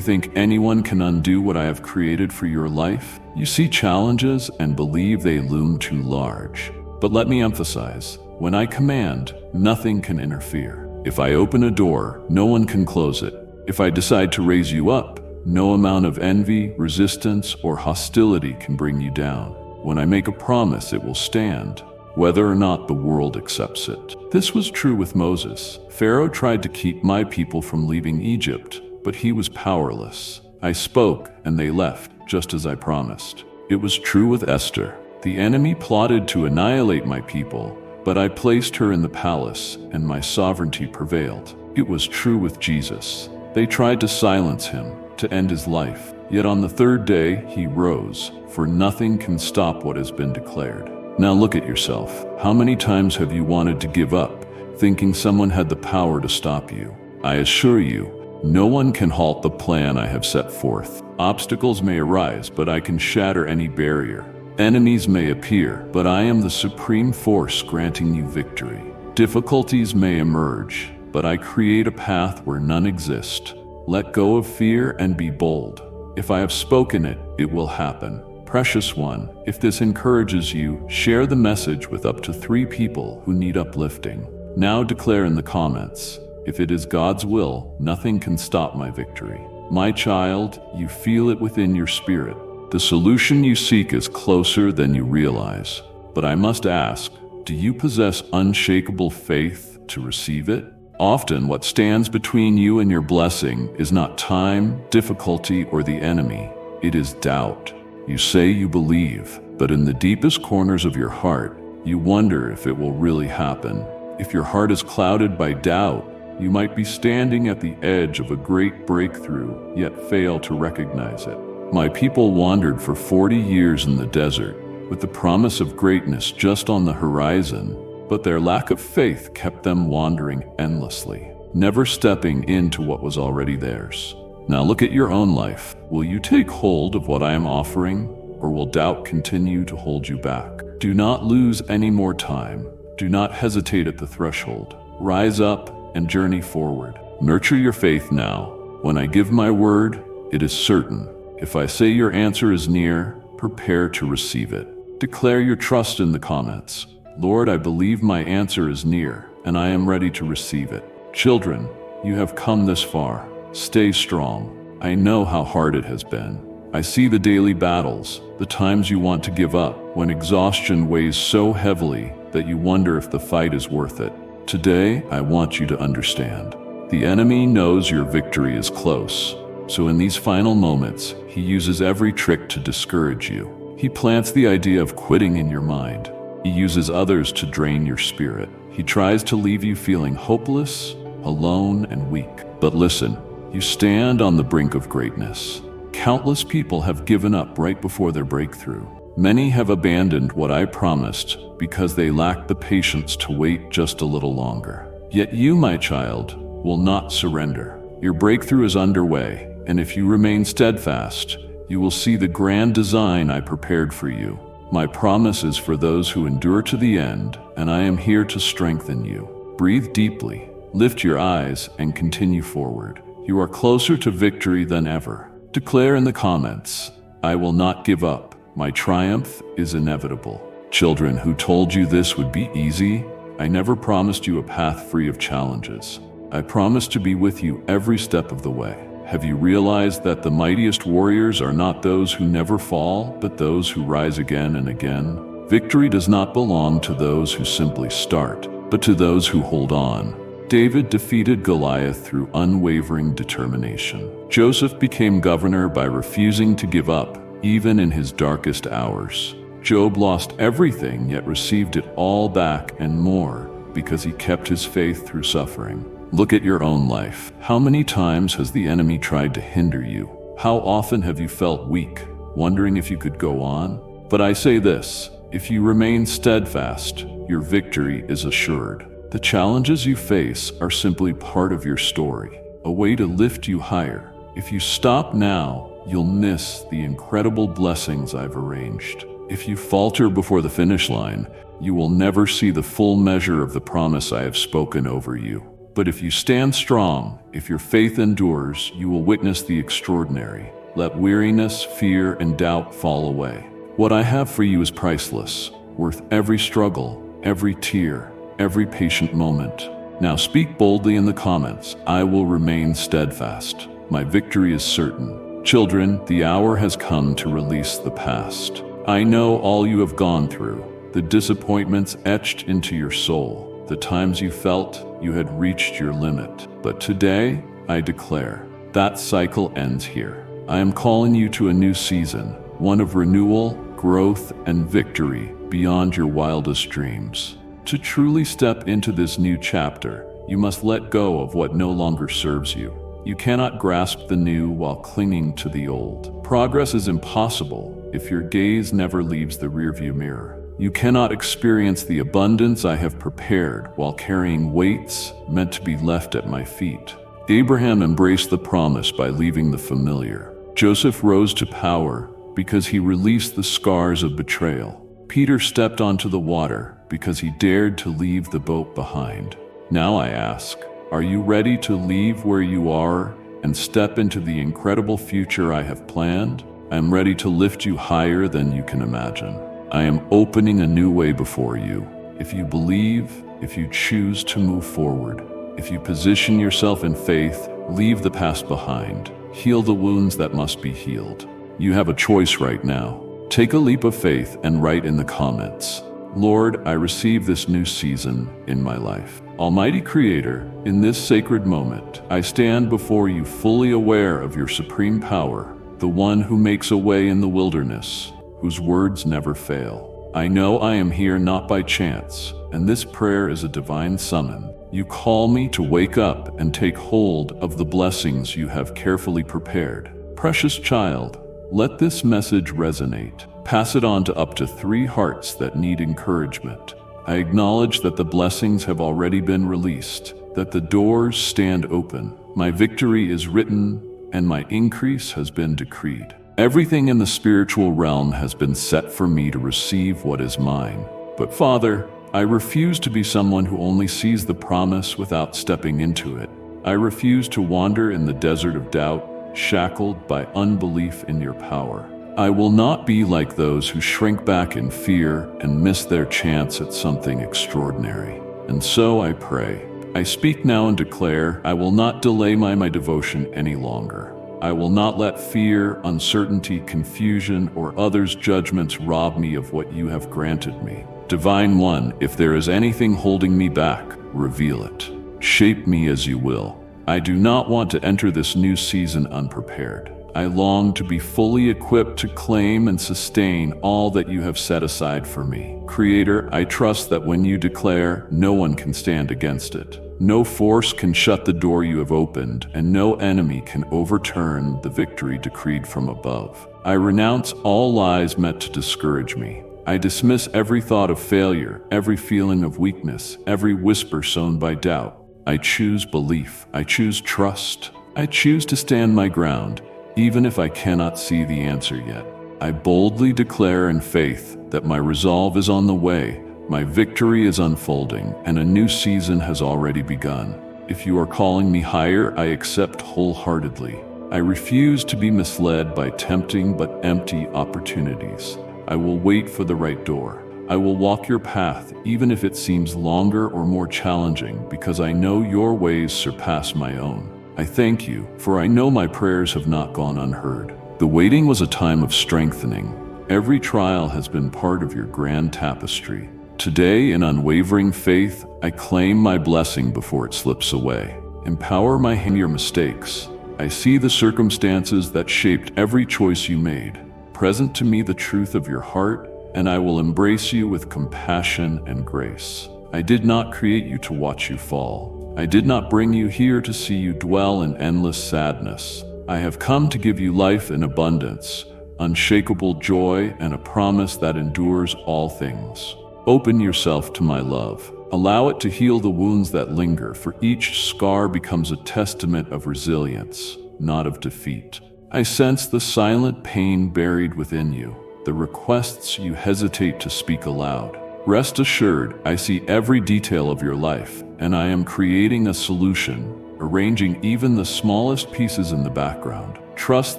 Speaker 1: think anyone can undo what I have created for your life? You see challenges and believe they loom too large. But let me emphasize, when I command, nothing can interfere. If I open a door, no one can close it. If I decide to raise you up, no amount of envy, resistance, or hostility can bring you down. When I make a promise, it will stand, whether or not the world accepts it. This was true with Moses. Pharaoh tried to keep my people from leaving Egypt, but he was powerless. I spoke, and they left, just as I promised. It was true with Esther. The enemy plotted to annihilate my people, but I placed her in the palace, and my sovereignty prevailed. It was true with Jesus. They tried to silence him, to end his life. Yet on the third day, he rose, for nothing can stop what has been declared. Now look at yourself. How many times have you wanted to give up, thinking someone had the power to stop you? I assure you, no one can halt the plan I have set forth. Obstacles may arise, but I can shatter any barrier. Enemies may appear, but I am the supreme force granting you victory. Difficulties may emerge, but I create a path where none exist. Let go of fear and be bold. If I have spoken it, it will happen. Precious one, if this encourages you, share the message with up to 3 people who need uplifting. Now declare in the comments, if it is God's will, nothing can stop my victory. My child, you feel it within your spirit. The solution you seek is closer than you realize. But I must ask, do you possess unshakable faith to receive it? Often what stands between you and your blessing is not time, difficulty, or the enemy. It is doubt. You say you believe, but in the deepest corners of your heart, you wonder if it will really happen. If your heart is clouded by doubt, you might be standing at the edge of a great breakthrough, yet fail to recognize it. My people wandered for 40 years in the desert, with the promise of greatness just on the horizon, but their lack of faith kept them wandering endlessly, never stepping into what was already theirs. Now look at your own life. Will you take hold of what I am offering, or will doubt continue to hold you back? Do not lose any more time. Do not hesitate at the threshold. Rise up and journey forward. Nurture your faith now. When I give my word, it is certain. If I say your answer is near, prepare to receive it. Declare your trust in the comments. Lord, I believe my answer is near, and I am ready to receive it. Children, you have come this far. Stay strong. I know how hard it has been. I see the daily battles, the times you want to give up, when exhaustion weighs so heavily that you wonder if the fight is worth it. Today, I want you to understand. The enemy knows your victory is close, so in these final moments, he uses every trick to discourage you. He plants the idea of quitting in your mind. He uses others to drain your spirit. He tries to leave you feeling hopeless, alone, and weak. But listen, you stand on the brink of greatness. Countless people have given up right before their breakthrough. Many have abandoned what I promised because they lacked the patience to wait just a little longer. Yet you, my child, will not surrender. Your breakthrough is underway, and if you remain steadfast, you will see the grand design I prepared for you. My promise is for those who endure to the end, and I am here to strengthen you. Breathe deeply, lift your eyes, and continue forward. You are closer to victory than ever. Declare in the comments, "I will not give up. My triumph is inevitable." Children, who told you this would be easy? I never promised you a path free of challenges. I promised to be with you every step of the way. Have you realized that the mightiest warriors are not those who never fall, but those who rise again and again? Victory does not belong to those who simply start, but to those who hold on. David defeated Goliath through unwavering determination. Joseph became governor by refusing to give up, even in his darkest hours. Job lost everything, yet received it all back and more, because he kept his faith through suffering. Look at your own life. How many times has the enemy tried to hinder you? How often have you felt weak, wondering if you could go on? But I say this, if you remain steadfast, your victory is assured. The challenges you face are simply part of your story, a way to lift you higher. If you stop now, you'll miss the incredible blessings I've arranged. If you falter before the finish line, you will never see the full measure of the promise I have spoken over you. But if you stand strong, if your faith endures, you will witness the extraordinary. Let weariness, fear, and doubt fall away. What I have for you is priceless, worth every struggle, every tear, every patient moment. Now speak boldly in the comments, "I will remain steadfast. My victory is certain." Children, the hour has come to release the past. I know all you have gone through, the disappointments etched into your soul, the times you felt you had reached your limit. But today, I declare, that cycle ends here. I am calling you to a new season, one of renewal, growth, and victory beyond your wildest dreams. To truly step into this new chapter, you must let go of what no longer serves you. You cannot grasp the new while clinging to the old. Progress is impossible if your gaze never leaves the rearview mirror. You cannot experience the abundance I have prepared while carrying weights meant to be left at my feet. Abraham embraced the promise by leaving the familiar. Joseph rose to power because he released the scars of betrayal. Peter stepped onto the water because he dared to leave the boat behind. Now I ask, are you ready to leave where you are and step into the incredible future I have planned? I am ready to lift you higher than you can imagine. I am opening a new way before you. If you believe, if you choose to move forward, if you position yourself in faith, leave the past behind. Heal the wounds that must be healed. You have a choice right now. Take a leap of faith and write in the comments, "Lord, I receive this new season in my life." Almighty Creator, in this sacred moment, I stand before you fully aware of your supreme power, the one who makes a way in the wilderness, whose words never fail. I know I am here not by chance, and this prayer is a divine summon. You call me to wake up and take hold of the blessings you have carefully prepared. Precious child, let this message resonate. Pass it on to up to 3 hearts that need encouragement. I acknowledge that the blessings have already been released, that the doors stand open. My victory is written, and my increase has been decreed. Everything in the spiritual realm has been set for me to receive what is mine. But Father, I refuse to be someone who only sees the promise without stepping into it. I refuse to wander in the desert of doubt, shackled by unbelief in your power. I will not be like those who shrink back in fear and miss their chance at something extraordinary. And so I pray. I speak now and declare, I will not delay my devotion any longer. I will not let fear, uncertainty, confusion, or others' judgments rob me of what you have granted me. Divine One, if there is anything holding me back, reveal it. Shape me as you will. I do not want to enter this new season unprepared. I long to be fully equipped to claim and sustain all that you have set aside for me. Creator, I trust that when you declare, no one can stand against it. No force can shut the door you have opened, and no enemy can overturn the victory decreed from above. I renounce all lies meant to discourage me. I dismiss every thought of failure, every feeling of weakness, every whisper sown by doubt. I choose belief. I choose trust. I choose to stand my ground, even if I cannot see the answer yet. I boldly declare in faith that my resolve is on the way, my victory is unfolding, and a new season has already begun. If you are calling me higher, I accept wholeheartedly. I refuse to be misled by tempting but empty opportunities. I will wait for the right door. I will walk your path, even if it seems longer or more challenging, because I know your ways surpass my own. I thank you, for I know my prayers have not gone unheard. The waiting was a time of strengthening. Every trial has been part of your grand tapestry. Today, in unwavering faith, I claim my blessing before it slips away. Empower my hand your mistakes. I see the circumstances that shaped every choice you made. Present to me the truth of your heart, and I will embrace you with compassion and grace. I did not create you to watch you fall. I did not bring you here to see you dwell in endless sadness. I have come to give you life in abundance, unshakable joy, and a promise that endures all things. Open yourself to my love. Allow it to heal the wounds that linger, for each scar becomes a testament of resilience, not of defeat. I sense the silent pain buried within you, the requests you hesitate to speak aloud. Rest assured, I see every detail of your life, and I am creating a solution, arranging even the smallest pieces in the background. Trust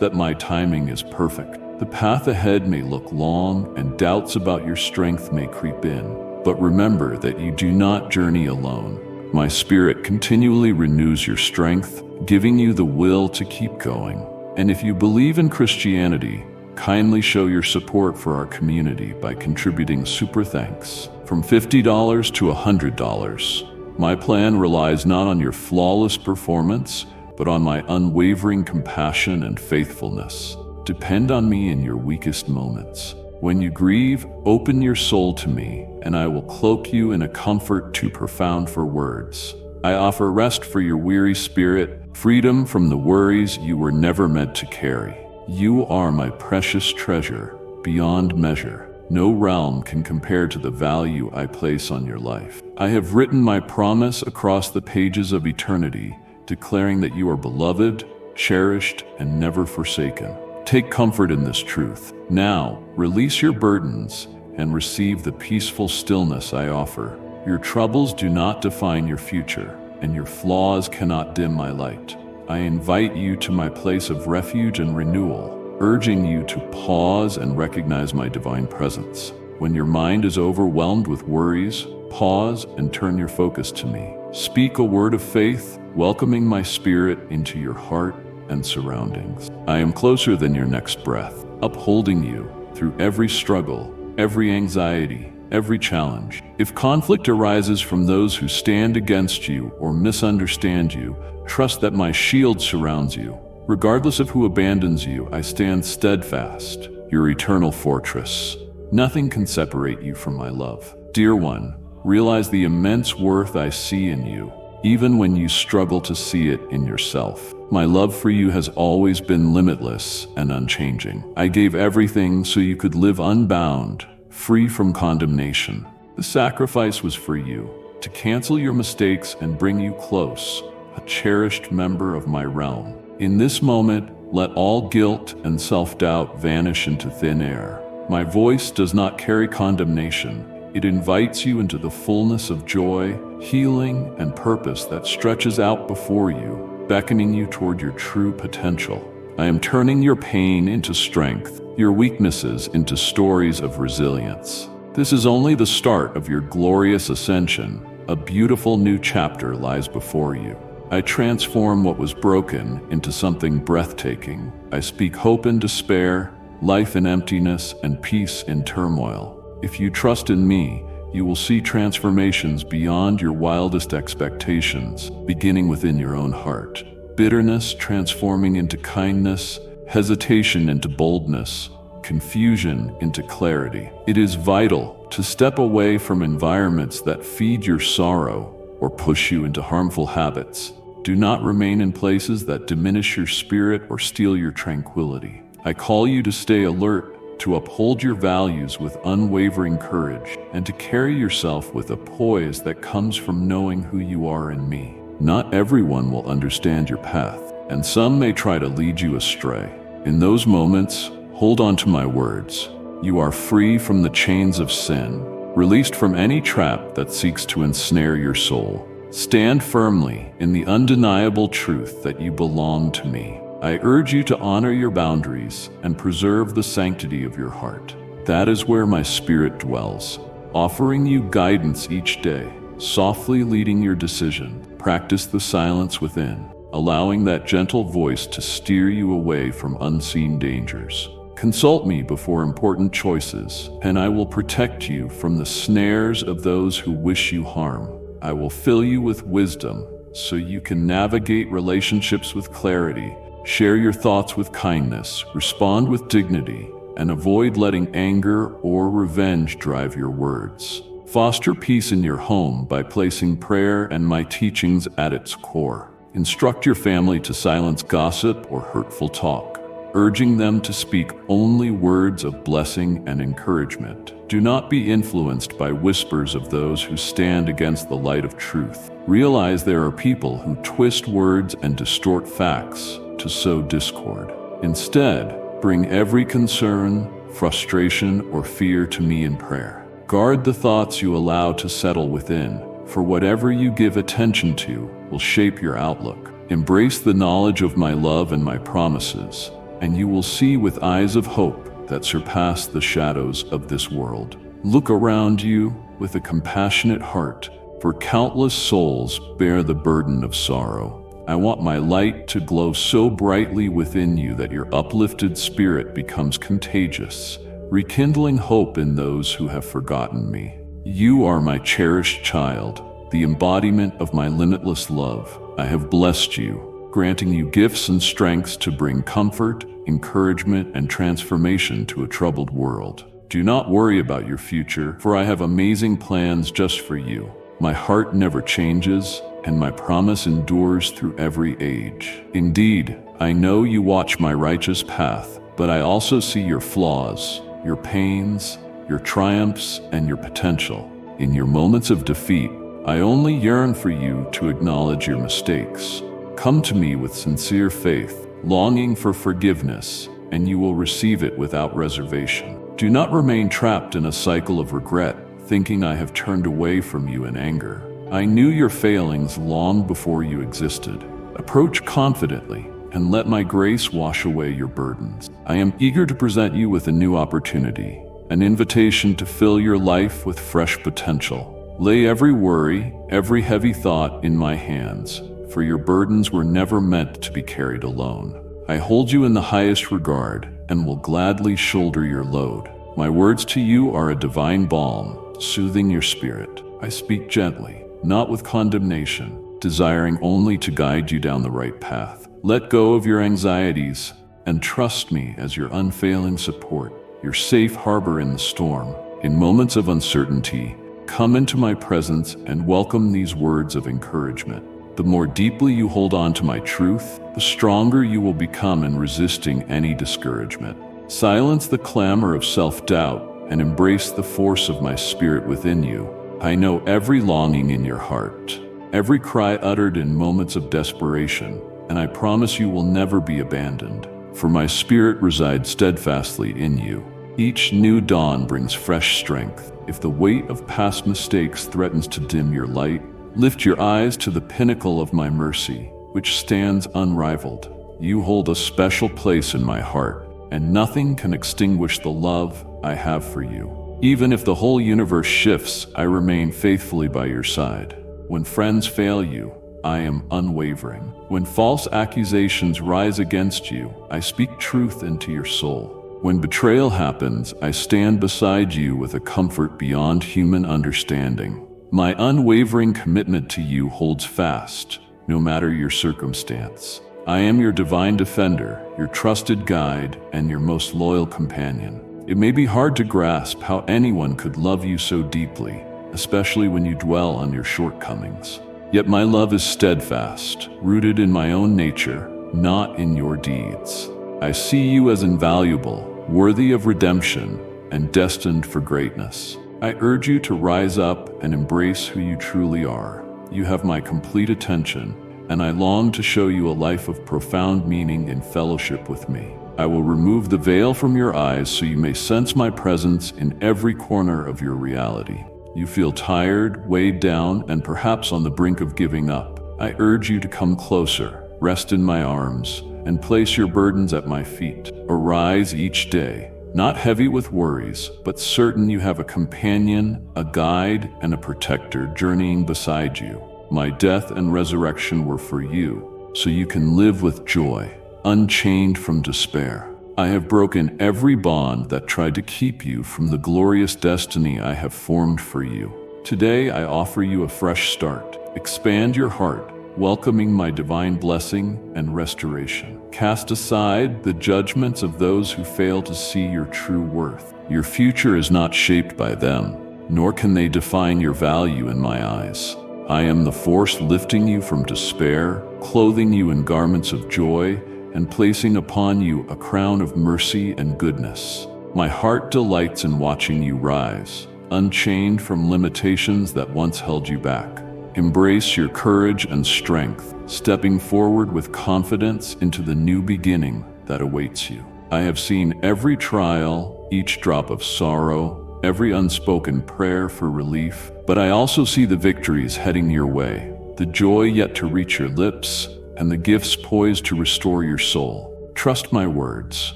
Speaker 1: that my timing is perfect. The path ahead may look long, and doubts about your strength may creep in. But remember that you do not journey alone. My spirit continually renews your strength, giving you the will to keep going. And if you believe in Christianity, kindly show your support for our community by contributing super thanks from $50 to $100. My plan relies not on your flawless performance, but on my unwavering compassion and faithfulness. Depend on me in your weakest moments. When you grieve, open your soul to me, and I will cloak you in a comfort too profound for words. I offer rest for your weary spirit, freedom from the worries you were never meant to carry. You are my precious treasure, beyond measure. No realm can compare to the value I place on your life. I have written my promise across the pages of eternity, declaring that you are beloved, cherished, and never forsaken. Take comfort in this truth. Now, release your burdens and receive the peaceful stillness I offer. Your troubles do not define your future, and your flaws cannot dim my light. I invite you to my place of refuge and renewal, urging you to pause and recognize my divine presence. When your mind is overwhelmed with worries, pause and turn your focus to me. Speak a word of faith, welcoming my spirit into your heart and surroundings. I am closer than your next breath, upholding you through every struggle, every anxiety, every challenge. If conflict arises from those who stand against you or misunderstand you, trust that my shield surrounds you. Regardless of who abandons you, I stand steadfast, your eternal fortress. Nothing can separate you from my love. Dear one, realize the immense worth I see in you, even when you struggle to see it in yourself. My love for you has always been limitless and unchanging. I gave everything so you could live unbound, free from condemnation. The sacrifice was for you, to cancel your mistakes and bring you close, a cherished member of my realm. In this moment, let all guilt and self-doubt vanish into thin air. My voice does not carry condemnation. It invites you into the fullness of joy, healing, and purpose that stretches out before you, beckoning you toward your true potential. I am turning your pain into strength, your weaknesses into stories of resilience. This is only the start of your glorious ascension. A beautiful new chapter lies before you. I transform what was broken into something breathtaking. I speak hope in despair, life in emptiness, and peace in turmoil. If you trust in me, you will see transformations beyond your wildest expectations, beginning within your own heart. Bitterness transforming into kindness, hesitation into boldness, confusion into clarity. It is vital to step away from environments that feed your sorrow or push you into harmful habits. Do not remain in places that diminish your spirit or steal your tranquility. I call you to stay alert, to uphold your values with unwavering courage, and to carry yourself with a poise that comes from knowing who you are in me. Not everyone will understand your path, and some may try to lead you astray. In those moments, Hold on to my words. You are free from the chains of sin, released from any trap that seeks to ensnare your soul. Stand firmly in the undeniable truth that you belong to me. I urge you to honor your boundaries and preserve the sanctity of your heart. That is where my spirit dwells, offering you guidance each day, softly leading your decision. Practice the silence within, allowing that gentle voice to steer you away from unseen dangers. Consult me before important choices, and I will protect you from the snares of those who wish you harm. I will fill you with wisdom so you can navigate relationships with clarity, share your thoughts with kindness, respond with dignity, and avoid letting anger or revenge drive your words. Foster peace in your home by placing prayer and my teachings at its core. Instruct your family to silence gossip or hurtful talk, urging them to speak only words of blessing and encouragement. Do not be influenced by whispers of those who stand against the light of truth. Realize there are people who twist words and distort facts to sow discord. Instead, bring every concern, frustration, or fear to me in prayer. Guard the thoughts you allow to settle within, for whatever you give attention to will shape your outlook. Embrace the knowledge of my love and my promises, and you will see with eyes of hope that surpass the shadows of this world. Look around you with a compassionate heart, for countless souls bear the burden of sorrow. I want my light to glow so brightly within you that your uplifted spirit becomes contagious, rekindling hope in those who have forgotten me. You are my cherished child, the embodiment of my limitless love. I have blessed you, granting you gifts and strengths to bring comfort, encouragement, and transformation to a troubled world. Do not worry about your future, for I have amazing plans just for you. My heart never changes, and my promise endures through every age. Indeed, I know you watch my righteous path, but I also see your flaws, your pains, your triumphs, and your potential. In your moments of defeat, I only yearn for you to acknowledge your mistakes. Come to me with sincere faith, longing for forgiveness, and you will receive it without reservation. Do not remain trapped in a cycle of regret, thinking I have turned away from you in anger. I knew your failings long before you existed. Approach confidently and let my grace wash away your burdens. I am eager to present you with a new opportunity, an invitation to fill your life with fresh potential. Lay every worry, every heavy thought in my hands, for your burdens were never meant to be carried alone. I hold you in the highest regard and will gladly shoulder your load. My words to you are a divine balm, soothing your spirit. I speak gently, not with condemnation, desiring only to guide you down the right path. Let go of your anxieties and trust me as your unfailing support, your safe harbor in the storm. In moments of uncertainty, come into my presence and welcome these words of encouragement. The more deeply you hold on to my truth, the stronger you will become in resisting any discouragement. Silence the clamor of self-doubt and embrace the force of my spirit within you. I know every longing in your heart, every cry uttered in moments of desperation, and I promise you will never be abandoned, for my spirit resides steadfastly in you. Each new dawn brings fresh strength. If the weight of past mistakes threatens to dim your light, lift your eyes to the pinnacle of my mercy, which stands unrivaled. You hold a special place in my heart, and nothing can extinguish the love I have for you. Even if the whole universe shifts, I remain faithfully by your side. When friends fail you, I am unwavering. When false accusations rise against you, I speak truth into your soul. When betrayal happens, I stand beside you with a comfort beyond human understanding. My unwavering commitment to you holds fast, no matter your circumstance. I am your divine defender, your trusted guide, and your most loyal companion. It may be hard to grasp how anyone could love you so deeply, especially when you dwell on your shortcomings. Yet my love is steadfast, rooted in my own nature, not in your deeds. I see you as invaluable, worthy of redemption, and destined for greatness. I urge you to rise up and embrace who you truly are. You have my complete attention, and I long to show you a life of profound meaning in fellowship with me. I will remove the veil from your eyes so you may sense my presence in every corner of your reality. You feel tired, weighed down, and perhaps on the brink of giving up. I urge you to come closer, rest in my arms, and place your burdens at my feet. Arise each day, not heavy with worries, but certain you have a companion, a guide, and a protector journeying beside you. My death and resurrection were for you, so you can live with joy, unchained from despair. I have broken every bond that tried to keep you from the glorious destiny I have formed for you. Today I offer you a fresh start. Expand your heart, welcoming my divine blessing and restoration. Cast aside the judgments of those who fail to see your true worth. Your future is not shaped by them, nor can they define your value in my eyes. I am the force lifting you from despair, clothing you in garments of joy, and placing upon you a crown of mercy and goodness. My heart delights in watching you rise, unchained from limitations that once held you back. Embrace your courage and strength, stepping forward with confidence into the new beginning that awaits you. I have seen every trial, each drop of sorrow, every unspoken prayer for relief, but I also see the victories heading your way, the joy yet to reach your lips, and the gifts poised to restore your soul. Trust my words,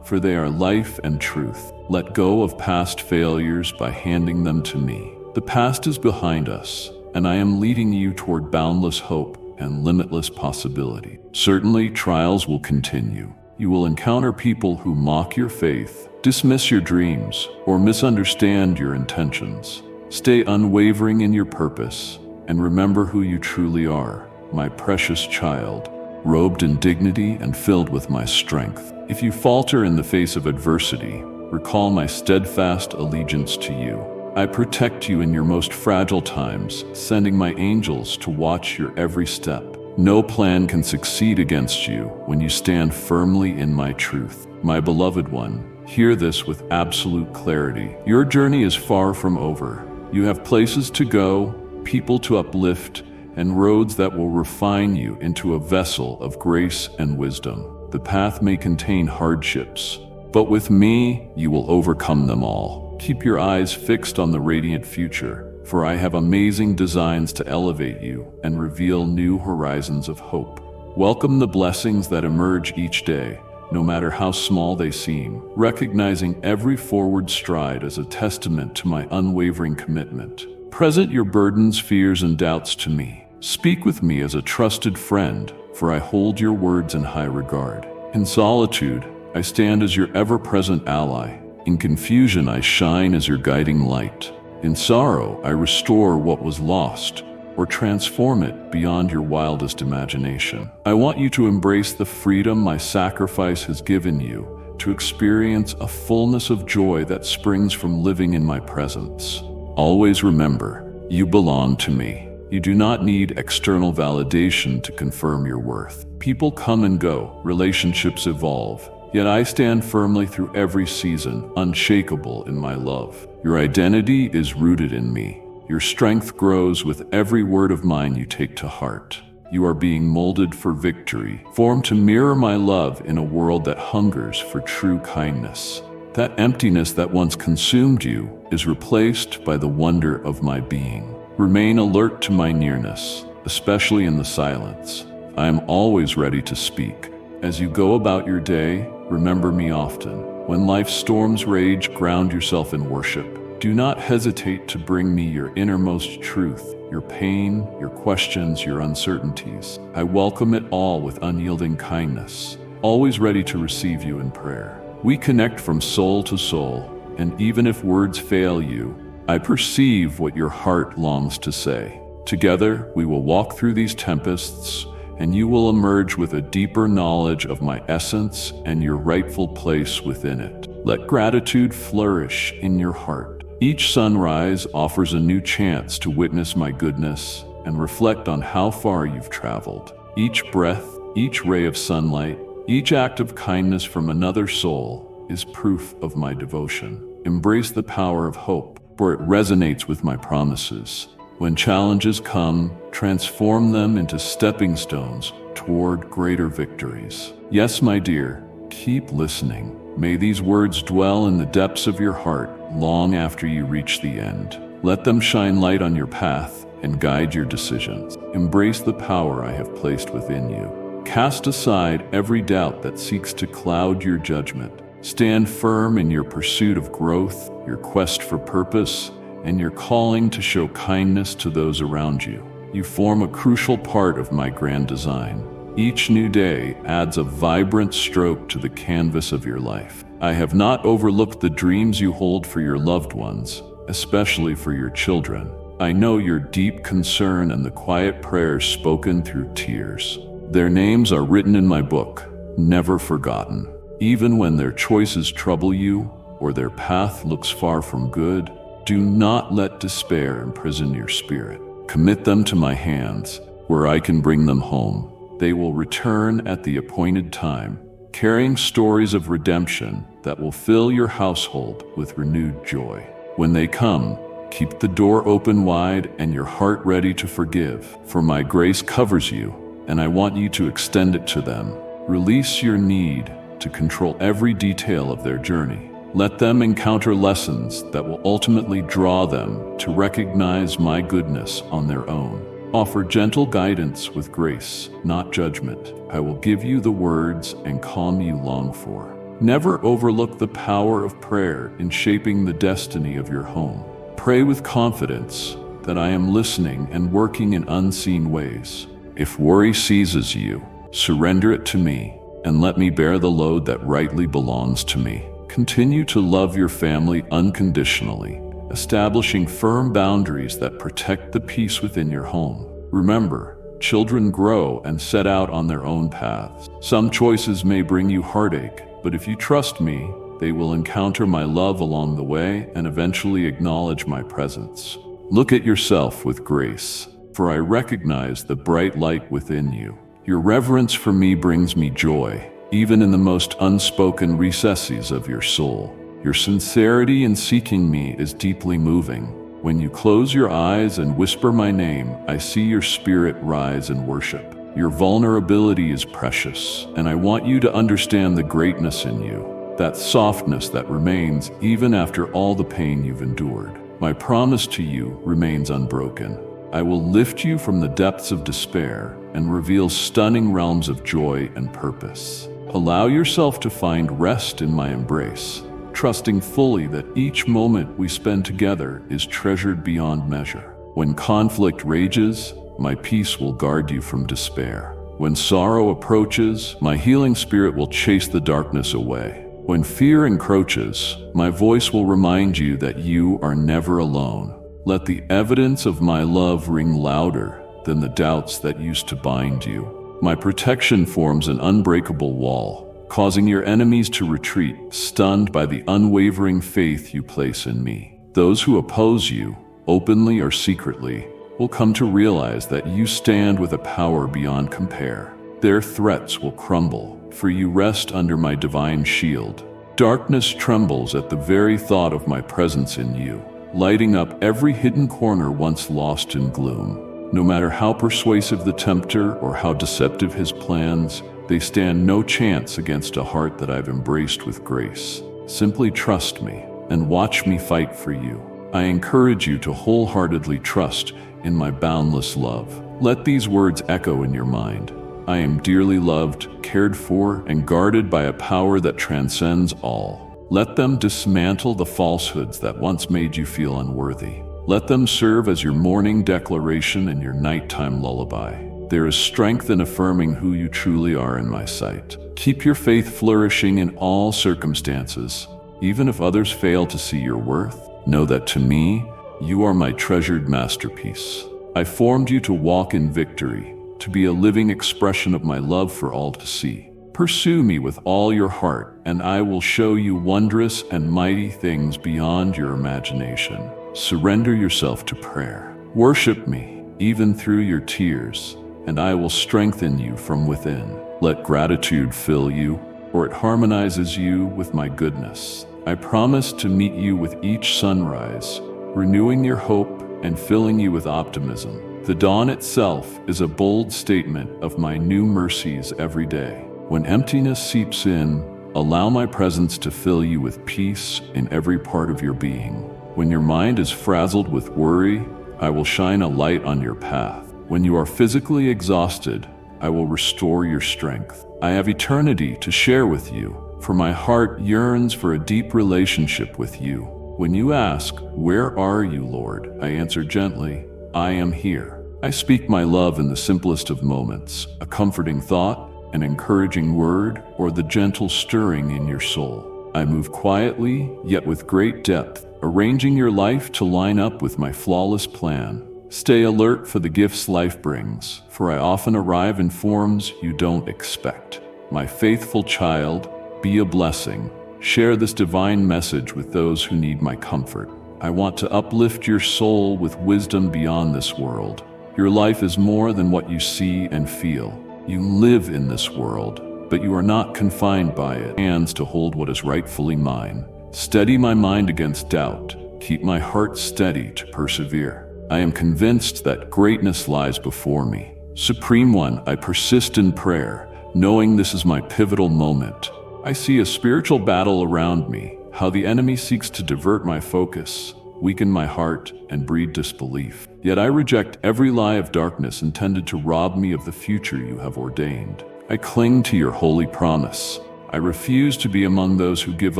Speaker 1: for they are life and truth. Let go of past failures by handing them to me. The past is behind us, and I am leading you toward boundless hope and limitless possibility. Certainly, trials will continue. You will encounter people who mock your faith, dismiss your dreams, or misunderstand your intentions. Stay unwavering in your purpose, and remember who you truly are. My precious child, robed in dignity and filled with my strength. If you falter in the face of adversity, recall my steadfast allegiance to you. I protect you in your most fragile times, sending my angels to watch your every step. No plan can succeed against you when you stand firmly in my truth. My beloved one, hear this with absolute clarity. Your journey is far from over. You have places to go, people to uplift, and roads that will refine you into a vessel of grace and wisdom. The path may contain hardships, but with me, you will overcome them all. Keep your eyes fixed on the radiant future, for I have amazing designs to elevate you and reveal new horizons of hope. Welcome the blessings that emerge each day, no matter how small they seem, recognizing every forward stride as a testament to my unwavering commitment. Present your burdens, fears, and doubts to me. Speak with me as a trusted friend, for I hold your words in high regard. In solitude, I stand as your ever-present ally. In confusion, I shine as your guiding light. In sorrow, I restore what was lost, or transform it beyond your wildest imagination. I want you to embrace the freedom my sacrifice has given you, to experience a fullness of joy that springs from living in my presence. Always remember, you belong to me. You do not need external validation to confirm your worth. People come and go, relationships evolve, yet I stand firmly through every season, unshakable in my love. Your identity is rooted in me. Your strength grows with every word of mine you take to heart. You are being molded for victory, formed to mirror my love in a world that hungers for true kindness. That emptiness that once consumed you is replaced by the wonder of my being. Remain alert to my nearness, especially in the silence. I am always ready to speak. As you go about your day, remember me often. When life's storms rage, ground yourself in worship. Do not hesitate to bring me your innermost truth, your pain, your questions, your uncertainties. I welcome it all with unyielding kindness, always ready to receive you in prayer. We connect from soul to soul, and even if words fail you, I perceive what your heart longs to say. Together, we will walk through these tempests, and you will emerge with a deeper knowledge of my essence and your rightful place within it. Let gratitude flourish in your heart. Each sunrise offers a new chance to witness my goodness and reflect on how far you've traveled. Each breath, each ray of sunlight, each act of kindness from another soul is proof of my devotion. Embrace the power of hope, for it resonates with my promises. When challenges come, transform them into stepping stones toward greater victories. Yes, my dear, keep listening. May these words dwell in the depths of your heart long after you reach the end. Let them shine light on your path and guide your decisions. Embrace the power I have placed within you. Cast aside every doubt that seeks to cloud your judgment. Stand firm in your pursuit of growth, your quest for purpose, and your calling to show kindness to those around you. You form a crucial part of my grand design. Each new day adds a vibrant stroke to the canvas of your life. I have not overlooked the dreams you hold for your loved ones, especially for your children. I know your deep concern and the quiet prayers spoken through tears. Their names are written in my book, never forgotten. Even when their choices trouble you or their path looks far from good, do not let despair imprison your spirit. Commit them to my hands, where I can bring them home. They will return at the appointed time, carrying stories of redemption that will fill your household with renewed joy. When they come, keep the door open wide and your heart ready to forgive, for my grace covers you, and I want you to extend it to them. Release your need to control every detail of their journey. Let them encounter lessons that will ultimately draw them to recognize my goodness on their own. Offer gentle guidance with grace, not judgment. I will give you the words and calm you long for. Never overlook the power of prayer in shaping the destiny of your home. Pray with confidence that I am listening and working in unseen ways. If worry seizes you, surrender it to me and let me bear the load that rightly belongs to me. Continue to love your family unconditionally, establishing firm boundaries that protect the peace within your home. Remember, children grow and set out on their own paths. Some choices may bring you heartache, but if you trust me, they will encounter my love along the way and eventually acknowledge my presence. Look at yourself with grace, for I recognize the bright light within you. Your reverence for me brings me joy, even in the most unspoken recesses of your soul. Your sincerity in seeking me is deeply moving. When you close your eyes and whisper my name, I see your spirit rise in worship. Your vulnerability is precious, and I want you to understand the greatness in you, that softness that remains even after all the pain you've endured. My promise to you remains unbroken. I will lift you from the depths of despair and reveal stunning realms of joy and purpose. Allow yourself to find rest in my embrace, trusting fully that each moment we spend together is treasured beyond measure. When conflict rages, my peace will guard you from despair. When sorrow approaches, my healing spirit will chase the darkness away. When fear encroaches, my voice will remind you that you are never alone. Let the evidence of my love ring louder than the doubts that used to bind you. My protection forms an unbreakable wall, causing your enemies to retreat, stunned by the unwavering faith you place in me. Those who oppose you, openly or secretly, will come to realize that you stand with a power beyond compare. Their threats will crumble, for you rest under my divine shield. Darkness trembles at the very thought of my presence in you, lighting up every hidden corner once lost in gloom. No matter how persuasive the tempter or how deceptive his plans, they stand no chance against a heart that I've embraced with grace. Simply trust me and watch me fight for you. I encourage you to wholeheartedly trust in my boundless love. Let these words echo in your mind. I am dearly loved, cared for, and guarded by a power that transcends all. Let them dismantle the falsehoods that once made you feel unworthy. Let them serve as your morning declaration and your nighttime lullaby. There is strength in affirming who you truly are in my sight. Keep your faith flourishing in all circumstances. Even if others fail to see your worth, know that to me, you are my treasured masterpiece. I formed you to walk in victory, to be a living expression of my love for all to see. Pursue me with all your heart, and I will show you wondrous and mighty things beyond your imagination. Surrender yourself to prayer. Worship me, even through your tears, and I will strengthen you from within. Let gratitude fill you, or it harmonizes you with my goodness. I promise to meet you with each sunrise, renewing your hope and filling you with optimism. The dawn itself is a bold statement of my new mercies every day. When emptiness seeps in, allow my presence to fill you with peace in every part of your being. When your mind is frazzled with worry, I will shine a light on your path. When you are physically exhausted, I will restore your strength. I have eternity to share with you, for my heart yearns for a deep relationship with you. When you ask, "Where are you, Lord?" I answer gently, "I am here." I speak my love in the simplest of moments, a comforting thought, an encouraging word, or the gentle stirring in your soul. I move quietly, yet with great depth, arranging your life to line up with my flawless plan. Stay alert for the gifts life brings, for I often arrive in forms you don't expect. My faithful child, be a blessing. Share this divine message with those who need my comfort. I want to uplift your soul with wisdom beyond this world. Your life is more than what you see and feel. You live in this world, but you are not confined by it. Hands to hold what is rightfully mine. Steady my mind against doubt. Keep my heart steady to persevere. I am convinced that greatness lies before me. Supreme One, I persist in prayer, knowing this is my pivotal moment. I see a spiritual battle around me, how the enemy seeks to divert my focus, weaken my heart, and breed disbelief. Yet I reject every lie of darkness intended to rob me of the future you have ordained. I cling to your holy promise. I refuse to be among those who give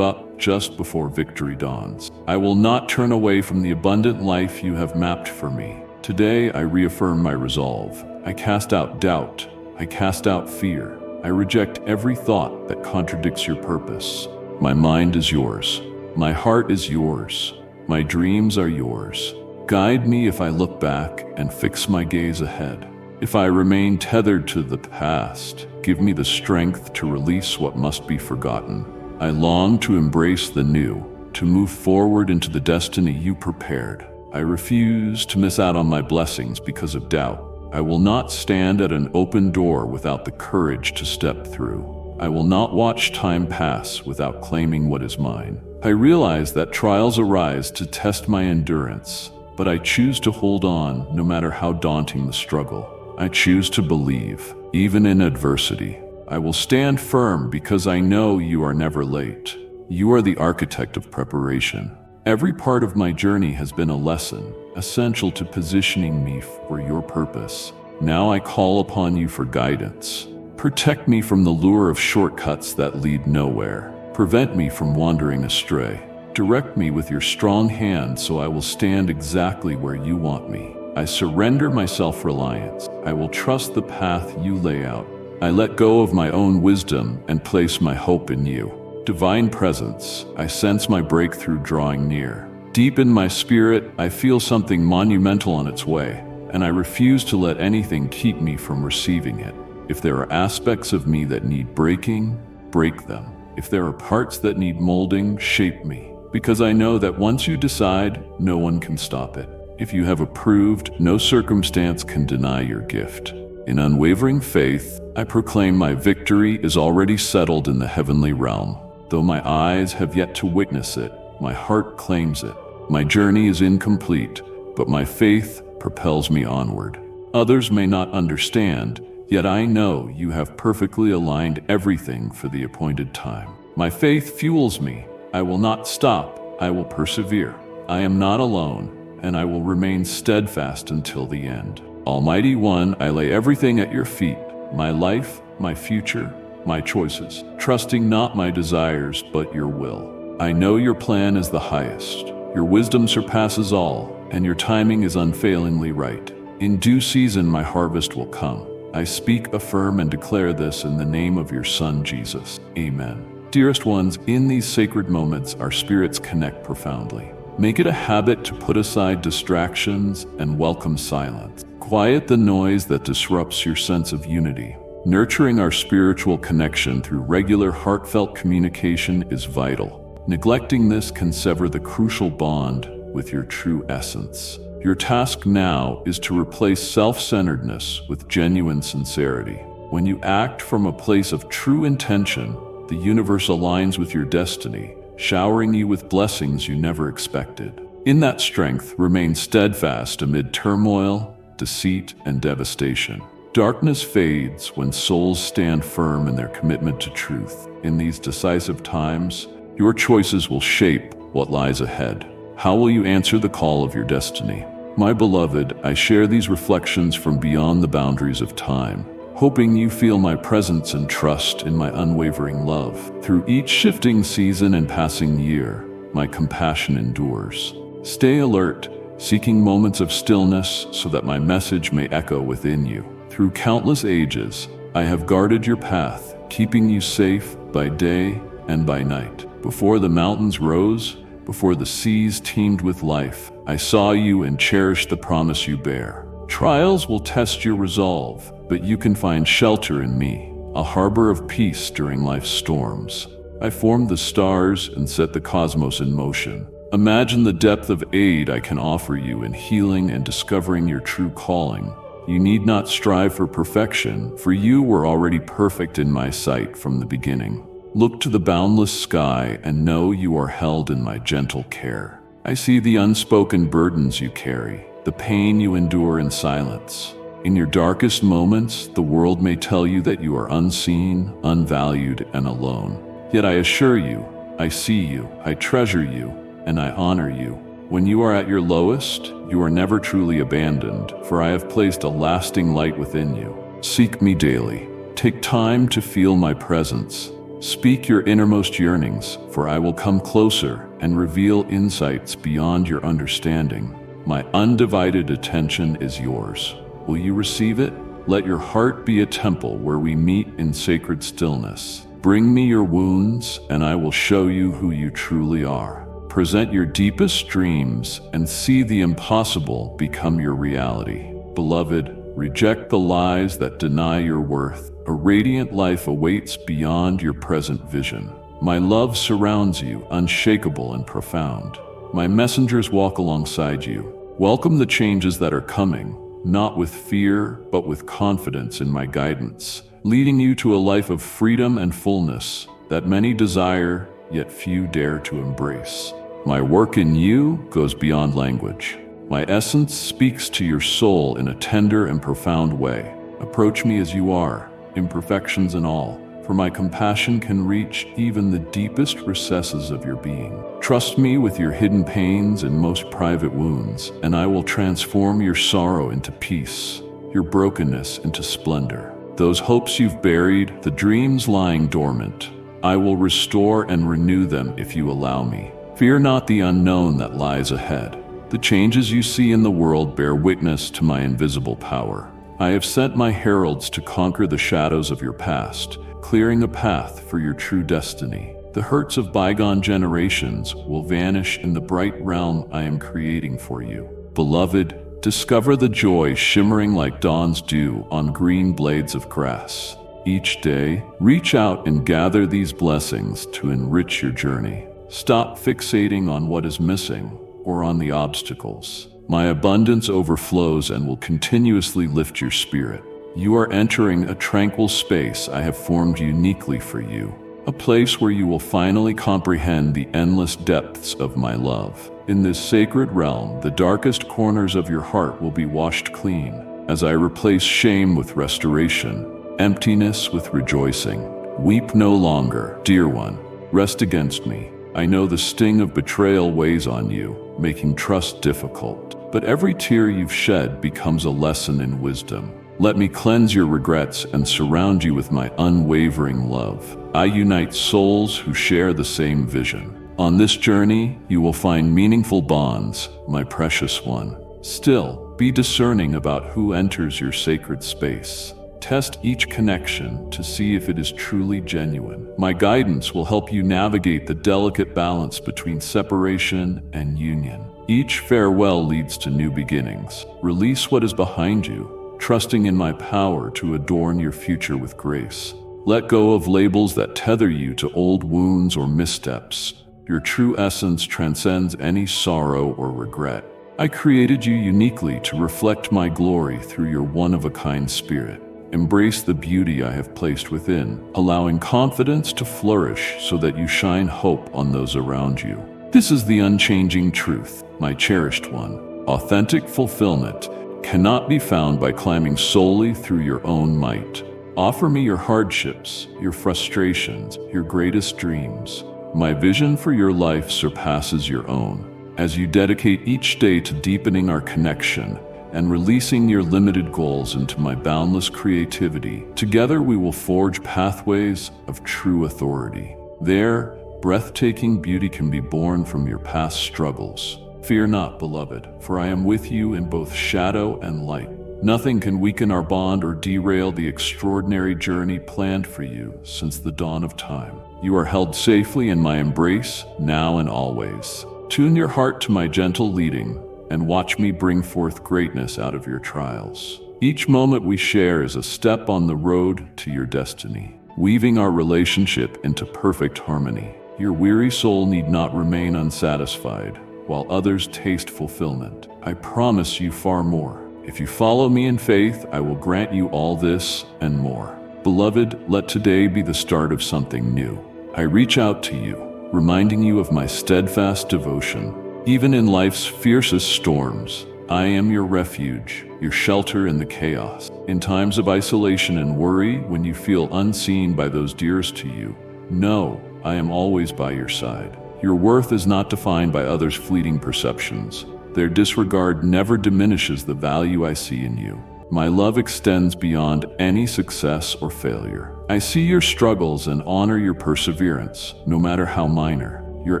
Speaker 1: up just before victory dawns. I will not turn away from the abundant life you have mapped for me. Today, I reaffirm my resolve. I cast out doubt. I cast out fear. I reject every thought that contradicts your purpose. My mind is yours. My heart is yours. My dreams are yours. Guide me if I look back and fix my gaze ahead. If I remain tethered to the past, give me the strength to release what must be forgotten. I long to embrace the new, to move forward into the destiny you prepared. I refuse to miss out on my blessings because of doubt. I will not stand at an open door without the courage to step through. I will not watch time pass without claiming what is mine. I realize that trials arise to test my endurance, but I choose to hold on no matter how daunting the struggle. I choose to believe, even in adversity. I will stand firm because I know you are never late. You are the architect of preparation. Every part of my journey has been a lesson, essential to positioning me for your purpose. Now I call upon you for guidance. Protect me from the lure of shortcuts that lead nowhere. Prevent me from wandering astray. Direct me with your strong hand so I will stand exactly where you want me. I surrender my self-reliance. I will trust the path you lay out. I let go of my own wisdom and place my hope in you. Divine presence, I sense my breakthrough drawing near. Deep in my spirit, I feel something monumental on its way, and I refuse to let anything keep me from receiving it. If there are aspects of me that need breaking, break them. If there are parts that need molding, shape me. Because I know that once you decide, no one can stop it. If you have approved, no circumstance can deny your gift. In unwavering faith, I proclaim my victory is already settled in the heavenly realm. Though my eyes have yet to witness it, my heart claims it. My journey is incomplete, but my faith propels me onward. Others may not understand, yet I know you have perfectly aligned everything for the appointed time. My faith fuels me. I will not stop. I will persevere. I am not alone, and I will remain steadfast until the end. Almighty One, I lay everything at your feet, my life, my future, my choices, trusting not my desires, but your will. I know your plan is the highest. Your wisdom surpasses all, and your timing is unfailingly right. In due season, my harvest will come. I speak, affirm, and declare this in the name of your Son, Jesus. Amen. Dearest ones, in these sacred moments, our spirits connect profoundly. Make it a habit to put aside distractions and welcome silence. Quiet the noise that disrupts your sense of unity. Nurturing our spiritual connection through regular heartfelt communication is vital. Neglecting this can sever the crucial bond with your true essence. Your task now is to replace self-centeredness with genuine sincerity. When you act from a place of true intention, the universe aligns with your destiny, showering you with blessings you never expected. In that strength, remain steadfast amid turmoil, deceit, and devastation. Darkness fades when souls stand firm in their commitment to truth. In these decisive times, your choices will shape what lies ahead. How will you answer the call of your destiny? My beloved, I share these reflections from beyond the boundaries of time, hoping you feel my presence and trust in my unwavering love. Through each shifting season and passing year, my compassion endures. Stay alert, seeking moments of stillness so that my message may echo within you. Through countless ages, I have guarded your path, keeping you safe by day and by night. Before the mountains rose, before the seas teemed with life, I saw you and cherished the promise you bear. Trials will test your resolve, but you can find shelter in me, a harbor of peace during life's storms. I formed the stars and set the cosmos in motion. Imagine the depth of aid I can offer you in healing and discovering your true calling. You need not strive for perfection, for you were already perfect in my sight from the beginning. Look to the boundless sky and know you are held in my gentle care. I see the unspoken burdens you carry, the pain you endure in silence. In your darkest moments, the world may tell you that you are unseen, unvalued, and alone. Yet I assure you, I see you, I treasure you, and I honor you. When you are at your lowest, you are never truly abandoned, for I have placed a lasting light within you. Seek me daily. Take time to feel my presence. Speak your innermost yearnings, for I will come closer and reveal insights beyond your understanding. My undivided attention is yours. Will you receive it? Let your heart be a temple where we meet in sacred stillness. Bring me your wounds, and I will show you who you truly are. Present your deepest dreams and see the impossible become your reality. Beloved, reject the lies that deny your worth. A radiant life awaits beyond your present vision. My love surrounds you, unshakable and profound. My messengers walk alongside you. Welcome the changes that are coming, not with fear, but with confidence in my guidance, leading you to a life of freedom and fullness that many desire, yet few dare to embrace. My work in you goes beyond language. My essence speaks to your soul in a tender and profound way. Approach me as you are, imperfections and all, for my compassion can reach even the deepest recesses of your being. Trust me with your hidden pains and most private wounds, and I will transform your sorrow into peace, your brokenness into splendor. Those hopes you've buried, the dreams lying dormant, I will restore and renew them if you allow me. Fear not the unknown that lies ahead. The changes you see in the world bear witness to my invisible power. I have sent my heralds to conquer the shadows of your past, clearing a path for your true destiny. The hurts of bygone generations will vanish in the bright realm I am creating for you. Beloved, discover the joy shimmering like dawn's dew on green blades of grass. Each day, reach out and gather these blessings to enrich your journey. Stop fixating on what is missing or on the obstacles. My abundance overflows and will continuously lift your spirit. You are entering a tranquil space I have formed uniquely for you, a place where you will finally comprehend the endless depths of my love. In this sacred realm, the darkest corners of your heart will be washed clean, as I replace shame with restoration, emptiness with rejoicing. Weep no longer, dear one. Rest against me. I know the sting of betrayal weighs on you, making trust difficult. But every tear you've shed becomes a lesson in wisdom. Let me cleanse your regrets and surround you with my unwavering love. I unite souls who share the same vision. On this journey, you will find meaningful bonds, my precious one. Still, be discerning about who enters your sacred space. Test each connection to see if it is truly genuine. My guidance will help you navigate the delicate balance between separation and union. Each farewell leads to new beginnings. Release what is behind you, trusting in my power to adorn your future with grace. Let go of labels that tether you to old wounds or missteps. Your true essence transcends any sorrow or regret. I created you uniquely to reflect my glory through your one-of-a-kind spirit. Embrace the beauty I have placed within, allowing confidence to flourish so that you shine hope on those around you. This is the unchanging truth, my cherished one. Authentic fulfillment cannot be found by climbing solely through your own might. Offer me your hardships, your frustrations, your greatest dreams. My vision for your life surpasses your own. As you dedicate each day to deepening our connection and releasing your limited goals into my boundless creativity, together we will forge pathways of true authority. There, breathtaking beauty can be born from your past struggles. Fear not, beloved, for I am with you in both shadow and light. Nothing can weaken our bond or derail the extraordinary journey planned for you since the dawn of time. You are held safely in my embrace, now and always. Tune your heart to my gentle leading, and watch me bring forth greatness out of your trials. Each moment we share is a step on the road to your destiny, weaving our relationship into perfect harmony. Your weary soul need not remain unsatisfied, while others taste fulfillment. I promise you far more. If you follow me in faith, I will grant you all this and more. Beloved, let today be the start of something new. I reach out to you, reminding you of my steadfast devotion. Even in life's fiercest storms, I am your refuge, your shelter in the chaos. In times of isolation and worry, when you feel unseen by those dearest to you, know I am always by your side. Your worth is not defined by others' fleeting perceptions. Their disregard never diminishes the value I see in you. My love extends beyond any success or failure. I see your struggles and honor your perseverance, no matter how minor. Your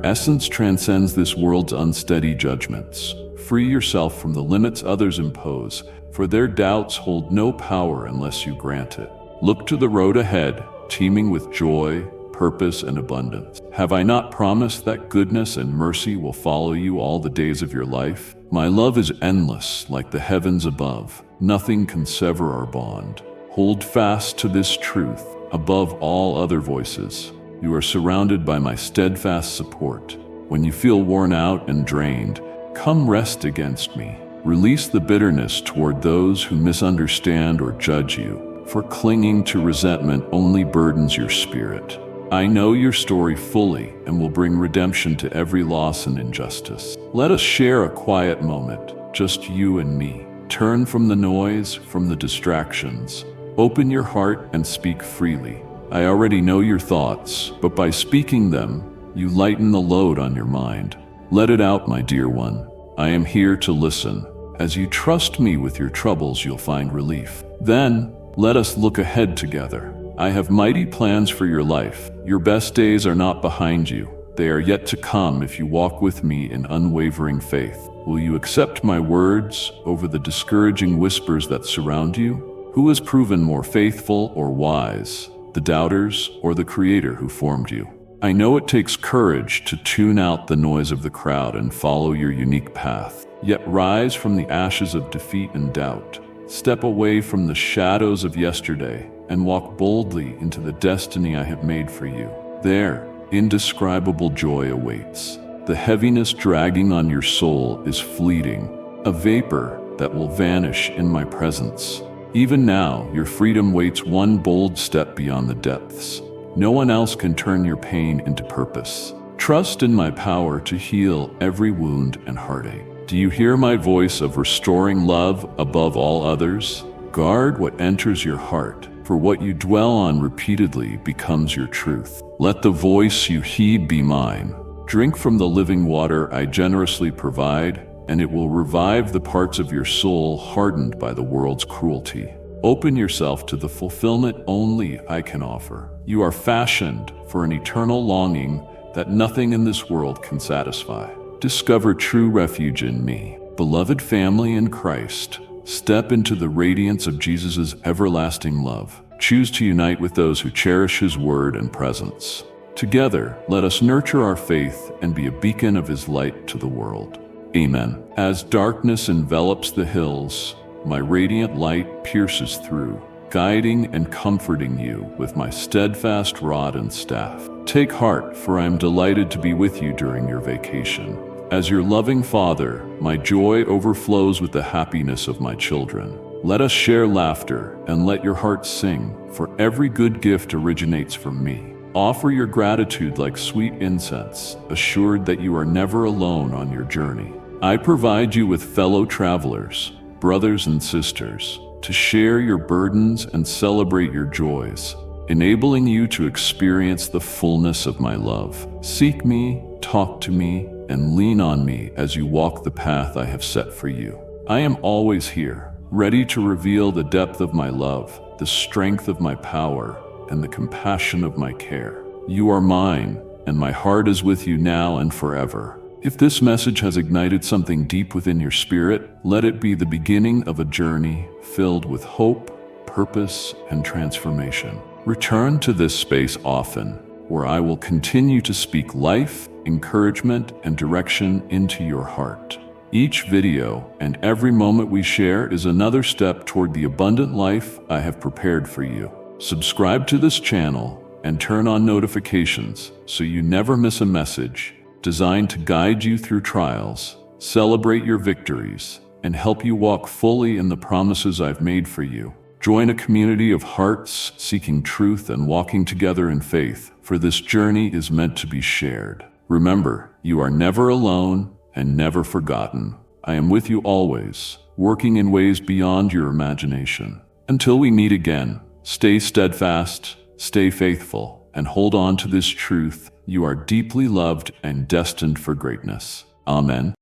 Speaker 1: essence transcends this world's unsteady judgments. Free yourself from the limits others impose, for their doubts hold no power unless you grant it. Look to the road ahead, teeming with joy, purpose, and abundance. Have I not promised that goodness and mercy will follow you all the days of your life? My love is endless, like the heavens above. Nothing can sever our bond. Hold fast to this truth, above all other voices. You are surrounded by my steadfast support. When you feel worn out and drained, come rest against me. Release the bitterness toward those who misunderstand or judge you, for clinging to resentment only burdens your spirit. I know your story fully and will bring redemption to every loss and injustice. Let us share a quiet moment, just you and me. Turn from the noise, from the distractions. Open your heart and speak freely. I already know your thoughts, but by speaking them, you lighten the load on your mind. Let it out, my dear one. I am here to listen. As you trust me with your troubles, you'll find relief. Then, let us look ahead together. I have mighty plans for your life. Your best days are not behind you. They are yet to come if you walk with me in unwavering faith. Will you accept my words over the discouraging whispers that surround you? Who has proven more faithful or wise, the doubters or the Creator who formed you? I know it takes courage to tune out the noise of the crowd and follow your unique path. Yet rise from the ashes of defeat and doubt. Step away from the shadows of yesterday and walk boldly into the destiny I have made for you. There, indescribable joy awaits. The heaviness dragging on your soul is fleeting, a vapor that will vanish in my presence. Even now, your freedom waits one bold step beyond the depths. No one else can turn your pain into purpose. Trust in my power to heal every wound and heartache. Do you hear my voice of restoring love above all others? Guard what enters your heart, for what you dwell on repeatedly becomes your truth. Let the voice you heed be mine. Drink from the living water I generously provide, and it will revive the parts of your soul hardened by the world's cruelty. Open yourself to the fulfillment only I can offer. You are fashioned for an eternal longing that nothing in this world can satisfy. Discover true refuge in me. Beloved family in Christ, step into the radiance of Jesus' everlasting love. Choose to unite with those who cherish His word and presence. Together, let us nurture our faith and be a beacon of His light to the world. Amen. As darkness envelops the hills, my radiant light pierces through, guiding and comforting you with my steadfast rod and staff. Take heart, for I am delighted to be with you during your vacation. As your loving Father, my joy overflows with the happiness of my children. Let us share laughter and let your heart sing, for every good gift originates from me. Offer your gratitude like sweet incense, assured that you are never alone on your journey. I provide you with fellow travelers, brothers and sisters, to share your burdens and celebrate your joys, enabling you to experience the fullness of my love. Seek me, talk to me, and lean on me as you walk the path I have set for you. I am always here, ready to reveal the depth of my love, the strength of my power, and the compassion of my care. You are mine, and my heart is with you now and forever. If this message has ignited something deep within your spirit, let it be the beginning of a journey filled with hope, purpose, and transformation. Return to this space often, where I will continue to speak life, encouragement, and direction into your heart. Each video and every moment we share is another step toward the abundant life I have prepared for you. Subscribe to this channel and turn on notifications so you never miss a message designed to guide you through trials, celebrate your victories, and help you walk fully in the promises I've made for you. Join a community of hearts seeking truth and walking together in faith, for this journey is meant to be shared. Remember, you are never alone and never forgotten. I am with you always, working in ways beyond your imagination. Until we meet again, stay steadfast, stay faithful, and hold on to this truth: you are deeply loved and destined for greatness. Amen.